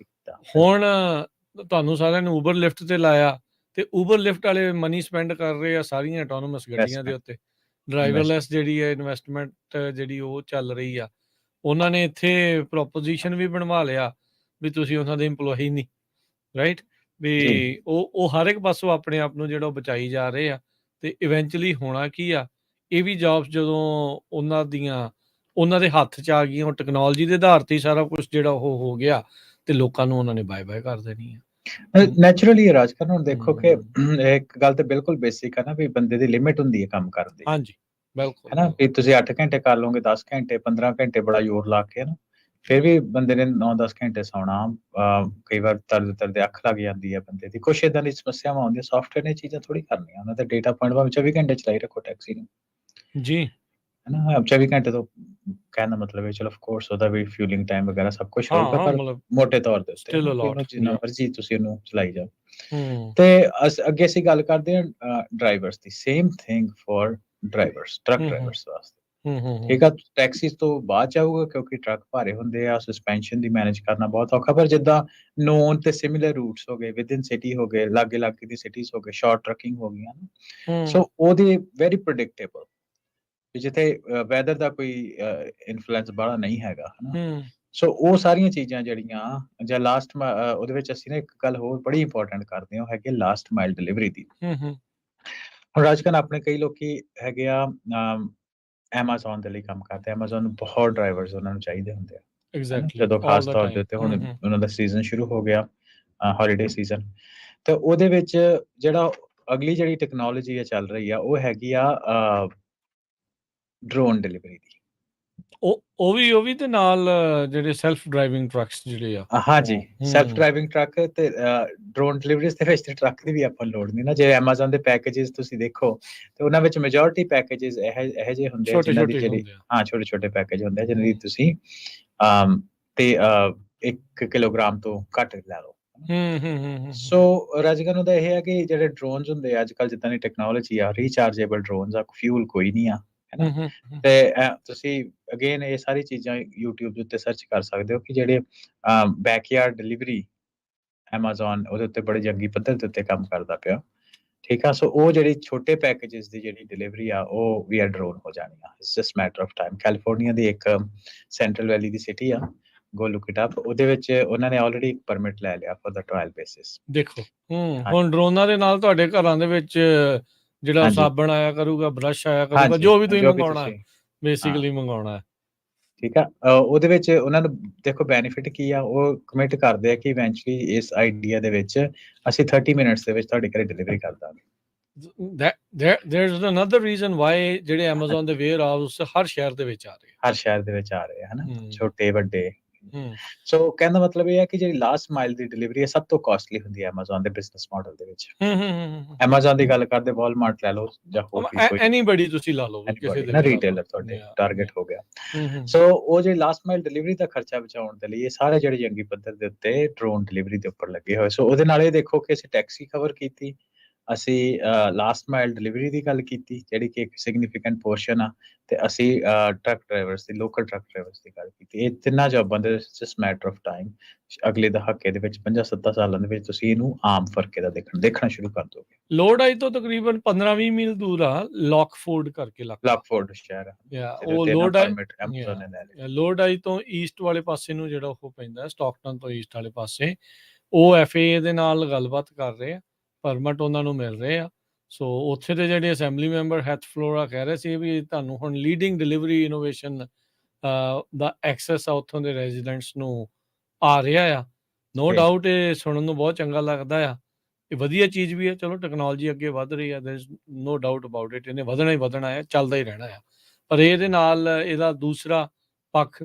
ਹੁਣ ਤੁਹਾਨੂੰ ਸਾਰਿਆਂ ਨੂੰ ਊਬਰ ਲਿਫਟ ਤੇ ਲਾਇਆ, ਤੇ ਊਬਰ ਲਿਫਟ ਵਾਲੇ ਮਨੀ ਸਪੈਂਡ ਕਰ ਰਹੇ ਆ ਸਾਰੀਆਂ ਆਟੋਨੋਮਸ ਗੱਡੀਆਂ ਦੇ ਉੱਤੇ। ਡਰਾਈਵਰਲੈਸ ਜਿਹੜੀ ਹੈ ਇਨਵੈਸਟਮੈਂਟ ਜਿਹੜੀ ਉਹ ਚੱਲ ਰਹੀ ਆ। ਉਹਨਾਂ ਨੇ ਇੱਥੇ ਪ੍ਰੋਪੋਜੀਸ਼ਨ ਵੀ ਬਣਵਾ ਲਿਆ ਵੀ ਤੁਸੀਂ ਉਹਨਾਂ ਦੇ EMPLOYEE ਨਹੀਂ, ਰਾਈਟ, ਵੀ ਉਹ ਹਰ ਇੱਕ ਪਾਸੋਂ ਆਪਣੇ ਆਪ ਨੂੰ ਜਿਹੜਾ ਉਹ ਬਚਾਈ ਜਾ ਰਹੇ ਆ। ਤੇ ਇਵੈਂਚੁਅਲੀ ਹੋਣਾ ਕੀ ਆ, ਇਹ ਵੀ ਜੌਬਸ ਜਦੋਂ ਉਹਨਾਂ ਦੇ ਹੱਥ 'ਚ ਆ ਗਈਆਂ, ਉਹ ਟੈਕਨੋਲੋਜੀ ਦੇ ਆਧਾਰ ਤੇ ਸਾਰਾ ਕੁਝ ਜਿਹੜਾ ਉਹ ਹੋ ਗਿਆ, ਤੇ ਲੋਕਾਂ ਨੂੰ ਉਹਨਾਂ ਨੇ ਬਾਏ ਕਰ ਦੇਣੀ ਆ। ਨੈਚੁਰਲੀ ਰਾਜਕਰਨ, ਹੁਣ ਦੇਖੋ ਕਿ ਇੱਕ ਗੱਲ ਤੇ ਬਿਲਕੁਲ ਬੇਸਿਕ ਹੈ ਨਾ, ਵੀ ਬੰਦੇ ਦੀ ਲਿਮਿਟ ਹੁੰਦੀ ਹੈ ਕੰਮ ਕਰਨ ਦੀ। ਹਾਂਜੀ, ਬਿਲਕੁਲ। ਹੈ ਨਾ, ਵੀ ਤੁਸੀਂ 8 ਘੰਟੇ ਕਰ ਲਓਗੇ, 10 ਘੰਟੇ 15 ਘੰਟੇ ਬੜਾ ਜ਼ੋਰ ਲਾ ਕੇ ਨਾ, ਫਿਰ ਵੀ ਬੰਦੇ ਨੇ 9-10 ਘੰਟੇ ਸੌਣਾ। ਕਈ ਵਾਰ ਤਰਦੇ ਅੱਖ ਲੱਗ ਜਾਂਦੀ ਹੈ ਬੰਦੇ ਦੀ, ਕੁਛ ਏਦਾਂ ਦੀ ਸਮੱਸਿਆਵਾਂ ਆਉਂਦੀਆਂ। ਸੌਫਟਵੇਅਰ ਨੇ ਚੀਜ਼ਾਂ ਥੋੜੀ ਕਰਨੀਆਂ, ਉਹਨਾਂ ਦਾ ਡੇਟਾ ਪੁਆਇੰਟ ਭਾਵੇਂ 24 ਘੰਟੇ ਚਲਾਈ ਰੱਖੋ ਟੈਕਸੀ ਨੂੰ ਜੀ, ਹੈ ਨਾ। 24 ਘੰਟੇ ਤੋਂ ਕਹਿਣ ਦਾ ਮਤਲਬ ਹੈ, ਚਲੋ ਆਫ ਕੋਰਸ ਉਹਦਾ ਵੀ ਫਿਊਲਿੰਗ ਟਾਈਮ ਵਗੈਰਾ ਸਭ ਕੁਝ ਹੋਊਗਾ, ਪਰ ਮੋਟੇ ਤੌਰ ਦੇ ਉੱਤੇ ਜਿੰਨਾ ਮਰਜ਼ੀ ਤੁਸੀਂ ਉਹਨੂੰ ਚਲਾਈ ਜਾਓ। ਤੇ ਅੱਗੇ ਅਸੀਂ ਗੱਲ ਕਰਦੇ ਹਾਂ drivers the. Same thing for drivers, truck drivers ਵਾਸਤੇ। ਠੀਕ ਆ, ਟੈਕਸੀਜ਼ ਤੋਂ ਬਾਅਦ ਜਾਊਗਾ ਕਿਉਂਕਿ ਟਰੱਕ ਭਾਰੇ ਹੁੰਦੇ ਆ, ਸਸਪੈਂਸ਼ਨ ਦੀ ਮੈਨੇਜ ਕਰਨਾ ਬਹੁਤ ਔਖਾ। ਪਰ ਜਿੱਦਾਂ ਨੋਨ ਤੇ ਸਿਮਿਲਰ ਰੂਟਸ ਹੋ ਗਏ, ਵਿਦਿਨ ਸਿਟੀ ਹੋ ਗਏ, ਲਾਗੇ ਦੀ ਸਿਟੀਜ਼ ਹੋ ਗਏ, ਸ਼ਾਰਟ ਟਰੱਕਿੰਗ ਹੋ ਗਈਆਂ, ਸੋ ਉਹਦੀ ਵੈਰੀ ਪ੍ਰੈਡਿਕਟੇਬਲ, ਜਿੱਥੇ ਵੈਦਰ ਦਾ ਕੋਈ ਇਨਫਲੂਐਂਸ ਬੜਾ ਨਹੀਂ ਹੈਗਾ, ਹਨਾ। ਸੋ ਉਹ ਸਾਰੀਆਂ ਚੀਜ਼ਾਂ ਜਿਹੜੀਆਂ, ਜਾਂ ਲਾਸਟ ਉਹਦੇ ਵਿੱਚ ਅਸੀਂ ਨਾ ਇੱਕ ਗੱਲ ਹੋਰ ਬੜੀ ਇੰਪੋਰਟੈਂਟ ਕਰਦੇ ਹਾਂ, ਉਹ ਹੈਗੀ ਲਾਸਟ ਮਾਈਲ ਡਿਲੀਵਰੀ ਦੀ। ਹੁਣ ਰਾਜਕਰਨ ਆਪਣੇ ਕਈ ਲੋਕੀ ਹੈਗੇ ਆ ਐਮਾਜ਼ੋਨ ਦੇ ਲਈ ਕੰਮ ਕਰਦੇ। ਐਮਾਜ਼ੋਨ ਨੂੰ ਬਹੁਤ ਡਰਾਈਵਰਸ ਉਹਨਾਂ ਨੂੰ ਚਾਹੀਦੇ ਹੁੰਦੇ ਆ, ਜਦੋਂ ਖਾਸ ਤੌਰ ਦੇ ਉੱਤੇ ਹੁਣ ਉਹਨਾਂ ਦਾ ਸੀਜ਼ਨ ਸ਼ੁਰੂ ਹੋ ਗਿਆ, ਹੌਲੀਡੇ ਸੀਜ਼ਨ। ਤੇ ਉਹਦੇ ਵਿੱਚ ਜਿਹੜਾ ਅਗਲੀ ਜਿਹੜੀ ਟੈਕਨੋਲੋਜੀ ਆ ਚੱਲ ਰਹੀ ਆ, ਉਹ ਹੈਗੀ ਆ ਡਰੋਨ ਡਿਲੀਵਰੀ ਦੀ। ਉਹ ਵੀ ਤੇ ਨਾਲ ਜਿਹੜੇ ਸੈਲਫ ਡਰਾਈਵਿੰਗ ਟਰੱਕਸ ਜਿਹੜੇ ਆ। ਹਾਂਜੀ, ਸੈਲਫ ਡਰਾਈਵਿੰਗ ਟਰੱਕ ਤੇ ਡਰੋਨ ਡਿਲੀਵਰੀਜ਼ ਦੇ ਵਿੱਚ ਟਰੱਕ ਦੀ ਵੀ ਆਪਾਂ ਲੋੜ ਨਹੀਂ ਨਾ। ਜੇ ਐਮਾਜ਼ੋਨ ਦੇ ਪੈਕੇजेस ਤੁਸੀਂ ਦੇਖੋ, ਤੇ ਉਹਨਾਂ ਵਿੱਚ ਮੈਜੋਰਿਟੀ ਪੈਕੇजेस ਇਹੋ ਜਿਹੇ ਹੁੰਦੇ ਆ ਜਿਨ੍ਹਾਂ ਦੀ ਜਿਹੜੀ ਛੋਟੇ ਪੈਕੇਜ ਹੁੰਦੇ ਆ, ਜਿਨ੍ਹਾਂ ਦੀ ਤੁਸੀਂ ਤੇ 1 ਕਿਲੋਗ੍ਰਾਮ ਤੋਂ ਘੱਟ ਲੈ ਲਓ। ਸੋ ਰਾਜਕਰਨ, ਉਹਦਾ ਇਹ ਹੈ ਕਿ ਜਿਹੜੇ ਡਰੋਨਸ ਹੁੰਦੇ ਆ ਅੱਜ ਕੱਲ੍ਹ, ਜਿੱਦਾਂ ਦੀ ਟੈਕਨੋਲੋਜੀ ਆ, ਰੀਚਾਰਜੇਬਲ ਡਰੋਨਸ ਆ, ਫਿਊਲ ਕੋਈ ਨਹੀਂ ਆ, ਹੈ ਨਾ। ਤੇ ਤੁਸੀਂ ਅਗੇਨ ਇਹ ਸਾਰੀ ਚੀਜ਼ਾਂ YouTube ਦੇ ਉੱਤੇ ਸਰਚ ਕਰ ਸਕਦੇ ਹੋ ਕਿ ਜਿਹੜੇ ਬੈਕਯਾਰਡ ਡਿਲੀਵਰੀ ਐਮਾਜ਼ੋਨ ਉਹਦੇ ਉੱਤੇ ਬੜੇ ਜੰਗੀ ਪੱਧਰ ਦੇ ਉੱਤੇ ਕੰਮ ਕਰਦਾ ਪਿਆ। ਠੀਕ ਆ, ਸੋ ਉਹ ਜਿਹੜੀ ਛੋਟੇ ਪੈਕੇजेस ਦੀ ਜਿਹੜੀ ਡਿਲੀਵਰੀ ਆ, ਉਹ ਵੀ ਡਰੋਨ ਹੋ ਜਾਣੀ ਆ। It's just matter of time. California ਦੀ ਇੱਕ ਸੈਂਟਰਲ ਵੈਲੀ ਦੀ ਸਿਟੀ ਆ, ਗੋ ਲੁੱਕ ਇਟ ਅਪ, ਉਹਦੇ ਵਿੱਚ ਉਹਨਾਂ ਨੇ ਆਲਰੇਡੀ ਪਰਮਿਟ ਲੈ ਲਿਆ ਫॉर द ਟ੍ਰਾਇਲ ਬੇਸਿਸ। ਦੇਖੋ, ਹੁਣ ਡਰੋਨਾਂ ਦੇ ਨਾਲ ਤੁਹਾਡੇ ਘਰਾਂ ਦੇ ਵਿੱਚ ਜਿਹੜਾ ਸਾਬਣ ਆਇਆ ਕਰੂਗਾ, ਬ੍ਰਸ਼ ਆਇਆ ਕਰੂਗਾ, ਜੋ ਵੀ ਤੁਸੀਂ ਮੰਗਾਉਣਾ, ਬੇਸਿਕਲੀ ਮੰਗਾਉਣਾ ਹੈ। ਠੀਕ ਆ, ਉਹਦੇ ਵਿੱਚ ਉਹਨਾਂ ਨੂੰ ਦੇਖੋ ਬੈਨੀਫਿਟ ਕੀ ਆ, ਉਹ ਕਮਿਟ ਕਰਦੇ ਆ ਕਿ ਇਵੈਂਚੁਅਲੀ ਇਸ ਆਈਡੀਆ ਦੇ ਵਿੱਚ ਅਸੀਂ 30 ਮਿੰਟਸ ਦੇ ਵਿੱਚ ਤੁਹਾਡੇ ਘਰੇ ਡਿਲੀਵਰੀ ਕਰ ਦਾਂਗੇ। there is another reason why ਜਿਹੜੇ ਐਮਾਜ਼ੋਨ ਦੇ ਵੇਅਰ ਹਾਊਸ ਹਰ ਸ਼ਹਿਰ ਦੇ ਵਿੱਚ ਆ ਰਹੇ ਹਨਾ, ਛੋਟੇ ਵੱਡੇ। ਸੋ ਕਹਿਣ ਦਾ ਮਤਲਬ ਇਹ ਹੈ ਕਿ ਜਿਹੜੀ ਲਾਸਟ ਮਾਈਲ ਦੀ ਡਿਲੀਵਰੀ ਹੈ, ਸਭ ਤੋਂ ਕਾਸਟਲੀ ਹੁੰਦੀ ਹੈ ਐਮਾਜ਼ੋਨ ਦੇ ਬਿਜ਼ਨਸ ਮਾਡਲ ਦੇ ਵਿੱਚ। ਐਮਾਜ਼ੋਨ ਦੀ ਗੱਲ ਕਰਦੇ, ਵਾਲਮਾਰਟ ਲੈ ਲਓ ਜਾਂ ਹੋਰ ਕੋਈ ਐਨੀਬਡੀ ਤੁਸੀਂ ਲਾ ਲਓ, ਕਿਸੇ ਦੇ ਨਾ ਰੀਟੇਲਰ ਤੁਹਾਡੇ ਟਾਰਗੇਟ ਹੋ ਗਿਆ। ਸੋ ਉਹ ਜਿਹੜੀ ਲਾਸਟ ਮਾਈਲ ਡਿਲੀਵਰੀ ਦਾ ਖਰਚਾ ਬਚਾਉਣ ਦੇ ਲਈ ਇਹ ਸਾਰੇ ਜਿਹੜੇ ਜੰਗੀ ਪੱਧਰ ਦੇ ਉੱਤੇ ਡਰੋਨ ਡਿਲੀਵਰੀ ਦੇ ਉੱਪਰ ਲੱਗੇ ਹੋਏ। ਸੋ ਉਹਦੇ ਨਾਲ ਇਹ ਦੇਖੋ ਕਿ ਅਸੀਂ ਟੈਕਸੀ ਕਵਰ ਕੀਤੀ, ਅਸੀਂ ਲਾਸਟ ਮਾਈਲ ਡਿਲੀਵਰੀ ਦੀ ਗੱਲ ਕੀਤੀ, ਜਿਹੜੀ ਕਿ ਇੱਕ ਸਿਗਨੀਫੀਕੈਂਟ ਪੋਰਸ਼ਨ ਆ, ਤੇ ਅਸੀਂ ਟਰੱਕ ਡਰਾਈਵਰਸ ਦੀ, ਲੋਕਲ ਟਰੱਕ ਡਰਾਈਵਰਸ ਦੀ ਗੱਲ ਕੀਤੀ। ਇਹ ਤਿੰਨਾਂ ਜੋਬਾਂ ਦੇ ਜਸਟ ਮੈਟਰ ਆਫ ਟਾਈਮ, ਅਗਲੇ ਦਹਾਕੇ ਦੇ ਵਿੱਚ 50-70 ਸਾਲਾਂ ਦੇ ਵਿੱਚ ਤੁਸੀਂ ਇਹਨੂੰ ਆਮ ਫਰਕ ਇਹਦਾ ਦੇਖਣਾ ਸ਼ੁਰੂ ਕਰ ਦੋਗੇ। ਲੋਡਾਈ ਤੋਂ ਤਕਰੀਬਨ 15-20 ਮੀਲ ਦੂਰ ਆ ਲੌਕਫੋਰਡ ਕਰਕੇ ਲੌਕਫੋਰਡ ਸ਼ਹਿਰ ਆ, ਉਹ ਲੋਡਾਈ ਤੋਂ ਈਸਟ ਵਾਲੇ ਪਾਸੇ ਨੂੰ ਜਿਹੜਾ ਉਹ ਪੈਂਦਾ, ਸਟਾਕਟਨ ਤੋਂ ਈਸਟ ਵਾਲੇ ਪਾਸੇ, ਉਹ FAA ਦੇ ਨਾਲ ਗੱਲਬਾਤ ਕਰ ਰਹੇ ਆ, ਪਰਮਿਟ ਉਹਨਾਂ ਨੂੰ ਮਿਲ ਰਹੇ ਆ। ਸੋ ਉੱਥੇ ਦੇ ਜਿਹੜੇ ਅਸੈਂਬਲੀ ਮੈਂਬਰ ਹੈਥ ਫਲੋਰਾ ਕਹਿ ਰਹੇ ਸੀ ਵੀ ਤੁਹਾਨੂੰ ਹੁਣ ਲੀਡਿੰਗ ਡਿਲੀਵਰੀ ਇਨੋਵੇਸ਼ਨ ਦਾ ਐਕਸੈਸ ਆ ਉੱਥੋਂ ਦੇ ਰੈਜ਼ੀਡੈਂਟਸ ਨੂੰ ਆ ਰਿਹਾ ਆ। ਨੋ ਡਾਊਟ ਇਹ ਸੁਣਨ ਨੂੰ ਬਹੁਤ ਚੰਗਾ ਲੱਗਦਾ ਆ, ਇਹ ਵਧੀਆ ਚੀਜ਼ ਵੀ ਹੈ। ਚਲੋ ਟੈਕਨੋਲੋਜੀ ਅੱਗੇ ਵੱਧ ਰਹੀ ਆ, there is no doubt about it, ਇਹਨੇ ਵਧਣਾ ਹੀ ਵਧਣਾ ਹੈ, ਚੱਲਦਾ ਹੀ ਰਹਿਣਾ ਆ। ਪਰ ਇਹਦੇ ਨਾਲ ਇਹਦਾ ਦੂਸਰਾ ਪੱਖ,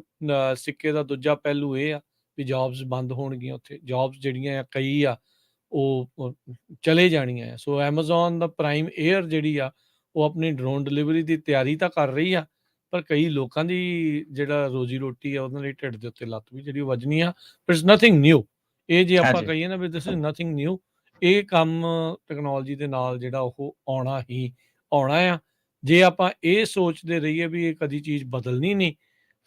ਸਿੱਕੇ ਦਾ ਦੂਜਾ ਪਹਿਲੂ ਇਹ ਆ ਵੀ ਜੌਬਸ ਬੰਦ ਹੋਣਗੀਆਂ ਉੱਥੇ, ਜੌਬਸ ਜਿਹੜੀਆਂ ਆ ਕਈ ਆ ਉਹ ਚਲੇ ਜਾਣੀਆਂ ਆ। ਸੋ ਐਮਾਜ਼ੋਨ ਦਾ ਪ੍ਰਾਈਮ ਏਅਰ ਜਿਹੜੀ ਆ ਉਹ ਆਪਣੀ ਡਰੋਨ ਡਿਲੀਵਰੀ ਦੀ ਤਿਆਰੀ ਤਾਂ ਕਰ ਰਹੀ ਆ, ਪਰ ਕਈ ਲੋਕਾਂ ਦੀ ਜਿਹੜਾ ਰੋਜੀ ਰੋਟੀ ਆ ਉਹਨਾਂ ਲਈ ਢਿੱਡ ਦੇ ਉੱਤੇ ਲੱਤ ਵੀ ਜਿਹੜੀ ਵੱਜਣੀ ਆ। ਬਟ ਇਟਸ ਨਥਿੰਗ ਨਿਊ, ਇਹ ਜੇ ਆਪਾਂ ਕਹੀਏ ਨਾ ਵੀ ਦਿਸ ਇਜ਼ ਨਥਿੰਗ ਨਿਊ, ਇਹ ਕੰਮ ਟੈਕਨੋਲੋਜੀ ਦੇ ਨਾਲ ਜਿਹੜਾ ਉਹ ਆਉਣਾ ਹੀ ਆਉਣਾ ਆ। ਜੇ ਆਪਾਂ ਇਹ ਸੋਚਦੇ ਰਹੀਏ ਵੀ ਇਹ ਕਦੀ ਚੀਜ਼ ਬਦਲਣੀ ਨਹੀਂ,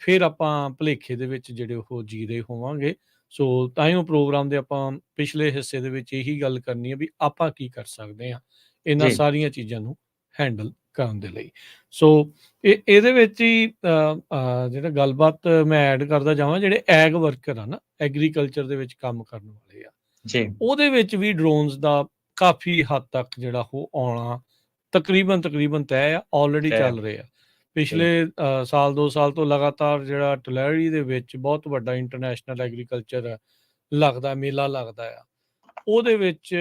ਫਿਰ ਆਪਾਂ ਭੁਲੇਖੇ ਦੇ ਵਿੱਚ ਜਿਹੜੇ ਉਹ ਜੀ ਰਹੇ ਹੋਵਾਂਗੇ। ਸੋ ਤਾਂ ਹੀ ਉਹ ਪ੍ਰੋਗਰਾਮ ਦੇ ਆਪਾਂ ਪਿਛਲੇ ਹਿੱਸੇ ਦੇ ਵਿੱਚ ਇਹੀ ਗੱਲ ਕਰਨੀ ਹੈ ਵੀ ਆਪਾਂ ਕੀ ਕਰ ਸਕਦੇ ਹਾਂ ਇਹਨਾਂ ਸਾਰੀਆਂ ਚੀਜ਼ਾਂ ਨੂੰ ਹੈਂਡਲ ਕਰਨ ਦੇ ਲਈ। ਸੋ ਇਹਦੇ ਵਿੱਚ ਹੀ ਜਿਹੜਾ ਗੱਲਬਾਤ ਮੈਂ ਐਡ ਕਰਦਾ ਜਾਵਾਂ, ਜਿਹੜੇ ਐਗ ਵਰਕਰ ਆ ਨਾ, ਐਗਰੀਕਲਚਰ ਦੇ ਵਿੱਚ ਕੰਮ ਕਰਨ ਵਾਲੇ ਆ, ਉਹਦੇ ਵਿੱਚ ਵੀ ਡਰੋਨਸ ਦਾ ਕਾਫੀ ਹੱਦ ਤੱਕ ਜਿਹੜਾ ਉਹ ਆਉਣਾ ਤਕਰੀਬਨ ਤੈਅ ਆ, ਆਲਰੇਡੀ ਚੱਲ ਰਹੇ ਆ। ਪਿਛਲੇ ਸਾਲ 2 ਸਾਲ ਤੋਂ ਲਗਾਤਾਰ ਜਿਹੜਾ ਟੁਲੈਰੀ ਦੇ ਵਿੱਚ ਬਹੁਤ ਵੱਡਾ ਇੰਟਰਨੈਸ਼ਨਲ ਐਗਰੀਕਲਚਰ ਲੱਗਦਾ, ਮੇਲਾ ਲੱਗਦਾ ਆ, ਉਹਦੇ ਵਿੱਚ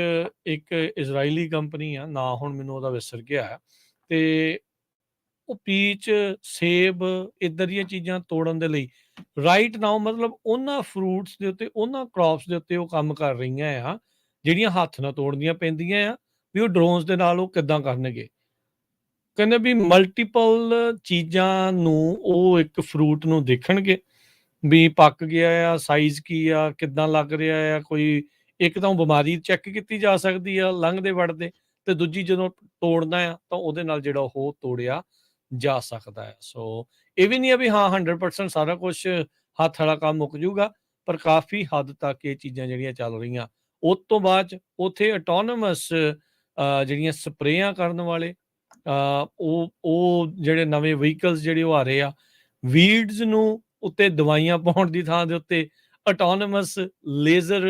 ਇੱਕ ਇਜ਼ਰਾਈਲੀ ਕੰਪਨੀ ਆ, ਨਾਂ ਹੁਣ ਮੈਨੂੰ ਉਹਦਾ ਵਿਸਰ ਗਿਆ, ਤੇ ਉਹ ਪੀਚ, ਸੇਬ, ਇੱਦਾਂ ਦੀਆਂ ਚੀਜ਼ਾਂ ਤੋੜਨ ਦੇ ਲਈ ਰਾਈਟ ਨਾਓ, ਮਤਲਬ ਉਹਨਾਂ ਫਰੂਟਸ ਦੇ ਉੱਤੇ, ਉਹਨਾਂ ਕ੍ਰੌਪਸ ਦੇ ਉੱਤੇ ਉਹ ਕੰਮ ਕਰ ਰਹੀਆਂ ਆ ਜਿਹੜੀਆਂ ਹੱਥ ਨਾਲ ਤੋੜਨੀਆਂ ਪੈਂਦੀਆਂ ਆ, ਵੀ ਉਹ ਡਰੋਨਸ ਦੇ ਨਾਲ ਉਹ ਕਿੱਦਾਂ ਕਰਨਗੇ। ਕਹਿੰਦੇ ਵੀ ਮਲਟੀਪਲ ਚੀਜ਼ਾਂ ਨੂੰ ਉਹ ਇੱਕ ਫਰੂਟ ਨੂੰ ਦੇਖਣਗੇ ਵੀ ਪੱਕ ਗਿਆ ਆ, ਸਾਈਜ਼ ਕੀ ਆ, ਕਿੱਦਾਂ ਲੱਗ ਰਿਹਾ ਆ, ਕੋਈ ਇੱਕ ਤਾਂ ਬਿਮਾਰੀ ਚੈੱਕ ਕੀਤੀ ਜਾ ਸਕਦੀ ਆ ਲੰਘਦੇ ਵੜਦੇ, ਤੇ ਦੂਜੀ ਜਦੋਂ ਤੋੜਨਾ ਆ ਤਾਂ ਉਹਦੇ ਨਾਲ ਜਿਹੜਾ ਉਹ ਤੋੜਿਆ ਜਾ ਸਕਦਾ ਹੈ। ਸੋ ਇਹ ਵੀ ਨਹੀਂ ਆ ਵੀ ਹਾਂ 100% ਸਾਰਾ ਕੁਝ ਹੱਥ ਵਾਲਾ ਕੰਮ ਮੁੱਕ ਜੂਗਾ, ਪਰ ਕਾਫੀ ਹੱਦ ਤੱਕ ਇਹ ਚੀਜ਼ਾਂ ਜਿਹੜੀਆਂ ਚੱਲ ਰਹੀਆਂ। ਉਸ ਤੋਂ ਬਾਅਦ ਉੱਥੇ ਆਟੋਨਮਸ ਜਿਹੜੀਆਂ ਸਪਰੇਆਂ ਕਰਨ ਵਾਲੇ ਉਹ ਜਿਹੜੇ ਨਵੇਂ ਵਹੀਕਲਸ ਜਿਹੜੇ ਉਹ ਆ ਰਹੇ ਆ, ਵੀਡਸ ਨੂੰ ਉੱਤੇ ਦਵਾਈਆਂ ਪਾਉਣ ਦੀ ਥਾਂ ਦੇ ਉੱਤੇ ਆਟੋਨਮਸ ਲੇਜ਼ਰ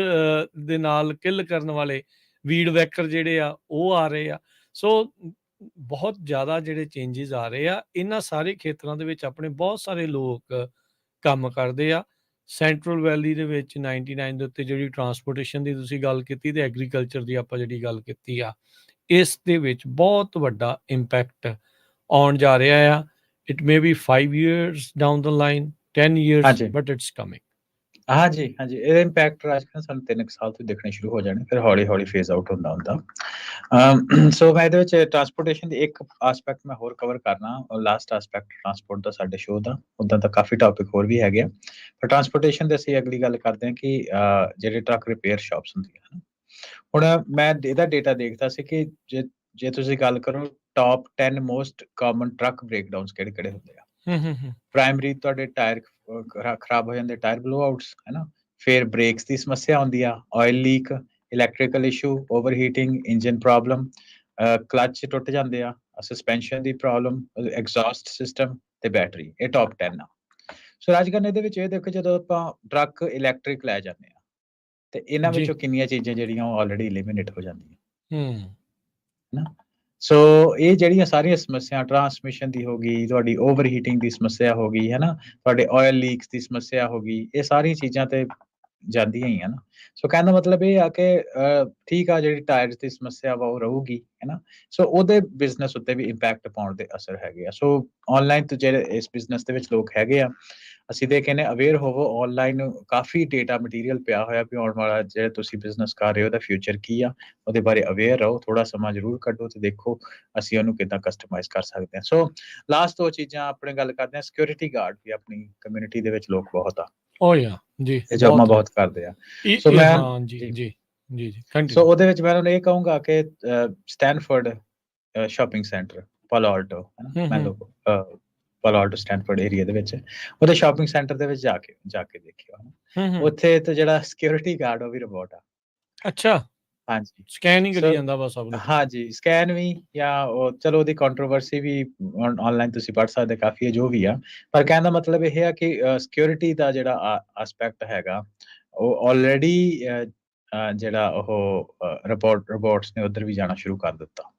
ਦੇ ਨਾਲ ਕਿਲ ਕਰਨ ਵਾਲੇ ਵੀਡ ਵੈਕਰ ਜਿਹੜੇ ਆ ਉਹ ਆ ਰਹੇ ਆ। ਸੋ ਬਹੁਤ ਜ਼ਿਆਦਾ ਜਿਹੜੇ ਚੇਂਜਸ ਆ ਰਹੇ ਆ, ਇਹਨਾਂ ਸਾਰੇ ਖੇਤਰਾਂ ਦੇ ਵਿੱਚ ਆਪਣੇ ਬਹੁਤ ਸਾਰੇ ਲੋਕ ਕੰਮ ਕਰਦੇ ਆ। ਸੈਂਟਰਲ ਵੈਲੀ ਦੇ ਵਿੱਚ 99 ਦੇ ਉੱਤੇ ਜਿਹੜੀ ਟਰਾਂਸਪੋਰਟੇਸ਼ਨ ਦੀ ਤੁਸੀਂ ਗੱਲ ਕੀਤੀ, ਤੇ ਐਗਰੀਕਲਚਰ ਦੀ ਆਪਾਂ ਜਿਹੜੀ ਗੱਲ ਕੀਤੀ ਆ, ਇਸ ਦੇ ਵਿੱਚ ਬਹੁਤ ਵੱਡਾ ਇੰਪੈਕਟ ਆਉਣ ਜਾ ਰਿਹਾ ਆ। It may be 5 years down the line, 10 years, but it's coming. ਹਾਂਜੀ, ਇਹਦਾ ਇੰਪੈਕਟ ਅੱਜ ਕੱਲ੍ਹ ਸਾਨੂੰ 3 ਸਾਲ ਤੋਂ ਦੇਖਣੇ ਸ਼ੁਰੂ ਹੋ ਜਾਣੇ, ਫਿਰ ਹੌਲੀ ਫੇਜ਼ ਆਊਟ ਹੁੰਦਾ। ਸੋ ਮੈਂ ਇਹਦੇ ਵਿੱਚ ਟਰਾਂਸਪੋਰਟੇਸ਼ਨ ਦੀ ਇੱਕ ਆਸਪੈਕਟ ਮੈਂ ਹੋਰ ਕਵਰ ਕਰਨਾ, ਲਾਸਟ ਆਸਪੈਕਟ ਟਰਾਂਸਪੋਰਟ ਦਾ ਸਾਡੇ ਸ਼ੋਅ ਦਾ, ਉੱਦਾਂ ਤਾਂ ਕਾਫੀ ਟੌਪਿਕ ਹੋਰ ਵੀ ਹੈਗੇ ਆ, ਪਰ ਟਰਾਂਸਪੋਰਟੇਸ਼ਨ ਦੇ ਅਸੀਂ ਅਗਲੀ ਗੱਲ ਕਰਦੇ ਹਾਂ ਕਿ ਜਿਹੜੇ ਟਰੱਕ ਰਿਪੇਅਰ ਸ਼ਾਪਸ ਹੁੰਦੀਆਂ ਹਨ। ਹੁਣ ਮੈਂ ਇਹਦਾ ਡੇਟਾ ਦੇਖਦਾ ਸੀ ਕਿ ਜੇ ਤੁਸੀਂ ਗੱਲ ਕਰੋ ਟੌਪ 10 ਮੋਸਟ ਕਾਮਨ ਟਰੱਕ ਬ੍ਰੇਕਡਾਊਨਸ ਕਿਹੜੇ ਹੁੰਦੇ ਆ। ਪ੍ਰਾਇਮਰੀ ਤੁਹਾਡੇ ਟਾਇਰ ਖਰਾਬ ਹੋ ਜਾਂਦੇ, ਟਾਇਰ ਬਲੋ ਆਊਟਸ, ਹੈ ਨਾ। ਫਿਰ ਬ੍ਰੇਕਸ ਦੀ ਸਮੱਸਿਆ ਆਉਂਦੀ ਆ, oil leak, electrical issue, over heating, engine problem, clutch ਟੁੱਟ ਜਾਂਦੇ ਆ, ਸਸਪੈਂਸ਼ਨ ਦੀ ਪ੍ਰੋਬਲਮ, ਐਗਜ਼ੌਸਟ ਸਿਸਟਮ ਤੇ ਬੈਟਰੀ। ਇਹ ਟੌਪ 10 ਆ। ਸੋ ਰਾਜਗਨ ਇਹਦੇ ਵਿੱਚ ਇਹ ਦੇਖੋ, ਜਦੋਂ ਆਪਾਂ ਟਰੱਕ ਇਲੈਕਟ੍ਰਿਕ ਲੈ ਜਾਂਦੇ ਆ ਤੇ ਇਹਨਾਂ ਵਿੱਚੋਂ ਕਿੰਨੀਆਂ ਚੀਜ਼ਾਂ ਜਿਹੜੀਆਂ ਉਹ ਆਲਰੇਡੀ ਐਲੀਮੀਨੇਟ ਹੋ ਜਾਂਦੀਆਂ, ਨਾ। ਸੋ ਇਹ ਜਿਹੜੀਆਂ ਸਾਰੀਆਂ ਸਮੱਸਿਆ, ਟਰਾਂਸਮਿਸ਼ਨ ਦੀ ਹੋ ਗਈ, ਤੁਹਾਡੀ ਓਵਰ ਹੀਟਿੰਗ ਦੀ ਸਮੱਸਿਆ ਹੋ ਗਈ, ਹੈ ਨਾ, ਤੁਹਾਡੇ ਆਇਲ ਲੀਕਸ ਦੀ ਸਮੱਸਿਆ ਹੋ ਗਈ, ਇਹ ਸਾਰੀਆਂ ਚੀਜ਼ਾਂ ਤੇ ਜਾਂਦੀਆਂ ਹੀ ਆ ਨਾ। ਸੋ ਕਹਿਣ ਦਾ ਮਤਲਬ ਇਹ ਆ ਕਿ ਠੀਕ ਆ, ਜਿਹੜੀ ਟਾਇਰਸ ਦੀ ਸਮੱਸਿਆ ਵਾ ਉਹ ਰਹੂਗੀ, ਹੈ ਨਾ। ਸੋ ਉਹਦੇ ਬਿਜ਼ਨਸ ਉੱਤੇ ਵੀ ਇੰਪੈਕਟ ਪਾਉਣ ਦੇ ਅਸਰ ਹੈਗੇ ਆ। ਸੋ ਆਨਲਾਈਨ ਤੋਂ ਜਿਹੜੇ ਇਸ ਬਿਜ਼ਨਸ ਦੇ ਵਿੱਚ ਲੋਕ ਹੈਗੇ ਆ, ਅਸੀਂ ਤੇ ਕਹਿੰਦੇ ਅਵੇਅਰ ਹੋਵੋ। ਆਨਲਾਈਨ ਕਾਫੀ ਡੇਟਾ ਮਟੀਰੀਅਲ ਪਿਆ ਹੋਇਆ ਵੀ ਆਉਣ ਵਾਲਾ ਜਿਹੜਾ ਤੁਸੀਂ ਬਿਜ਼ਨਸ ਕਰ ਰਹੇ ਹੋ ਉਹਦਾ ਫਿਊਚਰ ਕੀ ਆ, ਉਹਦੇ ਬਾਰੇ ਅਵੇਅਰ ਰਹੋ, ਥੋੜਾ ਸਮਾਂ ਜ਼ਰੂਰ ਕੱਢੋ ਤੇ ਦੇਖੋ ਅਸੀਂ ਉਹਨੂੰ ਕਿੱਦਾਂ ਕਸਟਮਾਈਜ਼ ਕਰ ਸਕਦੇ ਹਾਂ। ਸੋ ਲਾਸਟ 2 ਚੀਜ਼ਾਂ ਆਪਣੇ ਗੱਲ ਕਰਦੇ ਹਾਂ। ਸਿਕਿਉਰਿਟੀ ਗਾਰਡ ਵੀ ਆਪਣੀ ਕਮਿਊਨਿਟੀ ਦੇ ਵਿੱਚ ਲੋਕ ਬਹੁਤ ਆ, ਜੀ, ਇਹ ਜੌਬਾਂ ਬਹੁਤ ਕਰਦੇ ਆ। ਸੋ ਮੈਂ ਜੀ ਜੀ, ਜੀ, ਸੋ ਕੰਟੀਨਿਊ। ਉਹਦੇ ਵਿੱਚ ਮੈਂ ਉਹਨਾਂ ਨੂੰ ਇਹ ਕਹੂੰਗਾ ਕਿ ਸਟੈਨਫੋਰਡ ਸ਼ਾਪਿੰਗ ਸੈਂਟਰ, ਪਾਲੋ ਆਲਟੋ, ਹੈ ਨਾ, ਹੂੰ, ਮੰਨ ਹੂੰ, ਲਓ ਪਾਲੋ ਆਲਟੋ ਸਟੈਨਫੋਰਡ ਏਰੀਆ ਦੇ ਵਿੱਚ, ਉਹਦੇ ਸ਼ਾਪਿੰਗ ਸੈਂਟਰ ਦੇ ਵਿੱਚ ਜਾ ਕੇ ਦੇਖਿਓ, ਹੈ ਨਾ, ਹੂੰ, ਹੂੰ। ਉੱਥੇ ਤੇ ਜਿਹੜਾ ਸਿਕਿਉਰਿਟੀ ਗਾਰਡ ਉਹ ਵੀ ਰੋਬੋਟ ਆ। ਅੱਛਾ, ਹਾਂਜੀ। ਸਕੈਨ ਹੀ ਕਰੀ ਸੋ ਜਾਂਦਾ ਬਸ ਸਭ ਨੂੰ। ਹਾਂਜੀ, ਸਕੈਨ ਵੀ ਜਾਂ ਉਹ ਚਲੋ ਉਹਦੀ ਕੰਟਰੋਵਰਸੀ ਵੀ ਆਨਲਾਈਨ ਤੁਸੀਂ ਪੜ੍ਹ ਸਕਦੇ ਕਾਫੀ ਹੈ, ਜੋ ਵੀ ਆ। ਪਰ ਕਹਿਣ ਦਾ ਮਤਲਬ ਇਹ ਆ ਕਿ ਸਿਕਿਉਰਿਟੀ ਦਾ ਜਿਹੜਾ ਐਸਪੈਕਟ ਹੈਗਾ, ਉਹ ਆਲਰੇਡੀ ਜਿਹੜਾ ਉਹ ਰੋਬੋਟਸ ਨੇ ਉੱਧਰ ਵੀ ਜਾਣਾ ਸ਼ੁਰੂ ਕਰ ਦਿੱਤਾ।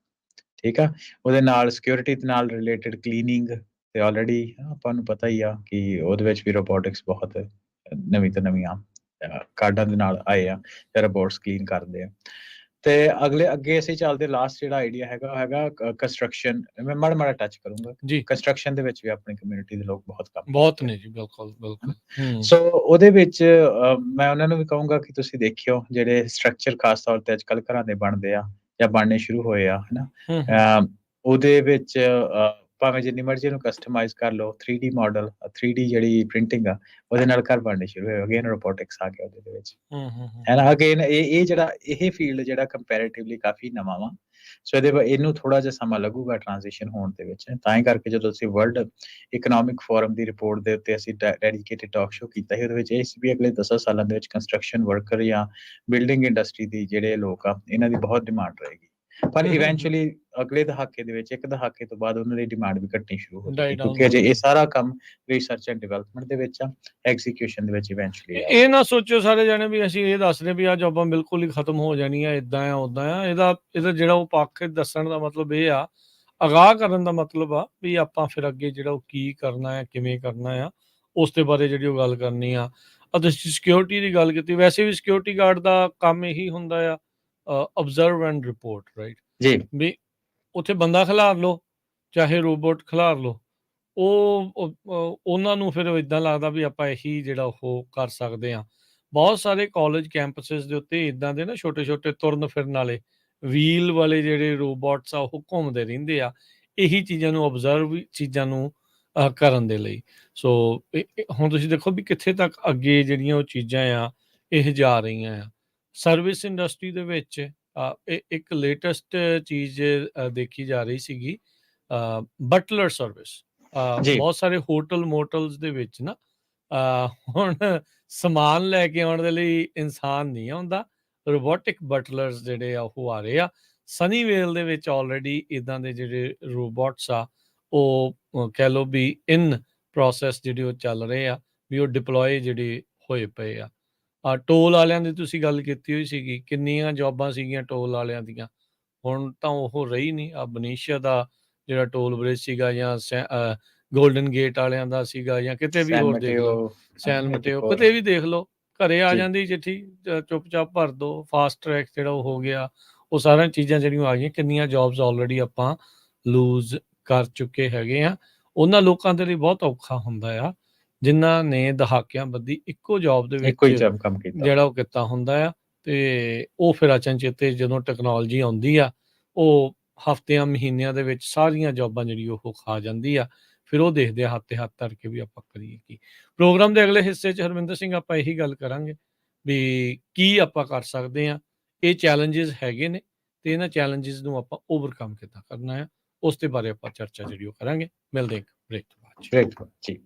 ਠੀਕ ਆ? ਉਹਦੇ ਨਾਲ ਸਿਕਿਉਰਿਟੀ ਦੇ ਨਾਲ ਰਿਲੇਟਡ ਕਲੀਨਿੰਗ ਤੇ ਆਲਰੇਡੀ ਆਪਾਂ ਨੂੰ ਪਤਾ ਹੀ ਆ ਕਿ ਉਹਦੇ ਵਿੱਚ ਵੀ ਰੋਬੋਟਿਕਸ ਬਹੁਤ ਨਵੀਂ ਤੋਂ ਨਵੀਆਂ ਕਾਢਾਂ ਦੇ ਨਾਲ ਆਏ ਆ, ਤੇ ਰੋਬੋਟਸ ਕਲੀਨ ਕਰਦੇ ਆ। ਤੇ ਅੱਗੇ ਅਸੀਂ ਚੱਲਦੇ, ਲਾਸਟ ਜਿਹੜਾ ਆਈਡੀਆ ਹੈਗਾ, ਉਹ ਹੈਗਾ ਕੰਸਟਰਕਸ਼ਨ। ਮੈਂ ਮਾੜਾ ਟੱਚ ਕਰੂੰਗਾ। ਜੀ, ਕੰਸਟਰਕਸ਼ਨ ਦੇ ਵਿੱਚ ਵੀ ਆਪਣੀ ਕਮਿਊਨਿਟੀ ਦੇ ਲੋਕ ਬਹੁਤ ਕੰਮ ਬਹੁਤ ਕਰਦੇ ਆ, ਨੇ ਜੀ, ਬਿਲਕੁਲ, ਹਨਾ। ਬਿਲਕੁਲ। ਹੂੰ, ਸੋ ਉਹਦੇ ਵਿੱਚ ਮੈਂ ਉਹਨਾਂ ਨੂੰ ਵੀ ਕਹੂੰਗਾ ਕਿ ਤੁਸੀਂ ਦੇਖਿਓ ਜਿਹੜੇ ਸਟਰਕਚਰ ਖਾਸ ਤੌਰ ਤੇ ਅੱਜ-ਕੱਲ੍ਹ ਘਰਾਂ ਦੇ ਬਣਦੇ ਆ ਜਾਂ ਬਣਨੇ ਸ਼ੁਰੂ ਹੋਏ ਆ, ਹਨਾ। ਹੂੰ, ਹੂੰ, ਉਹਦੇ ਵਿੱਚ ਭਾਵੇਂ ਜਿੰਨੀ ਮਰਜ਼ੀ ਇਹਨੂੰ ਕਸਟਮਾਈਜ਼ ਕਰ ਲਓ, 3D ਮਾਡਲ, 3D ਜਿਹੜੀ ਪ੍ਰਿੰਟਿੰਗ ਆ, ਉਹਦੇ ਨਾਲ ਘਰ ਬਣਨੇ ਸ਼ੁਰੂ ਹੋਏ। ਅਗੇਨ ਰੋਬੋਟਿਕਸ ਆ ਗਿਆ ਉਹਦੇ ਵਿੱਚ, ਹੂੰ, ਹੂੰ, ਹੂੰ, ਹੈ ਨਾ। ਅਗੇਨ ਇਹ ਜਿਹੜਾ ਇਹ ਫੀਲਡ ਜਿਹੜਾ ਕੰਪੈਰੇਟਿਵਲੀ ਕਾਫੀ ਨਵਾਂ ਵਾ। ਸੋ ਇਹਨੂੰ ਥੋੜਾ ਜਿਹਾ ਸਮਾਂ ਲੱਗੂਗਾ ਟ੍ਰਾਂਜੀਸ਼ਨ ਹੋਣ ਦੇ ਵਿੱਚ। ਤਾਂ ਹੀ ਕਰਕੇ ਜਦੋਂ ਅਸੀਂ ਵਰਲਡ ਇਕਨੋਮਿਕ ਫੋਰਮ ਦੀ ਰਿਪੋਰਟ ਦੇ ਉੱਤੇ ਅਸੀਂ ਡੈਡੀਕੇਟਿਡ ਟਾਕ ਸ਼ੋ ਕੀਤਾ ਸੀ, ਉਹਦੇ ਵਿੱਚ ਇਹ ਸੀ ਵੀ ਅਗਲੇ 10 ਸਾਲਾਂ ਦੇ ਵਿੱਚ ਕੰਸਟਰਕਸ਼ਨ ਵਰਕਰ ਜਾਂ ਬਿਲਡਿੰਗ ਇੰਡਸਟਰੀ ਦੀ ਜਿਹੜੇ ਲੋਕ ਆ, ਇਹਨਾਂ ਦੀ ਬਹੁਤ ਡਿਮਾਂਡ ਰਹੇਗੀ। ਪਰ ਹੂੰ, ਹੂੰ, ਹੂੰ, ਇਵੈਂਚੁਅਲੀ ਅਗਲੇ ਦਹਾਕੇ ਦੇ ਵਿੱਚ, ਇੱਕ ਦਹਾਕੇ ਤੋਂ ਬਾਅਦ ਉਹਨਾਂ ਦੀ ਡਿਮਾਂਡ ਵੀ ਘਟਣੀ ਸ਼ੁਰੂ ਹੋ ਡਾਈ ਜਾਏਗੀ, ਡਾਊਨ ਕਿਉਂਕਿ ਹੋ ਅਜੇ ਇਹ ਜਾਣੀ। ਸਾਰਾ ਕੰਮ ਰਿਸਰਚ ਐਂਡ ਡਿਵੈਲਪਮੈਂਟ ਦੇ ਵਿੱਚ ਆ, ਐਗਜ਼ੀਕਿਊਸ਼ਨ ਦੇ ਵਿੱਚ ਇਵੈਂਚੁਅਲੀ ਇਹ ਆਊਗਾ। ਨਾ ਸੋਚੋ ਸਾਰੇ ਜਾਣੇ ਵੀ ਅਸੀਂ ਇਹ ਦੱਸਦੇ ਵੀ ਆਹ ਜੌਬਾਂ ਬਿਲਕੁਲ ਹੀ ਖਤਮ ਹੋ ਜਾਣੀਆਂ, ਇਦਾਂ ਆ, ਉਦਾਂ ਆ। ਇਹਦਾ ਜਿਹੜਾ ਉਹ ਪੱਖ ਦੱਸਣ ਦਾ ਮਤਲਬ ਇਹ ਆ, ਅਗਾਹ ਕਰਨ ਦਾ ਮਤਲਬ ਆ ਵੀ ਆਪਾਂ ਫਿਰ ਅੱਗੇ ਜਿਹੜਾ ਉਹ ਕੀ ਕਰਨਾ ਹੈ, ਕਿਵੇਂ ਕਰਨਾ ਆ, ਉਸ ਦੇ ਬਾਰੇ ਜਿਹੜੀ ਉਹ ਗੱਲ ਕਰਨੀ ਆ। ਤੁਸੀਂ ਸਿਕਿਉਰਿਟੀ ਦੀ ਗੱਲ ਕੀਤੀ, ਵੈਸੇ ਵੀ ਸਿਕਿਉਰਿਟੀ ਗਾਰਡ ਦਾ ਕੰਮ ਇਹੀ ਹੁੰਦਾ ਆ, ਅਬਜ਼ਰਵ ਐਂਡ ਰਿਪੋਰਟ, ਰਾਈਟ? ਜੀ। ਵੀ ਉੱਥੇ ਬੰਦਾ ਖਿਲਾਰ ਲਓ, ਚਾਹੇ ਰੋਬੋਟ ਖਿਲਾਰ ਲਓ, ਉਹਨਾਂ ਨੂੰ ਫਿਰ ਇਦਾਂ ਲੱਗਦਾ ਵੀ ਆਪਾਂ ਇਹੀ ਜਿਹੜਾ ਉਹ ਕਰ ਸਕਦੇ ਹਾਂ। ਬਹੁਤ ਸਾਰੇ ਕਾਲਜ ਕੈਂਪਸਿਸ ਦੇ ਉੱਤੇ ਇਦਾਂ ਦੇ ਨਾ ਛੋਟੇ-ਛੋਟੇ ਤੁਰਨ ਫਿਰਨ ਵਾਲੇ, ਵੀਲ ਵਾਲੇ ਜਿਹੜੇ ਰੋਬੋਟਸ ਆ, ਉਹ ਘੁੰਮਦੇ ਰਹਿੰਦੇ ਆ, ਇਹੀ ਚੀਜ਼ਾਂ ਨੂੰ ਅਬਜ਼ਰਵ, ਚੀਜ਼ਾਂ ਨੂੰ ਕਰਨ ਦੇ ਲਈ। ਸੋ ਹੁਣ ਤੁਸੀਂ ਦੇਖੋ ਵੀ ਕਿੱਥੇ ਤੱਕ ਅੱਗੇ ਜਿਹੜੀਆਂ ਉਹ ਚੀਜ਼ਾਂ ਆ, ਇਹ ਜਾ ਰਹੀਆਂ ਆ। ਸਰਵਿਸ ਇੰਡਸਟਰੀ ਦੇ ਵਿੱਚ ਇੱਕ ਲੇਟੈਸਟ ਚੀਜ਼ ਦੇਖੀ ਜਾ ਰਹੀ ਸੀਗੀ, ਬਟਲਰ ਸਰਵਿਸ। ਜੀ। ਬਹੁਤ ਸਾਰੇ ਹੋਟਲ ਮੋਟਲਸ ਦੇ ਵਿੱਚ ਨਾ ਹੁਣ ਸਮਾਨ ਲੈ ਕੇ ਆਉਣ ਦੇ ਲਈ ਇਨਸਾਨ ਨਹੀਂ ਆਉਂਦਾ, ਰੋਬੋਟਿਕ ਬਟਲਰਸ ਜਿਹੜੇ ਆ ਉਹ ਆ ਰਹੇ ਆ। ਸਨੀਵੇਲ ਦੇ ਵਿੱਚ ਆਲਰੇਡੀ ਇਦਾਂ ਦੇ ਜਿਹੜੇ ਰੋਬੋਟਸ ਆ, ਉਹ ਕਹਿ ਲਓ ਵੀ ਇਨ ਪ੍ਰੋਸੈਸ ਜਿਹੜੇ ਉਹ ਚੱਲ ਰਹੇ ਆ, ਵੀ ਉਹ ਡਿਪਲੋਏ ਜਿਹੜੇ ਹੋਏ ਪਏ ਆ। ਟੋਲ ਵਾਲਿਆਂ ਦੀ ਤੁਸੀਂ ਗੱਲ ਕੀਤੀ ਹੋਈ ਸੀਗੀ, ਕਿੰਨੀਆਂ ਜੌਬਾਂ ਸੀਗੀਆਂ ਟੋਲ ਵਾਲਿਆਂ ਦੀਆਂ, ਹੁਣ ਤਾਂ ਉਹ ਰਹੀ ਨਹੀਂ। ਬਨੀਸ਼ੀਆ ਦਾ ਜਿਹੜਾ ਟੋਲ ਬ੍ਰਿਜ ਸੀਗਾ, ਜਾਂ ਗੋਲਡਨ ਗੇਟ ਵਾਲਿਆਂ ਦਾ ਸੀਗਾ, ਜਾਂ ਕਿਤੇ ਵੀ ਸੈਨ ਹੋਰ ਦੇਖ ਲਓ, ਮਟੇਓ, ਸੈਨ ਇੱਕ ਮਟੇਓ, ਹੋਰ। ਕਿਤੇ ਵੀ ਦੇਖ ਲਓ, ਘਰੇ ਆ ਜੀ। ਜਾਂਦੀ ਚਿੱਠੀ, ਚੁੱਪ-ਚਾਪ ਭਰ ਦਿਓ, ਫਾਸਟ ਟਰੈਕ ਜਿਹੜਾ ਉਹ ਹੋ ਗਿਆ। ਉਹ ਸਾਰੀਆਂ ਚੀਜ਼ਾਂ ਜਿਹੜੀਆਂ ਆ ਗਈਆਂ, ਕਿੰਨੀਆਂ ਜੌਬਸ ਆਲਰੇਡੀ ਆਪਾਂ ਲੂਜ਼ ਕਰ ਚੁੱਕੇ ਹੈਗੇ ਆ। ਉਹਨਾਂ ਲੋਕਾਂ ਦੇ ਲਈ ਬਹੁਤ ਔਖਾ ਹੁੰਦਾ ਆ, ਜਿਨ੍ਹਾਂ ਨੇ ਦਹਾਕਿਆਂ ਬੱਧੀ ਇੱਕੋ ਜੌਬ ਦੇ ਇੱਕੋ ਹੀ ਵਿੱਚ ਜਬ ਕੰਮ ਕੀਤਾ ਜਿਹੜਾ ਹੁੰਦਾ। ਉਹ ਕੀਤਾ ਹੁੰਦਾ ਆ, ਤੇ ਉਹ ਫਿਰ ਅਚਨਚੇਤੇ ਜਦੋਂ ਟੈਕਨੋਲੋਜੀ ਆਉਂਦੀ ਆ, ਉਹ ਹਫ਼ਤਿਆਂ, ਮਹੀਨਿਆਂ ਦੇ ਵਿੱਚ ਸਾਰੀਆਂ ਜੌਬਾਂ ਜਿਹੜੀ ਉਹ ਖਾ ਜਾਂਦੀ ਆ। ਫਿਰ ਉਹ ਦੇਖਦੇ ਆ ਹੱਥ ਤੇ ਹੱਥ ਧਰ ਕੇ ਵੀ ਆਪਾਂ ਕਰੀਏ ਕੀ। ਪ੍ਰੋਗਰਾਮ ਦੇ ਅਗਲੇ ਹਿੱਸੇ 'ਚ ਹਰਮਿੰਦਰ ਸਿੰਘ ਆਪਾਂ ਇਹੀ ਗੱਲ ਕਰਾਂਗੇ ਵੀ ਕੀ ਆਪਾਂ ਕਰ ਸਕਦੇ ਹਾਂ। ਇਹ ਚੈਲੰਜਿਸ ਹੈਗੇ ਨੇ, ਤੇ ਇਹਨਾਂ ਚੈਲੰਜਿਸ ਨੂੰ ਆਪਾਂ ਓਵਰਕਮ ਕਿੱਦਾਂ ਕਰਨਾ ਹੈ, ਉਸ ਦੇ ਬਾਰੇ ਆਪਾਂ ਚਰਚਾ ਜਿਹੜੀ ਉਹ ਕਰਾਂਗੇ। ਮਿਲਦੇ ਇੱਕ ਬ੍ਰੇਕ ਤੋਂ ਬਾਅਦ ਜੀ। ਗ੍ਰੇਟ ਜੀ।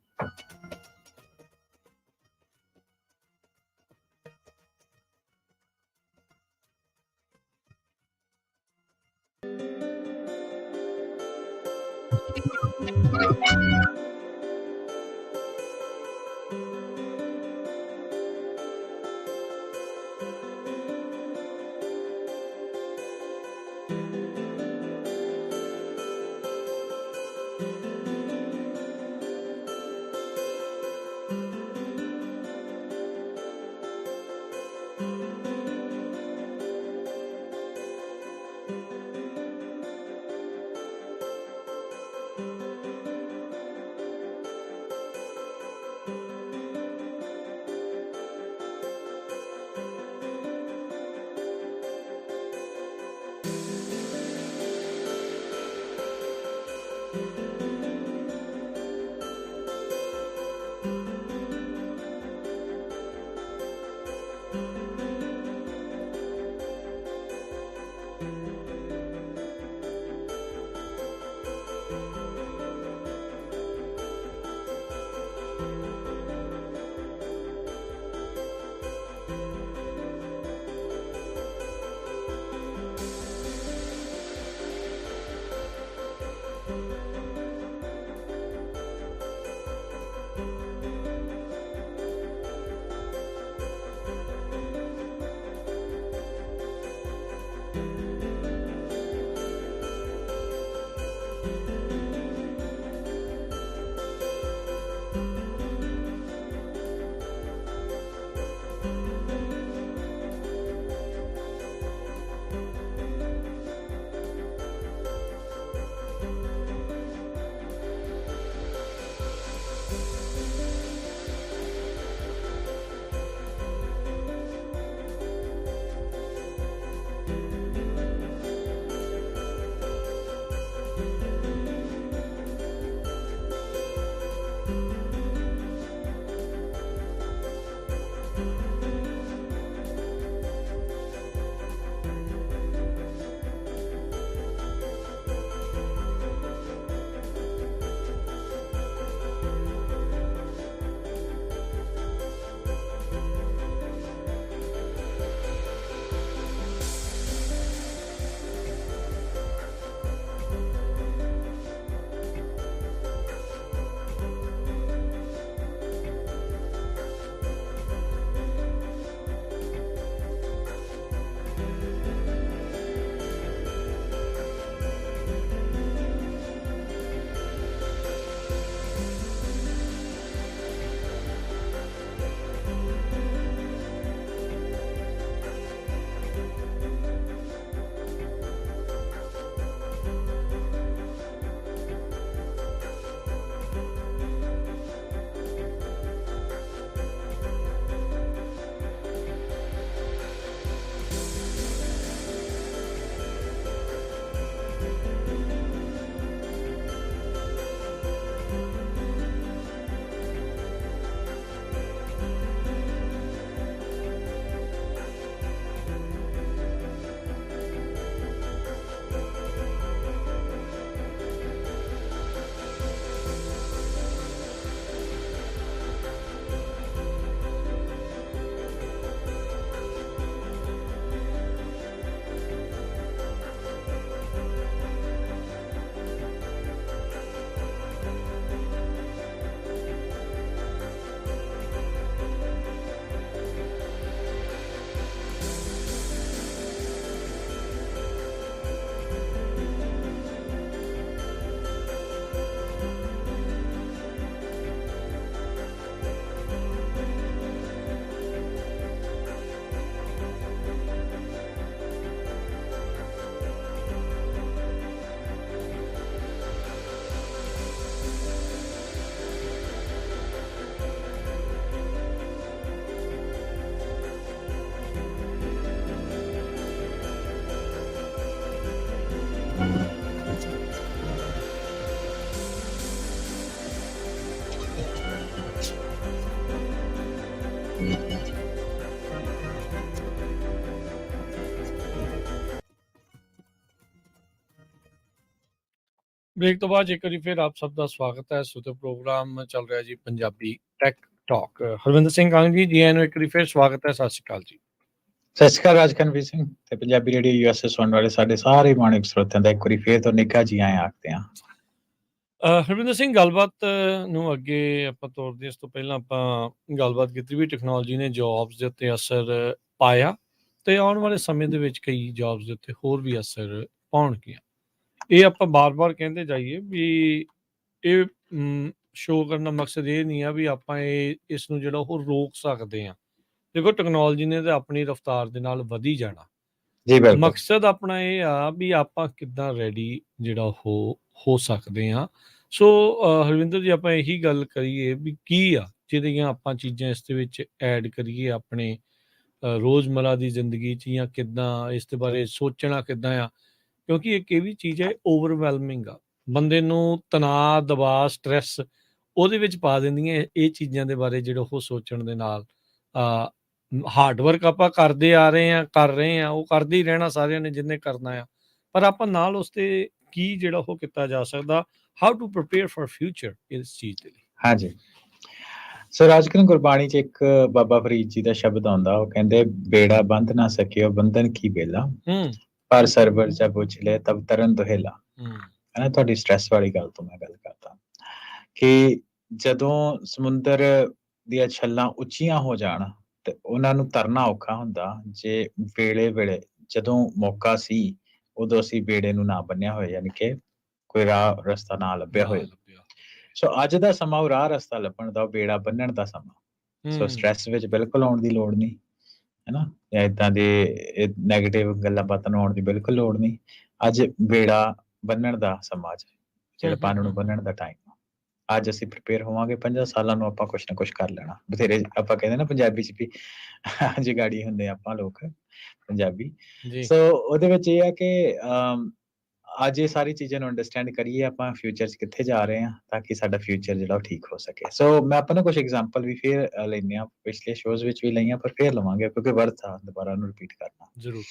ਬ੍ਰੇਕ ਤੋਂ ਬਾਅਦ ਇੱਕ ਵਾਰੀ ਫਿਰ ਆਪ ਸਭ ਦਾ ਸਵਾਗਤ ਹੈ। ਸੋ ਤੇ ਪ੍ਰੋਗਰਾਮ ਚੱਲ ਰਿਹਾ ਜੀ ਪੰਜਾਬੀ ਟੈਕ ਟਾਕ। ਹਰਵਿੰਦਰ ਸਿੰਘ ਕੰਗ ਜੀ ਆਇਆਂ ਨੂੰ ਇੱਕ ਵਾਰੀ ਫਿਰ ਸਵਾਗਤ ਹੈ। ਸਤਿ ਸ਼੍ਰੀ ਅਕਾਲ ਜੀ। ਸਤਿ ਸ਼੍ਰੀ ਅਕਾਲ ਰਾਜਕਨਵੀਰ ਸਿੰਘ ਤੇ ਪੰਜਾਬੀ ਰੇਡੀਓ ਯੂਐਸਏ ਸੁਣਨ ਵਾਲੇ ਸਾਡੇ ਸਾਰੇ ਮਾਣਿਕ ਸਰੋਤਿਆਂ ਦਾ ਇੱਕ ਵਾਰੀ ਫੇਰ ਤੋਂ ਨਿੱਘਾ ਜੀ ਆਇਆਂ ਆਖਦੇ ਹਾਂ। ਹਰਵਿੰਦਰ ਸਿੰਘ, ਗੱਲਬਾਤ ਨੂੰ ਅੱਗੇ ਆਪਾਂ ਤੋਰਦੇ ਇਸ ਤੋਂ ਪਹਿਲਾਂ ਆਪਾਂ ਗੱਲਬਾਤ ਕੀਤੀ ਵੀ ਟੈਕਨੋਲੋਜੀ ਨੇ ਜੌਬਸ ਦੇ ਉੱਤੇ ਅਸਰ ਪਾਇਆ ਤੇ ਆਉਣ ਵਾਲੇ ਸਮੇਂ ਦੇ ਵਿੱਚ ਕਈ ਜੌਬਸ ਦੇ ਉੱਤੇ ਹੋਰ ਵੀ ਅਸਰ ਪਾਉਣਗੀਆਂ। ਇਹ ਆਪਾਂ ਬਾਰ-ਬਾਰ ਕਹਿੰਦੇ ਜਾਈਏ ਵੀ ਇਹ ਸ਼ੋਅ ਕਰਨ ਦਾ ਮਕਸਦ ਇਹ ਨਹੀਂ ਆ ਵੀ ਆਪਾਂ ਇਸ ਨੂੰ ਜਿਹੜਾ ਉਹ ਰੋਕ ਸਕਦੇ ਹਾਂ। ਦੇਖੋ, ਟੈਕਨੋਲੋਜੀ ਨੇ ਤਾਂ ਆਪਣੀ ਰਫ਼ਤਾਰ ਦੇ ਨਾਲ ਵਧੀ ਜਾਣਾ। ਜੀ ਬਿਲਕੁਲ। ਮਕਸਦ ਆਪਣਾ ਇਹ ਆ ਵੀ ਆਪਾਂ ਕਿੱਦਾਂ ਰੈਡੀ ਜਿਹੜਾ ਉਹ ਹੋ ਸਕਦੇ ਹਾਂ। ਸੋ ਹਰਵਿੰਦਰ ਜੀ, ਆਪਾਂ ਇਹੀ ਗੱਲ ਕਰੀਏ ਵੀ ਕੀ ਆ ਜਿਹੜੀਆਂ ਆਪਾਂ ਚੀਜ਼ਾਂ ਇਸ ਦੇ ਵਿੱਚ ਐਡ ਕਰੀਏ ਆਪਣੇ ਰੋਜ਼ਮਰਾ ਦੀ ਜ਼ਿੰਦਗੀ 'ਚ, ਜਾਂ ਕਿੱਦਾਂ ਇਸ ਦੇ ਬਾਰੇ ਸੋਚਣਾ ਕਿੱਦਾਂ ਆ, ਕਿਉਂਕਿ ਇੱਕ ਇਹ ਵੀ ਚੀਜ਼ ਹੈ ਓਵਰਵੈਲਮਿੰਗ ਆ, ਬੰਦੇ ਨੂੰ ਤਣਾਅ, ਦਬਾਅ, ਸਟਰੈਸ ਉਹਦੇ ਵਿੱਚ ਪਾ ਦਿੰਦੀਆਂ ਇਹ ਚੀਜ਼ਾਂ ਦੇ ਬਾਰੇ ਜਿਹੜਾ ਉਹ ਸੋਚਣ ਦੇ ਨਾਲ। ਹਾਰਡ ਵਰਕ ਆਪਾਂ ਕਰਦੇ ਆ ਰਹੇ ਹਾਂ, ਕਰ ਰਹੇ ਹਾਂ, ਉਹ ਕਰਦੇ ਹੀ ਰਹਿਣਾ ਸਾਰਿਆਂ ਨੇ ਜਿਹਨੇ ਕਰਨਾ ਆ, ਪਰ ਆਪਾਂ ਨਾਲ ਉਸ 'ਤੇ ਕੀ ਜਿਹੜਾ ਉਹ ਕੀਤਾ ਜਾ ਸਕਦਾ, how to prepare for future ਇਸ ਚੀਜ਼ ਦੇ ਲਈ। ਹਾਂਜੀ, ਸੋ ਰਾਜਕਨ ਗੁਰਬਾਣੀ 'ਚ ਇੱਕ ਬਾਬਾ ਫਰੀਦ ਜੀ ਦਾ ਸ਼ਬਦ ਆਉਂਦਾ, ਉਹ ਕਹਿੰਦੇ ਬੇੜਾ ਬੰਧ ਨਾ ਸਕਿਓ ਬੰਧਨ ਕੀ ਬੇਲਾ, ਪਰ ਸਰਵਰ ਜਬ ਉਛਲੇ ਤਬ ਤਰਨ ਦੁਹੇਲਾ। ਹੈ ਤੁਹਾਡੀ ਸਟ੍ਰੈਸ ਵਾਲੀ ਗੱਲ ਤੋਂ ਮੈਂ ਗੱਲ ਕਰਦਾ ਕਿ ਜਦੋਂ ਸਮੁੰਦਰ ਦੀਆਂ ਛੱਲਾਂ ਉੱਚੀਆਂ ਹੋ ਜਾਣ ਤੇ ਉਹਨਾਂ ਨੂੰ ਤਰਨਾ ਔਖਾ ਹੁੰਦਾ ਜੇ ਵੇਲੇ ਜਦੋਂ ਮੌਕਾ ਸੀ ਉਦੋਂ ਅਸੀਂ ਬੇੜੇ ਨੂੰ ਨਾ ਬੰਨਿਆ ਹੋਇਆ, ਯਾਨੀ ਕਿ ਕੋਈ ਰਾਹ ਰਸਤਾ ਨਾ ਲੱਭਿਆ ਹੋਇਆ। ਸੋ ਅੱਜ ਦਾ ਸਮਾਂ ਉਹ ਰਾਹ ਰਸਤਾ ਲੱਭਣ ਦਾ, ਬੇੜਾ ਬੰਨਣ ਦਾ ਸਮਾਂ। ਸੋ ਸਟ੍ਰੈਸ ਵਿੱਚ ਬਿਲਕੁਲ ਆਉਣ ਦੀ ਲੋੜ ਨਹੀਂ, ਹੈ ਨਾ, ਜਾਂ ਏਦਾਂ ਦੇ ਨੈਗੇਟਿਵ ਗੱਲਾਂ ਬਾਤਾਂ ਨੂੰ ਆਉਣ ਦੀ ਬਿਲਕੁਲ ਲੋੜ ਨਹੀਂ। ਅੱਜ ਬੇੜਾ ਬੰਨਣ ਦਾ ਸਮਾਂ, ਜਿਹੜਾ ਪਾਣੀ ਨੂੰ ਬੰਨਣ ਦਾ ਟਾਈਮ। ਅੱਜ ਅਸੀਂ ਪ੍ਰੀਪੇਅਰ ਹੋਵਾਂਗੇ, 50 ਸਾਲਾਂ ਨੂੰ ਆਪਾਂ ਕੁਛ ਨਾ ਕੁਛ ਕਰ ਲੈਣਾ। ਬਥੇਰੇ ਆਪਾਂ ਕਹਿੰਦੇ ਨਾ ਪੰਜਾਬੀ 'ਚ ਵੀ ਅੱਜ ਗਾੜੀ ਹੁੰਦੇ ਆਪਾਂ ਲੋਕ ਪੰਜਾਬੀ। ਸੋ ਉਹਦੇ ਵਿੱਚ ਇਹ ਆ ਕਿ ਅੱਜ ਇਹ ਸਾਰੀ ਚੀਜ਼ਾਂ ਨੂੰ ਅੰਡਰਸਟੈਂਡ ਕਰੀਏ ਆਪਾਂ ਫਿਊਚਰ 'ਚ ਕਿੱਥੇ ਜਾ ਰਹੇ ਹਾਂ, ਤਾਂ ਕਿ ਸਾਡਾ ਫਿਊਚਰ ਜਿਹੜਾ ਉਹ ਠੀਕ ਹੋ ਸਕੇ। ਸੋ ਮੈਂ ਆਪਾਂ ਨੂੰ ਕੁਛ ਐਗਜ਼ਾਮਪਲ ਵੀ ਫੇਰ ਲੈਂਦੇ ਹਾਂ, ਪਿਛਲੇ ਸ਼ੋਜ਼ ਵਿੱਚ ਵੀ ਲਈਆਂ, ਪਰ ਫੇਰ ਲਵਾਂਗੇ ਕਿਉਂਕਿ ਵਰਥ ਆ ਦੁਬਾਰਾ ਉਹਨੂੰ ਰਿਪੀਟ ਕਰਨਾ ਜ਼ਰੂਰ।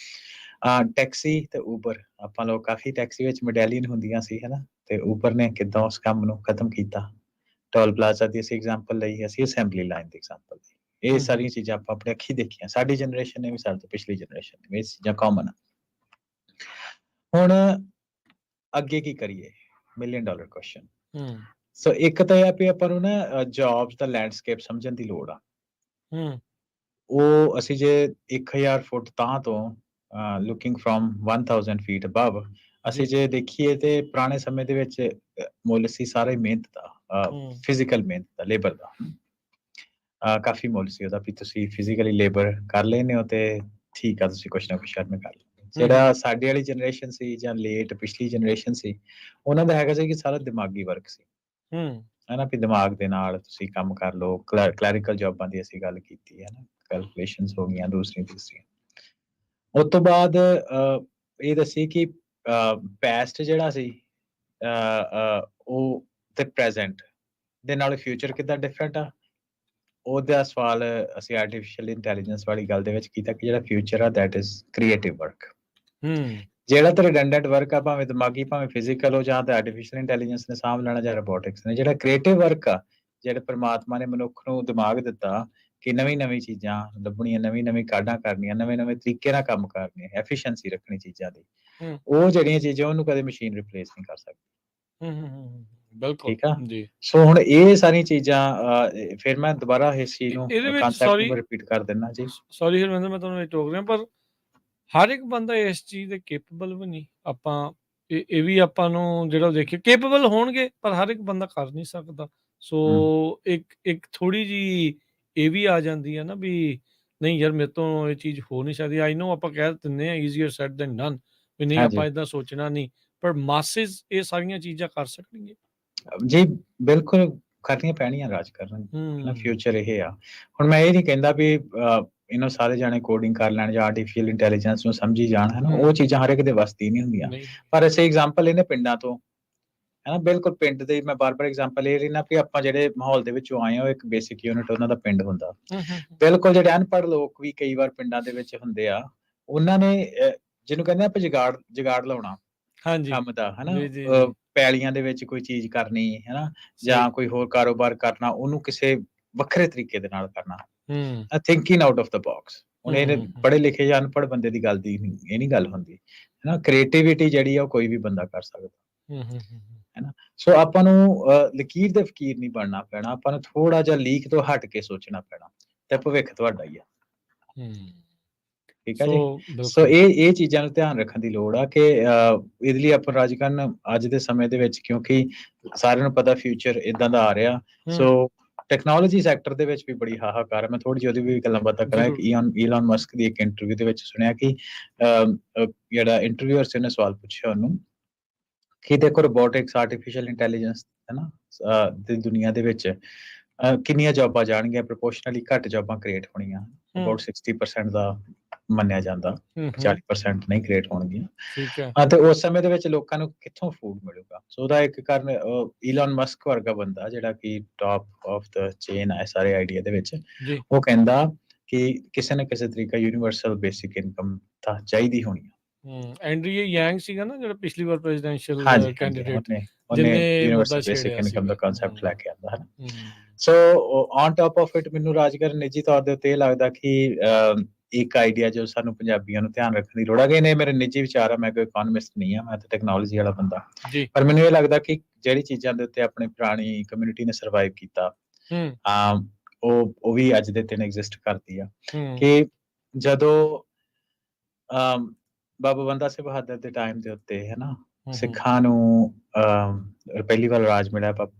ਟੈਕਸੀ ਤੇ ਊਬਰ, ਆਪਾਂ ਲੋਕ ਕਾਫੀ ਟੈਕਸੀ ਵਿੱਚ ਮੈਡੈਲੀਅਨ ਹੁੰਦੀਆਂ ਸੀ, ਹਨਾ, ਤੇ ਊਬਰ ਨੇ ਕਿੱਦਾਂ ਉਸ ਕੰਮ ਨੂੰ ਖਤਮ ਕੀਤਾ। ਟੋਲ ਪਲਾਜ਼ਾ ਦੀ ਅਸੀਂ ਐਗਜ਼ਾਮਪਲ ਲਈ, ਅਸੀਂ ਅਸੈਂਬਲੀ ਲਾਈਨ ਦੀ ਐਗਜ਼ਾਮਪਲ ਲਈ। ਇਹ ਸਾਰੀਆਂ ਚੀਜ਼ਾਂ ਆਪਾਂ ਆਪਣੀ ਅੱਖੀਂ ਦੇਖੀਆਂ, ਸਾਡੀ ਜਨਰੇਸ਼ਨ ਨੇ ਵੀ, ਸਾਡੇ ਤੋਂ ਪਿਛਲੀ ਜਨਰੇਸ਼ਨ ਨੇ ਵੀ, ਇਹ ਚੀਜ਼ਾਂ ਕਾਮਨ ਆ। ਹੁਣ ਅੱਗੇ ਕੀ ਕਰੀਏ, $1 ਮਿਲੀਅਨ ਕੁਐਸਚਨ। ਸੋ ਇੱਕ ਤਾਂ ਇਹ ਆ ਵੀ ਆਪਾਂ ਨੂੰ ਨਾ ਜੌਬਸ ਦਾ ਲੈਂਡਸਕੇਪ ਸਮਝਣ ਦੀ ਲੋੜ ਆ। ਉਹ ਅਸੀਂ ਜੇ 1000 ਫੁੱਟ ਤਾਂ ਤੋਂ ਲੁਕਿੰਗ ਫਰੋਮ 1000 ਫੀਟ ਅਬਵ ਅਸੀਂ ਜੇ ਦੇਖੀਏ ਤੇ ਪੁਰਾਣੇ ਸਮੇਂ ਦੇ ਵਿੱਚ ਮੁੱਲ ਸੀ ਸਾਰਾ ਹੀ ਮਿਹਨਤ ਦਾ, ਫਿਜ਼ੀਕਲ ਮਿਹਨਤ ਦਾ, ਲੇਬਰ ਦਾ। ਕਾਫੀ ਮੁੱਲ ਸੀ ਉਹਦਾ ਵੀ ਤੁਸੀਂ ਫਿਜ਼ੀਕਲੀ ਲੇਬਰ ਕਰ ਲੈਂਦੇ ਹੋ ਤੇ ਠੀਕ ਆ, ਤੁਸੀਂ ਕੁਛ ਨਾ ਕੁਛ ਅਰਨ ਕਰ ਲੈਂਦੇ। ਜਿਹੜਾ ਸਾਡੀ ਵਾਲੀ ਜਨਰੇਸ਼ਨ ਸੀ ਜਾਂ ਲੇਟ ਪਿਛਲੀ ਜਨਰੇਸ਼ਨ ਸੀ, ਉਹਨਾਂ ਦਾ ਹੈਗਾ ਸੀ ਕਿ ਸਾਰਾ ਦਿਮਾਗੀ ਵਰਕ ਸੀ, ਹਨਾ, ਵੀ ਦਿਮਾਗ ਦੇ ਨਾਲ ਤੁਸੀਂ ਕੰਮ ਕਰ ਲਓ। ਕਲੈਰੀਕਲ ਜੌਬਾਂ ਦੀ ਅਸੀਂ ਗੱਲ ਕੀਤੀ ਹੈ ਨਾ, ਕੈਲਕੂਲੇਸ਼ਨਸ ਹੋ ਗਈਆਂ ਦੂਸਰੀਆਂ ਤੀਸਰੀਆਂ। ਉਸ ਤੋਂ ਬਾਅਦ ਇਹ ਦੱਸੀ ਕਿ ਪੈਸਟ ਜਿਹੜਾ ਸੀ ਉਹ ਤੇ ਪ੍ਰੈਜ਼ੈਂਟ ਦੇ ਨਾਲ ਫਿਊਚਰ ਕਿੱਦਾਂ ਡਿਫਰੈਂਟ ਆ। ਉਹਦਾ ਸਵਾਲ ਅਸੀਂ ਆਰਟੀਫਿਸ਼ੀਅਲ ਇੰਟੈਲੀਜੈਂਸ ਵਾਲੀ ਗੱਲ ਦੇ ਵਿੱਚ ਕੀਤਾ ਕਿ ਜਿਹੜਾ ਫਿਊਚਰ ਆ ਦੈਟ ਇਜ਼ ਕ੍ਰੀਏਟਿਵ ਵਰਕ। ਜਿਹੜਾ ਤਾਂ ਰਿਡੰਡੈਂਟ ਵਰਕ ਆ, ਭਾਵੇਂ ਦਿਮਾਗੀ ਭਾਵੇਂ ਫਿਜ਼ੀਕਲ ਹੋ, ਜਾਂ ਤਾਂ ਆਰਟੀਫਿਸ਼ੀਅਲ ਇੰਟੈਲੀਜੈਂਸ ਨੇ ਸਾਂਭ ਲੈਣਾ ਜਾਂ ਰੋਬੋਟਿਕਸ ਨੇ। ਜਿਹੜਾ ਕ੍ਰੀਏਟਿਵ ਵਰਕ ਆ, ਜਿਹੜੇ ਪਰਮਾਤਮਾ ਨੇ ਮਨੁੱਖ ਨੂੰ ਦਿਮਾਗ ਦਿੱਤਾ ਕਿ ਨਵੀਂ ਚੀਜ਼ਾਂ ਲੱਭਣੀਆਂ, ਨਵੀਂ ਕਾਢਾਂ ਕਰਨੀਆਂ, ਨਵੇਂ ਤਰੀਕੇ ਨਾਲ ਕੰਮ ਕਰਨੇ, ਐਫੀਸ਼ੀਐਂਸੀ ਰੱਖਣੀ ਚੀਜ਼ਾਂ ਦੀ, ਉਹ ਜਿਹੜੀਆਂ ਚੀਜ਼ਾਂ ਉਹਨੂੰ ਕਦੇ ਮਸ਼ੀਨ ਰਿਪਲੇਸ ਨਹੀਂ ਕਰ ਸਕਦੀ। ਬਿਲਕੁਲ, ਠੀਕ ਆ ਜੀ। ਸੋ ਹੁਣ ਇਹ ਸਾਰੀਆਂ ਚੀਜ਼ਾਂ ਫਿਰ ਮੈਂ ਦੁਬਾਰਾ ਇਸ ਚੀਜ਼ ਨੂੰ ਕਨਸੈਪਟ ਨੂੰ ਰਿਪੀਟ ਕਰ ਦਿੰਦਾ ਜੀ। ਸੌਰੀ ਹਰਵਿੰਦਰ, ਮੈਂ ਤੁਹਾਨੂੰ ਟੋਕ ਰਿਹਾ, ਪਰ ਹਰ ਇੱਕ ਬੰਦਾ ਇਸ ਚੀਜ਼ ਦੇ ਕੇਪੇਬਲ ਵੀ ਨਹੀਂ। ਆਪਾਂ ਇਹ ਵੀ ਆਪਾਂ ਨੂੰ ਜਿਹੜਾ ਦੇਖੀਏ ਕੇਪੇਬਲ ਹੋਣਗੇ, ਪਰ ਹਰ ਇੱਕ ਬੰਦਾ ਕਰ ਨਹੀਂ ਸਕਦਾ। ਸੋ ਇੱਕ ਥੋੜੀ ਜਿਹੀ ਇਹ ਵੀ ਆ ਜਾਂਦੀ ਹੈ ਨਾ ਵੀ ਨਹੀਂ ਯਾਰ, ਮੇਰੇ ਤੋਂ ਇਹ ਚੀਜ਼ ਹੋ ਨਹੀਂ ਸਕਦੀ। ਆਈ ਨੋ ਆਪਾਂ ਕਹਿ ਦਿੰਦੇ ਹਾਂ ਈਜ਼ੀਅਰ ਸੈਡ ਦੈਨ ਡਨ, ਵੀ ਨਹੀਂ ਆਪਾਂ ਏਦਾਂ ਸੋਚਣਾ ਨਹੀਂ, ਪਰ ਮਾਸਿਸ ਇਹ ਸਾਰੀਆਂ ਚੀਜ਼ਾਂ ਕਰ ਸਕਣਗੇ ਜੀ। ਬਿਲਕੁਲ ਕਰਨੀਆਂ ਪੈਣੀਆਂ ਰਾਜ ਕਰਨ, ਫਿਊਚਰ ਇਹ ਆ। ਹੁਣ ਮੈਂ ਇਹ ਨਹੀਂ ਕਹਿੰਦਾ ਵੀ ਇਹਨੂੰ ਸਾਰੇ ਜਾਣੇ ਕੋਡਿੰਗ ਕਰ ਲੈਣ ਜਾਂ ਆਰਟੀਫੀਸ਼ੀਅਲ ਇੰਟੈਲੀਜੈਂਸ ਨੂੰ ਸਮਝੀ ਜਾਣ, ਹਨਾ, ਉਹ ਚੀਜ਼ਾਂ ਹਰ ਇੱਕ ਦੇ ਵੱਸ ਦੀ ਨਹੀਂ ਹੁੰਦੀਆਂ। ਪਰ ਅਸੀਂ ਐਗਜ਼ਾਮਪਲ ਇਹਨੇ ਪਿੰਡਾਂ ਤੋਂ ਹੈ ਨਾ। ਬਿਲਕੁਲ ਪਿੰਡ ਦੇ ਮੈਂ ਬਾਰ-ਬਾਰ ਐਗਜ਼ਾਮਪਲ ਇਹ ਰਹੀ ਨਾ ਵੀ ਆਪਾਂ ਜਿਹੜੇ ਮਾਹੌਲ ਦੇ ਵਿੱਚੋਂ ਆਏ ਹਾਂ, ਉਹ ਇੱਕ ਬੇਸਿਕ ਯੂਨਿਟ ਉਹਨਾਂ ਦਾ ਪਿੰਡ ਹੁੰਦਾ। ਬਿਲਕੁਲ ਜਿਹੜੇ ਅਨਪੜ੍ਹ ਲੋਕ ਵੀ ਕਈ ਵਾਰ ਪਿੰਡਾਂ ਦੇ ਵਿੱਚ ਹੁੰਦੇ ਆ, ਉਹਨਾਂ ਨੇ ਜਿਹਨੂੰ ਕਹਿੰਦੇ ਆਪਾਂ ਜੁਗਾੜ ਲਾਉਣਾ ਹਾਂਜੀ ਕੰਮ ਦਾ, ਹਨਾ। ਜੀ ਜੀ ਪੈਲੀਆਂ ਦੇ ਵਿੱਚ ਕੋਈ ਚੀਜ਼ ਕਰਨੀ, ਹਨਾ, ਸਹੀ ਜਾਂ ਕੋਈ ਹੋਰ ਕਾਰੋਬਾਰ ਕਰਨਾ, ਉਹਨੂੰ ਕਿਸੇ ਵੱਖਰੇ ਤਰੀਕੇ ਦੇ ਨਾਲ ਕਰਨਾ, ਹੂੰ thinking out of the box. ਹੁਣ ਇਹ ਹੂੰ ਪੜ੍ਹੇ ਲਿਖੇ ਜਾਂ ਅਨਪੜ੍ਹ ਬੰਦੇ ਦੀ ਗੱਲ ਦੀ ਇਹ ਨਹੀਂ ਗੱਲ ਹੁੰਦੀ, ਹਨਾ। ਕ੍ਰੀਏਟੀਵਿਟੀ ਜਿਹੜੀ ਆ ਉਹ ਕੋਈ ਵੀ ਬੰਦਾ ਕਰ ਸਕਦਾ, ਹੂੰ ਹਨਾ। ਸੋ ਆਪਾਂ ਨੂੰ ਲਕੀਰ ਦੇ ਫਕੀਰ ਨਹੀਂ ਬਣਨਾ ਪੈਣਾ, ਆਪਾਂ ਨੂੰ ਥੋੜਾ ਜਿਹਾ ਲੀਕ ਤੋਂ ਹਟ ਕੇ ਸੋਚਣਾ ਪੈਣਾ, ਤੇ ਭਵਿੱਖ ਤੁਹਾਡਾ ਹੀ ਆ। ਹੂੰ ਠੀਕ ਹੈ ਸੋ ਜੀ। ਸੋ ਬਿਲਕੁਲ ਇਹ ਚੀਜ਼ਾਂ ਨੂੰ ਧਿਆਨ ਰੱਖਣ ਦੀ ਲੋੜ ਆ ਕਿ ਇਹਦੇ ਲਈ ਆਪਾਂ ਰਾਜ ਕਰਨ ਅੱਜ ਦੇ ਸਮੇਂ ਦੇ ਵਿੱਚ, ਕਿਉਂਕਿ ਸਾਰਿਆਂ ਨੂੰ ਪਤਾ ਫਿਊਚਰ ਇਦਾਂ ਦਾ ਆ ਰਿਹਾ। ਸੋ ਟੈਕਨੋਲੋਜੀ ਸੈਕਟਰ ਦੇ ਵਿੱਚ ਵੀ ਬੜੀ ਹਾਹਾਕਾਰ ਹੈ। ਮੈਂ ਥੋੜੀ ਜਿਹੀ ਉਹਦੀ ਵੀ ਗੱਲਾਂ ਬਾਤਾਂ ਕਰਾਂ। ਜ਼ਰੂਰ ਈਲਨ ਮਸਕ ਦੀ ਇੱਕ ਇੰਟਰਵਿਊ ਦੇ ਵਿੱਚ ਸੁਣਿਆ ਕਿ ਜਿਹੜਾ ਇੰਟਰਵਿਊਅਰ ਸੀ ਉਹਨੇ ਸਵਾਲ ਪੁੱਛਿਆ ਉਹਨੂੰ ਕਿ ਦੇਖੋ ਰੋਬੋਟਿਕਸ, ਆਰਟੀਫਿਸ਼ੀਅਲ ਇੰਟੈਲੀਜੈਂਸ, ਹੈ ਨਾ, ਦੀ ਦੁਨੀਆ ਦੇ ਵਿੱਚ ਕਿੰਨੀਆਂ ਜੌਬਾਂ ਜਾਣਗੀਆਂ, ਪ੍ਰਪੋਰਸ਼ਨਲੀ ਘੱਟ ਜੌਬਾਂ ਕ੍ਰੀਏਟ ਹੋਣੀਆਂ, ਅਬਾਊਟ 60% ਦਾ ਮੰਨਿਆ ਜਾਂਦਾ, 40% ਨਹੀਂ ਕ੍ਰੀਏਟ ਹੋਣਗੀਆਂ। ਠੀਕ ਹੈ ਤੇ ਉਸ ਸਮੇਂ ਦੇ ਵਿੱਚ ਲੋਕਾਂ ਨੂੰ ਕਿੱਥੋਂ ਫੂਡ ਮਿਲੂਗਾ? ਸੋ ਉਹਦਾ ਇੱਕ ਕਾਰਨ ਈਲਨ ਮਸਕ ਵਰਗਾ ਬੰਦਾ ਜਿਹੜਾ ਕਿ ਟਾਪ ਆਫ ਦ ਚੇਨ ਹੈ ਸਾਰੇ ਆਈਡੀਆ ਦੇ ਵਿੱਚ, ਜੀ ਉਹ ਕਹਿੰਦਾ ਕਿ ਕਿਸੇ ਨਾ ਕਿਸੇ ਤਰੀਕਾ ਯੂਨੀਵਰਸਲ ਬੇਸਿਕ ਇਨਕਮ ਤਾਂ ਚਾਹੀਦੀ ਹੋਣੀ ਆ। ਐਂਡਰਿਊ ਯੰਗ ਸੀਗਾ ਨਾ ਜਿਹੜਾ ਪਿਛਲੀ ਵਾਰ ਪ੍ਰੈਜ਼ੀਡੈਂਸ਼ੀਅਲ ਹਾਂਜੀ ਕੈਂਡੀਡੇਟ, ਉਹਨੇ ਜਿਹਨੇ ਮੁੱਦਾ ਯੂਨੀਵਰਸਲ ਬੇਸਿਕ ਛੇੜਿਆ ਇਨਕਮ ਦਾ ਸੀਗਾ। ਕਨਸੈਪਟ ਲੈ ਕੇ ਆਂਦਾ ਹੈ। So on top of it ਮੈਨੂੰ ਰਾਜਕਰਨ ਨਿੱਜੀ ਤੌਰ ਦੇ ਉੱਤੇ ਇਹ ਲੱਗਦਾ ਕਿ ਇੱਕ ਆਈਡੀਆ ਜੋ ਸਾਨੂੰ ਪੰਜਾਬੀਆਂ ਨੂੰ ਧਿਆਨ ਰੱਖਣ ਦੀ ਲੋੜ ਹੈ, ਕਿ ਇਹਨੇ ਮੇਰੇ ਨਿੱਜੀ ਵਿਚਾਰ ਆ, ਮੈਂ ਕੋਈ ਇਕਨੋਮਿਸਟ ਨਹੀਂ ਆ, ਮੈਂ ਤਾਂ ਟੈਕਨੋਲੋਜੀ ਵਾਲਾ ਬੰਦਾ, ਜੀ ਪਰ ਮੈਨੂੰ ਇਹ ਲੱਗਦਾ ਕਿ ਜਿਹੜੀ ਚੀਜ਼ਾਂ ਦੇ ਉੱਤੇ ਆਪਣੀ ਪੁਰਾਣੀ ਕਮਿਊਨਿਟੀ ਨੇ ਸਰਵਾਈਵ ਕੀਤਾ, ਉਹ ਵੀ ਅੱਜ ਦੇ ਦਿਨ ਐਗਜ਼ਿਸਟ ਕਰਦੀ ਆ। ਕਿ ਜਦੋਂ ਬਾਬਾ ਬੰਦਾ ਸਿੰਘ ਬਹਾਦਰ ਦੇ ਟਾਈਮ ਦੇ ਉੱਤੇ, ਹੈ ਨਾ, ਸਿੱਖਾਂ ਨੂੰ ਪਹਿਲੀ ਵਾਰ ਰਾਜ ਮਿਲਿਆ,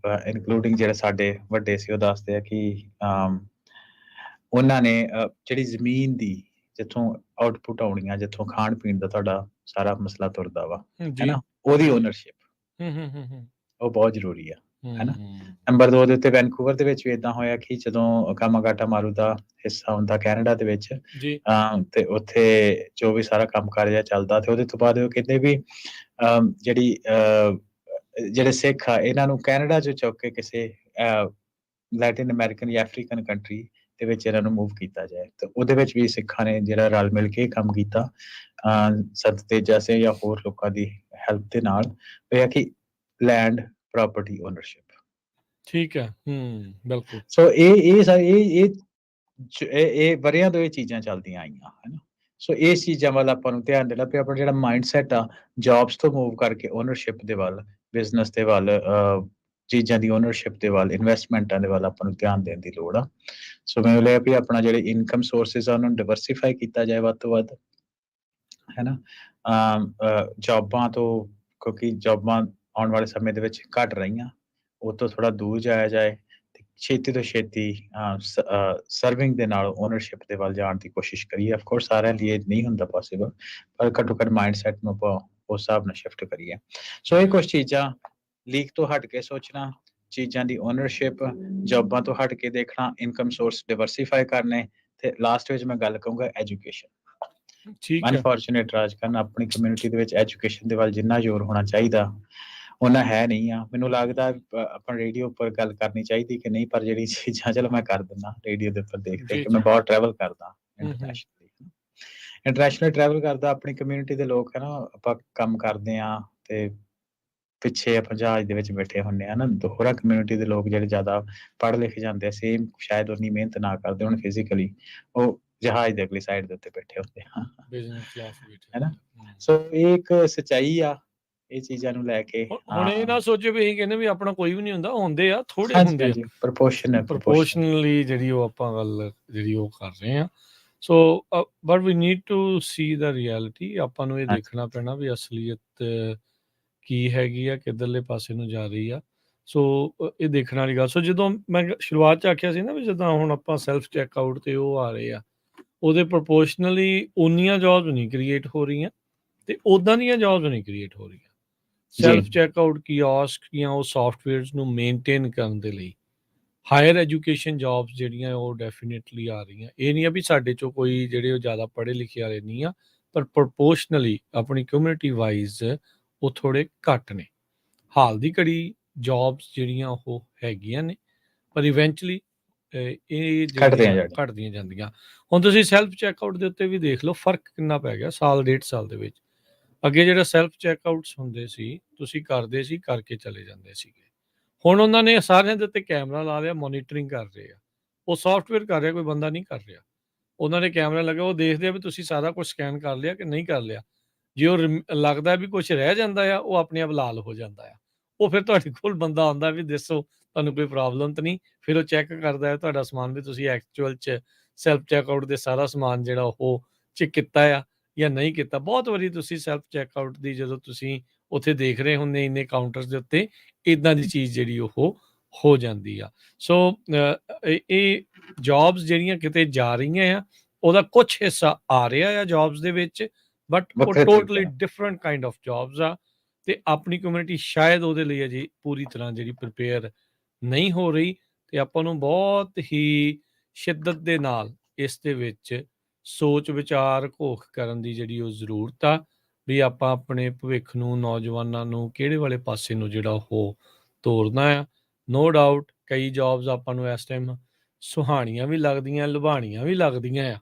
ਇਨਕਲੂਡਿੰਗ ਜਿਹੜੇ ਸਾਡੇ ਵੱਡੇ ਸੀ, ਉਹ ਦੱਸਦੇ ਆ ਕਿ ਉਹਨਾਂ ਨੇ ਜਿਹੜੀ ਜ਼ਮੀਨ ਦੀ ਜਿੱਥੋਂ ਆਊਟਪੁੱਟ ਆਉਣੀ ਆ, ਜਿੱਥੋਂ ਖਾਣ ਪੀਣ ਦਾ ਤੁਹਾਡਾ ਸਾਰਾ ਮਸਲਾ ਤੁਰਦਾ ਵਾ, ਹੈ ਨਾ, ਉਹਦੀ ਓਨਰਸ਼ਿਪ ਉਹ ਬਹੁਤ ਜ਼ਰੂਰੀ ਆ, ਹੈ ਨਾ। ਨੰਬਰ 2 ਦੇ ਉੱਤੇ ਵੈਨਕੂਵਰ ਦੇ ਵਿੱਚ ਵੀ ਏਦਾਂ ਹੋਇਆ ਕਿ ਜਦੋਂ ਕਾਮਾਗਾਟਾ ਮਾਰੂ ਦਾ ਹਿੱਸਾ ਹੁੰਦਾ ਕੈਨੇਡਾ ਦੇ ਵਿੱਚ, ਤੇ ਉੱਥੇ ਜੋ ਵੀ ਸਾਰਾ ਕੰਮ ਕਾਜ ਚੱਲਦਾ, ਤੇ ਉਹਦੇ ਤੋਂ ਬਾਅਦ ਉਹ ਕਹਿੰਦੇ ਵੀ ਜਿਹੜੇ ਸਿੱਖ ਆ ਇਹਨਾਂ ਨੂੰ ਕੈਨੇਡਾ 'ਚ ਚੁੱਕ ਕੇ ਕਿਸੇ ਲੈਟਿਨ ਅਮਰੀਕਨ ਜਾਂ ਅਫਰੀਕਨ ਕੰਟਰੀ ਦੇ ਵਿੱਚ ਇਹਨਾਂ ਨੂੰ ਮੂਵ ਕੀਤਾ ਜਾਏ। ਤੇ ਉਹਦੇ ਵਿੱਚ ਵੀ ਸਿੱਖਾਂ ਨੇ ਜਿਹੜਾ ਰਲ ਮਿਲ ਕੇ ਕੰਮ ਕੀਤਾ, ਸੰਤ ਤੇਜਾ ਸਿੰਘ ਜਾਂ ਹੋਰ ਲੋਕਾਂ ਦੀ ਹੈਲਪ ਦੇ ਨਾਲ, ਹੋਇਆ ਕਿ ਲੈਂਡ ਪ੍ਰੋਪਰਟੀ ਓਨਰਸ਼ਿਪ। ਠੀਕ ਹੈ ਬਿਲਕੁਲ। ਸੋ ਇਹ ਵਰ੍ਹਿਆਂ ਤੋਂ ਇਹ ਚੀਜ਼ਾਂ ਚੱਲਦੀਆਂ ਆਈਆਂ, ਹੈ ਨਾ। ਸੋ ਇਸ ਚੀਜ਼ਾਂ ਵੱਲ ਆਪਾਂ ਨੂੰ ਧਿਆਨ ਦੇਣਾ ਪਿਆ। ਆਪਣਾ ਜਿਹੜਾ ਮਾਈਂਡ ਸੈਟ ਆ ਜੌਬਸ ਤੋਂ ਮੂਵ ਕਰਕੇ ਓਨਰਸ਼ਿਪ ਦੇ ਵੱਲ, ਬਿਜ਼ਨਸ ਦੇ ਵੱਲ, ਚੀਜ਼ਾਂ ਦੀ ਓਨਰਸ਼ਿਪ ਦੇ ਵੱਲ, ਇਨਵੈਸਟਮੈਂਟਾਂ ਦੇ ਵੱਲ ਆਪਾਂ ਨੂੰ ਧਿਆਨ ਦੇਣ ਦੀ ਲੋੜ ਆ। ਸੋ ਮੈਨੂੰ ਲੱਗਿਆ ਵੀ ਆਪਣਾ ਜਿਹੜੇ ਇਨਕਮ ਸੋਰਸਿਸ ਆ ਉਹਨਾਂ ਨੂੰ ਡਿਵਰਸੀਫਾਈ ਕੀਤਾ ਜਾਏ ਵੱਧ ਤੋਂ ਵੱਧ, ਹੈ ਨਾ। ਜੌਬਾਂ ਤੋਂ, ਕਿਉਂਕਿ ਜੌਬਾਂ ਆਉਣ ਵਾਲੇ ਸਮੇਂ ਦੇ ਵਿੱਚ ਘੱਟ ਰਹੀਆਂ, ਉਹ ਤੋਂ ਥੋੜਾ ਦੂਰ ਜਾਇਆ ਜਾਏ, ਤੇ ਛੇਤੀ ਤੋਂ ਛੇਤੀ ਸਰਵਿੰਗ ਦੇ ਨਾਲ ਓਨਰਸ਼ਿਪ ਦੇ ਵੱਲ ਜਾਣ ਦੀ ਕੋਸ਼ਿਸ਼ ਕਰੀਏ। ਅਫਕੋਰਸ ਸਾਰਿਆਂ ਲਈ ਇਹ ਨਹੀਂ ਹੁੰਦਾ ਪੋਸੀਬਲ, ਪਰ ਘੱਟੋ ਘੱਟ ਮਾਈਂਡ ਸੈਟ ਨੂੰ ਆਪਾਂ ਉਸ ਹਿਸਾਬ ਨਾਲ ਸ਼ਿਫਟ ਕਰੀਏ। ਸੋ ਇਹ ਕੁਛ ਚੀਜ਼ਾਂ, ਲੀਕ ਤੋਂ ਹਟ ਕੇ ਸੋਚਣਾ, ਚੀਜ਼ਾਂ ਦੀ ਓਨਰਸ਼ਿਪ, ਜੌਬਾਂ ਤੋਂ ਹਟ ਕੇ ਦੇਖਣਾ, ਇਨਕਮ ਸੋਰਸ ਡਿਵਰਸੀਫਾਈ ਕਰਨੇ, ਤੇ ਲਾਸਟ ਵਿੱਚ ਮੈਂ ਗੱਲ ਕਹੂੰਗਾ ਐਜੂਕੇਸ਼ਨ। ਅਨਫੋਰਚੂਨੇਟ ਰਾਜਕਰਨ ਆਪਣੀ ਕਮਿਊਨਿਟੀ ਦੇ ਵਿੱਚ ਐਜੂਕੇਸ਼ਨ ਦੇ ਵੱਲ ਜਿੰਨਾ ਜ਼ੋਰ ਹੋਣਾ ਚਾਹੀਦਾ ਉਹਨਾਂ ਹੈ ਨਹੀਂ ਆ। ਮੈਨੂੰ ਲੱਗਦਾ ਆਪਾਂ ਰੇਡੀਓ ਉੱਪਰ ਗੱਲ ਕਰਨੀ ਚਾਹੀਦੀ ਕਿ ਨਹੀਂ, ਪਰ ਜਿਹੜੀ ਚੀਜ਼ਾਂ ਚਲੋ ਮੈਂ ਕਰ ਦਿੰਦਾ ਰੇਡੀਓ ਦੇ ਉੱਪਰ ਦੇਖ ਕੇ ਮੈਂ ਬਹੁਤ ਟਰੈਵਲ ਕਰਦਾ ਇੰਟਰਨੈਸ਼ਨਲ ਟਰੈਵਲ ਕਰਦਾ, ਆਪਣੀ ਕਮਿਊਨਿਟੀ ਦੇ ਲੋਕ, ਹੈ ਨਾ, ਆਪਾਂ ਕੰਮ ਕਰਦੇ ਹਾਂ ਤੇ ਪਿੱਛੇ ਆਪਾਂ ਜਹਾਜ਼ ਦੇ ਵਿੱਚ ਬੈਠੇ ਹੁੰਦੇ ਆ ਨਾ, ਹੋਰਾਂ ਕਮਿਊਨਿਟੀ ਦੇ ਲੋਕ ਜਿਹੜੇ ਜ਼ਿਆਦਾ ਪੜ੍ਹ ਲਿਖ ਜਾਂਦੇ ਆ, ਸੇਮ ਸ਼ਾਇਦ ਉਨੀ ਮਿਹਨਤ ਨਾ ਕਰਦੇ ਹੁਣ ਫਿਜ਼ੀਕਲੀ, ਉਹ ਜਹਾਜ਼ ਦੇ ਅਗਲੀ ਸਾਈਡ ਦੇ ਉੱਤੇ ਬੈਠੇ ਹੁੰਦੇ ਆ, ਹੈ ਨਾ। ਸੋ ਇਹ ਇੱਕ ਸੱਚਾਈ ਆ ਇਹ ਚੀਜ਼ਾਂ ਨੂੰ ਲੈ ਕੇ। ਹੁਣ ਇਹ ਨਾ ਸੋਚੋ ਵੀ ਅਸੀਂ ਕਹਿੰਦੇ ਵੀ ਆਪਣਾ ਕੋਈ ਵੀ ਨਹੀਂ ਹੁੰਦਾ, ਹੁੰਦੇ ਆ, ਥੋੜੇ ਹੁੰਦੇ ਆ, ਪ੍ਰਪੋਰਸ਼ਨਲੀ ਜਿਹੜੀ ਉਹ ਆਪਾਂ ਗੱਲ ਜਿਹੜੀ ਉਹ ਕਰ ਰਹੇ ਆ। So but we need to see the reality. ਆਪਾਂ ਨੂੰ ਇਹ ਦੇਖਣਾ ਪੈਣਾ ਵੀ ਅਸਲੀਅਤ ਕੀ ਹੈਗੀ ਆ, ਕਿੱਧਰਲੇ ਪਾਸੇ ਨੂੰ ਜਾ ਰਹੀ ਆ। ਸੋ ਇਹ ਦੇਖਣ ਵਾਲੀ ਗੱਲ। ਸੋ ਜਦੋਂ ਮੈਂ ਸ਼ੁਰੂਆਤ 'ਚ ਆਖਿਆ ਸੀ ਨਾ ਵੀ ਜਦੋਂ ਹੁਣ ਆਪਾਂ ਸੈਲਫ ਚੈੱਕਆਊਟ ਤੇ ਉਹ ਆ ਰਹੇ ਆ, ਉਹਦੇ ਪ੍ਰਪੋਰਸ਼ਨਲੀ ਓਨੀਆਂ ਜੌਬਸ ਨਹੀਂ ਕ੍ਰੀਏਟ ਹੋ ਰਹੀਆਂ, ਤੇ ਉੱਦਾਂ ਦੀਆਂ ਜੌਬਸ ਨਹੀਂ ਕ੍ਰੀਏਟ ਹੋ ਰਹੀਆਂ। ਸੈਲਫ ਚੈੱਕਆਊਟ ਕੀਓਸਕ ਜਾਂ ਉਹ ਸੌਫਟਵੇਅਰਸ ਨੂੰ ਮੇਨਟੇਨ ਕਰਨ ਦੇ ਲਈ ਹਾਇਰ ਐਜੂਕੇਸ਼ਨ ਜੌਬਸ ਜਿਹੜੀਆਂ ਉਹ ਡੈਫੀਨੇਟਲੀ ਆ ਰਹੀਆਂ। ਇਹ ਨਹੀਂ ਆ ਵੀ ਸਾਡੇ 'ਚੋਂ ਕੋਈ ਜਿਹੜੇ ਉਹ ਜ਼ਿਆਦਾ ਪੜ੍ਹੇ ਲਿਖੇ ਵਾਲੇ ਨਹੀਂ ਆ, ਪਰ ਪ੍ਰਪੋਰਸ਼ਨਲੀ ਆਪਣੀ ਕਮਿਊਨਿਟੀ ਵਾਈਜ਼ ਉਹ ਥੋੜ੍ਹੇ ਘੱਟ ਨੇ। ਹਾਲ ਦੀ ਘੜੀ ਜੌਬਸ ਜਿਹੜੀਆਂ ਉਹ ਹੈਗੀਆਂ ਨੇ, ਪਰ ਇਵੈਂਚੁਅਲੀ ਇਹ ਘਟਦੀਆਂ ਜਿਹੜੀਆਂ ਜਾਣੀਆਂ। ਘਟਦੀਆਂ ਜਾਂਦੀਆਂ। ਹੁਣ ਤੁਸੀਂ ਸੈਲਫ ਚੈੱਕਆਊਟ ਦੇ ਉੱਤੇ ਵੀ ਦੇਖ ਲਓ ਫ਼ਰਕ ਕਿੰਨਾ ਪੈ ਗਿਆ ਸਾਲ, 1.5 ਸਾਲ ਦੇ ਵਿੱਚ। ਅੱਗੇ ਜਿਹੜਾ ਸੈਲਫ ਚੈੱਕਆਊਟਸ ਹੁੰਦੇ ਸੀ, ਤੁਸੀਂ ਕਰਦੇ ਸੀ, ਕਰਕੇ ਚਲੇ ਜਾਂਦੇ ਸੀਗੇ। ਹੁਣ ਉਹਨਾਂ ਨੇ ਸਾਰਿਆਂ ਦੇ ਉੱਤੇ ਕੈਮਰਾ ਲਾ ਲਿਆ, ਮੋਨੀਟਰਿੰਗ ਕਰ ਰਹੇ ਆ। ਉਹ ਸੌਫਟਵੇਅਰ ਕਰ ਰਿਹਾ, ਕੋਈ ਬੰਦਾ ਨਹੀਂ ਕਰ ਰਿਹਾ। ਉਹਨਾਂ ਨੇ ਕੈਮਰਾ ਲੱਗਾ, ਉਹ ਦੇਖਦੇ ਆ ਵੀ ਤੁਸੀਂ ਸਾਰਾ ਕੁਛ ਸਕੈਨ ਕਰ ਲਿਆ ਕਿ ਨਹੀਂ ਕਰ ਲਿਆ। ਜੇ ਉਹ ਲੱਗਦਾ ਵੀ ਕੁਛ ਰਹਿ ਜਾਂਦਾ ਆ, ਉਹ ਆਪਣੇ ਆਪ ਲਾਲ ਹੋ ਜਾਂਦਾ ਆ। ਉਹ ਫਿਰ ਤੁਹਾਡੇ ਕੋਲ ਬੰਦਾ ਆਉਂਦਾ ਵੀ ਦੱਸੋ ਤੁਹਾਨੂੰ ਕੋਈ ਪ੍ਰੋਬਲਮ ਤਾਂ ਨਹੀਂ? ਫਿਰ ਉਹ ਚੈੱਕ ਕਰਦਾ ਹੈ ਤੁਹਾਡਾ ਸਮਾਨ ਵੀ ਤੁਸੀਂ ਐਕਚੁਅਲ 'ਚ ਸੈਲਫ ਚੈੱਕਆਊਟ ਦੇ ਸਾਰਾ ਸਮਾਨ ਜਿਹੜਾ ਉਹ ਚੈੱਕ ਕੀਤਾ ਆ ਜਾਂ ਨਹੀਂ ਕੀਤਾ। ਬਹੁਤ ਵਾਰੀ ਤੁਸੀਂ ਸੈਲਫ ਚੈੱਕਆਊਟ ਦੀ ਜਦੋਂ ਤੁਸੀਂ ਉੱਥੇ ਦੇਖ ਰਹੇ ਹੁੰਦੇ ਇੰਨੇ ਕਾਊਂਟਰਸ ਦੇ ਉੱਤੇ, ਇੱਦਾਂ ਦੀ ਚੀਜ਼ ਜਿਹੜੀ ਉਹ ਹੋ ਜਾਂਦੀ ਆ। ਸੋ ਇਹ ਜੌਬਸ ਜਿਹੜੀਆਂ ਕਿਤੇ ਜਾ ਰਹੀਆਂ ਆ, ਉਹਦਾ ਕੁਛ ਹਿੱਸਾ ਆ ਰਿਹਾ ਆ ਜੌਬਸ ਦੇ ਵਿੱਚ, ਬਟ ਉਹ ਵੱਖਰੇ ਤਰੀਕੇ ਟੋਟਲੀ ਨਾਲ। ਡਿਫਰੈਂਟ ਕਾਈਂਡ ਆਫ ਜੌਬਸ ਆ। ਤੇ ਆਪਣੀ ਕਮਿਊਨਿਟੀ ਸ਼ਾਇਦ ਉਹਦੇ ਲਈ ਅਜੇ ਪੂਰੀ ਤਰ੍ਹਾਂ ਜਿਹੜੀ ਪ੍ਰਿਪੇਅਰ ਨਹੀਂ ਹੋ ਰਹੀ, ਤੇ ਆਪਾਂ ਨੂੰ ਬਹੁਤ ਹੀ ਸ਼ਿੱਦਤ ਦੇ ਨਾਲ ਇਸ ਦੇ ਵਿੱਚ ਸੋਚ ਵਿਚਾਰ ਘੋਖ ਕਰਨ ਦੀ ਜਿਹੜੀ ਉਹ ਜ਼ਰੂਰਤ ਆ ਵੀ ਆਪਾਂ ਆਪਣੇ ਭਵਿੱਖ ਨੂੰ, ਨੌਜਵਾਨਾਂ ਨੂੰ ਕਿਹੜੇ ਵਾਲੇ ਪਾਸੇ ਨੂੰ ਜਿਹੜਾ ਉਹ ਤੋਰਨਾ ਆ। ਨੋ ਡਾਊਟ ਕਈ ਜੌਬਸ ਆਪਾਂ ਨੂੰ ਇਸ ਟਾਈਮ ਸੁਹਾਣੀਆਂ ਵੀ ਲੱਗਦੀਆਂ, ਲੁਭਾਣੀਆਂ ਵੀ ਲੱਗਦੀਆਂ ਆ,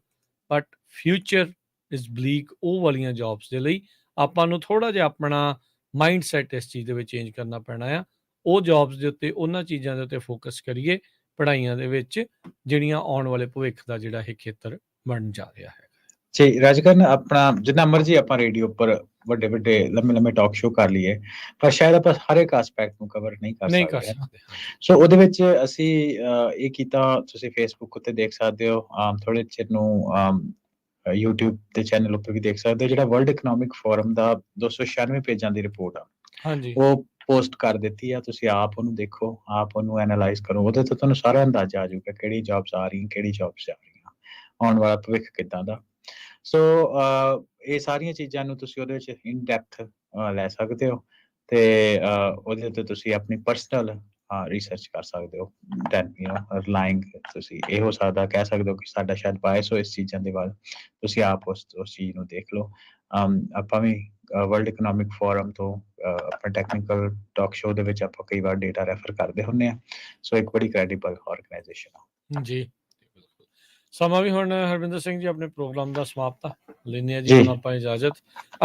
ਬਟ ਫਿਊਚਰ ਇਜ਼ ਬਲੀਕ ਉਹ ਵਾਲੀਆਂ ਜੌਬਸ ਦੇ ਲਈ ਆਪਾਂ ਨੂੰ ਥੋੜ੍ਹਾ ਜਿਹਾ ਆਪਣਾ ਮਾਈਂਡ ਸੈਟ ਇਸ ਚੀਜ਼ ਦੇ ਵਿੱਚ ਚੇਂਜ ਕਰਨਾ ਪੈਣਾ ਆ। ਉਹ ਜੌਬਸ ਦੇ ਉੱਤੇ, ਉਹਨਾਂ ਚੀਜ਼ਾਂ ਦੇ ਉੱਤੇ ਫੋਕਸ ਕਰੀਏ ਪੜ੍ਹਾਈਆਂ ਦੇ ਵਿੱਚ, ਜਿਹੜੀਆਂ ਆਉਣ ਵਾਲੇ ਭਵਿੱਖ ਦਾ ਜਿਹੜਾ ਇਹ ਖੇਤਰ ਬਣ ਜਾ ਰਿਹਾ ਹੈ। ਜੀ ਰਾਜਕਰਨ, ਆਪਣਾ ਜਿੰਨਾ ਮਰਜ਼ੀ ਆਪਾਂ ਰੇਡੀਓ ਉੱਪਰ ਵੱਡੇ ਲੰਮੇ ਟਾਕ ਸ਼ੋਅ ਕਰ ਲਈਏ, ਪਰ ਸ਼ਾਇਦ ਆਪਾਂ ਹਰ ਇੱਕ ਐਸਪੈਕਟ ਨੂੰ ਕਵਰ ਨਹੀਂ ਕਰ ਨਹੀਂ ਕਰ ਸਕਦੇ, ਹੈ ਨਾ? ਸਕਦੇ। ਸੋ ਉਹਦੇ ਵਿੱਚ ਅਸੀਂ ਇਹ ਕੀਤਾ, ਤੁਸੀਂ ਫੇਸਬੁੱਕ ਉੱਤੇ ਦੇਖ ਸਕਦੇ ਹੋ, ਥੋੜੇ ਚਿਰ ਨੂੰ YouTube ਦੇ ਚੈਨਲ ਉੱਤੇ ਵੀ ਦੇਖ ਸਕਦੇ ਹੋ, ਜਿਹੜਾ ਵਰਲਡ ਇਕਨੋਮਿਕ ਫੋਰਮ ਦਾ 296 ਪੇਜਾਂ ਦੀ ਰਿਪੋਰਟ ਆ, ਹਾਂਜੀ, ਉਹ ਪੋਸਟ ਕਰ ਦਿੱਤੀ ਆ। ਤੁਸੀਂ ਆਪ ਉਹਨੂੰ ਦੇਖੋ, ਆਪ ਉਹਨੂੰ ਐਨਾਲਾਈਜ਼ ਕਰੋ, ਉਹਦੇ ਤੋਂ ਤੁਹਾਨੂੰ ਸਾਰਾ ਅੰਦਾਜ਼ਾ ਆ ਜਾਊਗਾ ਕਿਹੜੀ ਜੌਬਸ ਆ ਰਹੀਆਂ, ਕਿਹੜੀ ਜੌਬਸ ਜਾ ਰਹੀਆਂ, ਆਉਣ ਵਾਲਾ ਭਵਿੱਖ ਕਿੱਦਾਂ ਦਾ। ਸੋ ਇਹ ਸਾਰੀਆਂ ਚੀਜ਼ਾਂ ਨੂੰ ਤੁਸੀਂ ਉਹਦੇ ਵਿੱਚ ਇਨ ਡੈਪਥ ਲੈ ਸਕਦੇ ਹੋ, ਤੇ ਉਹਦੇ ਉੱਤੇ ਤੁਸੀਂ ਆਪਣੀ ਪਰਸਨਲ ਰਿਸਰਚ ਕਰ ਸਕਦੇ ਹੋ। ਦੈਨ ਰਿਲਾਇੰਗ, ਤੁਸੀਂ ਇਹ ਹੋ ਸਕਦਾ ਕਹਿ ਸਕਦੇ ਹੋ ਕਿ ਸਾਡਾ ਸ਼ਾਇਦ ਬਾਇਸ ਹੋ ਇਸ ਚੀਜ਼ਾਂ ਦੇ ਵੱਲ, ਤੁਸੀਂ ਆਪ ਉਸ ਚੀਜ਼ ਨੂੰ ਦੇਖ ਲਓ। ਆਪਾਂ ਵੀ ਵਰਲਡ ਇਕਨੋਮਿਕ ਫੋਰਮ ਤੋਂ ਆਪਣੇ ਟੈਕਨੀਕਲ ਟਾਕ ਸ਼ੋਅ ਦੇ ਵਿੱਚ ਆਪਾਂ ਕਈ ਵਾਰ ਡੇਟਾ ਰੈਫਰ ਕਰਦੇ ਹੁੰਦੇ ਆ। ਸੋ ਇੱਕ ਬੜੀ ਕ੍ਰੈਡੀਬਲ ਆਰਗੇਨਾਈਜੇਸ਼ਨ ਆ। ਜੀ, ਬਿਲਕੁਲ। ਸਮਾਂ ਵੀ ਹੁਣ ਹਰਵਿੰਦਰ ਸਿੰਘ ਜੀ ਆਪਣੇ ਪ੍ਰੋਗਰਾਮ ਦਾ ਸਮਾਪਤ ਆ, ਲੈਂਦੇ ਆ ਜੀ ਜੀ। ਹੁਣ ਆਪਾਂ ਇਜਾਜ਼ਤ।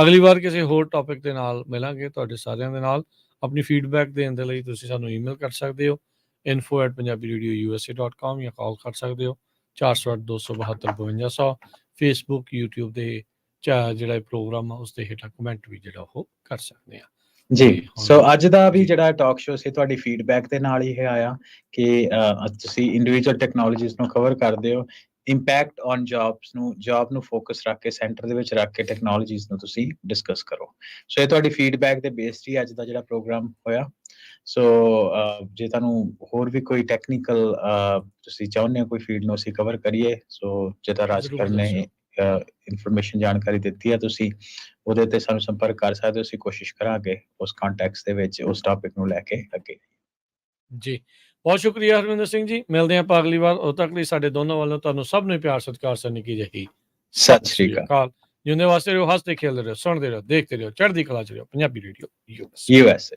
ਅਗਲੀ ਵਾਰ ਕਿਸੇ ਹੋਰ ਟੌਪਿਕ ਦੇ ਨਾਲ ਮਿਲਾਂਗੇ ਤੁਹਾਡੇ ਸਾਰਿਆਂ ਦੇ ਨਾਲ। ਆਪਣੀ ਫੀਡਬੈਕ ਦੇਣ ਦੇ ਲਈ ਤੁਸੀਂ ਸਾਨੂੰ ਈਮੇਲ ਕਰ ਸਕਦੇ ਹੋ info@punjabiradiousa.com ਜਾਂ ਕਾਲ ਕਰ ਸਕਦੇ ਹੋ 408-272-5200। ਫੇਸਬੁੱਕ, YouTube ਦੇ ਜਿਹੜਾ ਇਹ ਪ੍ਰੋਗਰਾਮ ਆ ਉਸ ਦੇ ਹੇਠਾਂ ਕਮੈਂਟ ਵੀ ਜਿਹੜਾ ਉਹ ਕਰ ਸਕਦੇ ਆ। ਜੀ, ਤੇ ਸੋ ਹੁਣ ਅੱਜ ਦਾ ਵੀ ਜੀ, ਜਿਹੜਾ ਟਾਕ ਸ਼ੋਅ ਸੀ ਤੁਹਾਡੀ ਫੀਡਬੈਕ ਦੇ ਨਾਲ ਹੀ ਇਹ ਆਇਆ ਕਿ ਤੁਸੀਂ ਇੰਡੀਵਿਜੂਅਲ ਟੈਕਨੋਲੋਜੀਜ਼ ਨੂੰ ਕਵਰ ਕਰਦੇ ਹੋ, ਇੰਪੈਕਟ ਔਨ ਜੌਬਸ ਨੂੰ, ਜੌਬ ਨੂੰ ਫੋਕਸ ਰੱਖ ਕੇ, ਸੈਂਟਰ ਦੇ ਵਿੱਚ ਰੱਖ ਕੇ ਟੈਕਨੋਲੋਜੀਜ਼ ਨੂੰ ਤੁਸੀਂ ਡਿਸਕਸ ਕਰੋ। ਸੋ ਇਹ ਤੁਹਾਡੀ ਫੀਡਬੈਕ ਦੇ ਬੇਸ 'ਤੇ ਹੀ ਅੱਜ ਦਾ ਜਿਹੜਾ ਪ੍ਰੋਗਰਾਮ ਹੋਇਆ। ਸੋ ਜੇ ਤੁਹਾਨੂੰ ਹੋਰ ਵੀ ਕੋਈ ਟੈਕਨੀਕਲ ਤੁਸੀਂ ਚਾਹੁੰਦੇ ਹੋ ਕੋਈ ਫੀਲਡ ਨੂੰ ਅਸੀਂ ਕਵਰ ਕਰੀਏ, ਸੋ ਜਿੱਦਾਂ ਜ਼ਰੂਰ ਰਾਜਕਰਨ ਦੱਸਿਓ। ਨੇ ਇਨਫੋਰਮੇਸ਼ਨ ਜਾਣਕਾਰੀ ਦਿੱਤੀ ਹੈ, ਤੁਸੀਂ ਉਹਦੇ ਤੇ ਸਾਨੂੰ ਸੰਪਰਕ ਕਰ ਸਕਦੇ ਹੋ। ਅਸੀਂ ਕੋਸ਼ਿਸ਼ ਕਰਾਂਗੇ ਉਸ ਕੰਟੈਕਸਟ ਦੇ ਵਿੱਚ ਉਸ ਟਾਪਿਕ ਨੂੰ ਲੈ ਕੇ ਅੱਗੇ। ਜੀ, ਬਹੁਤ ਸ਼ੁਕਰੀਆ ਹਰਵਿੰਦਰ ਸਿੰਘ ਜੀ। ਮਿਲਦੇ ਹਾਂ ਆਪਾਂ ਅਗਲੀ ਵਾਰ। ਉਦੋਂ ਤੱਕ ਲਈ ਸਾਡੇ ਦੋਨੋਂ ਵੱਲੋਂ ਤੁਹਾਨੂੰ ਸਭ ਨੂੰ ਪਿਆਰ ਸਤਿਕਾਰ ਸਨ ਕੀ ਰਹੀ। ਸਤਿ ਸ਼੍ਰੀ ਅਕਾਲ। ਅਕਾਲ। ਜਿਉਂਦੇ ਵਾਸਤੇ ਰਹੋ, ਹੱਸਦੇ ਖੇਲਦੇ ਰਹੋ, ਸੁਣਦੇ ਰਹੋ, ਦੇਖਦੇ ਰਹੋ, ਚੜ੍ਹਦੀ ਕਲਾ 'ਚ ਰਹੋ। Punjabi radio USA।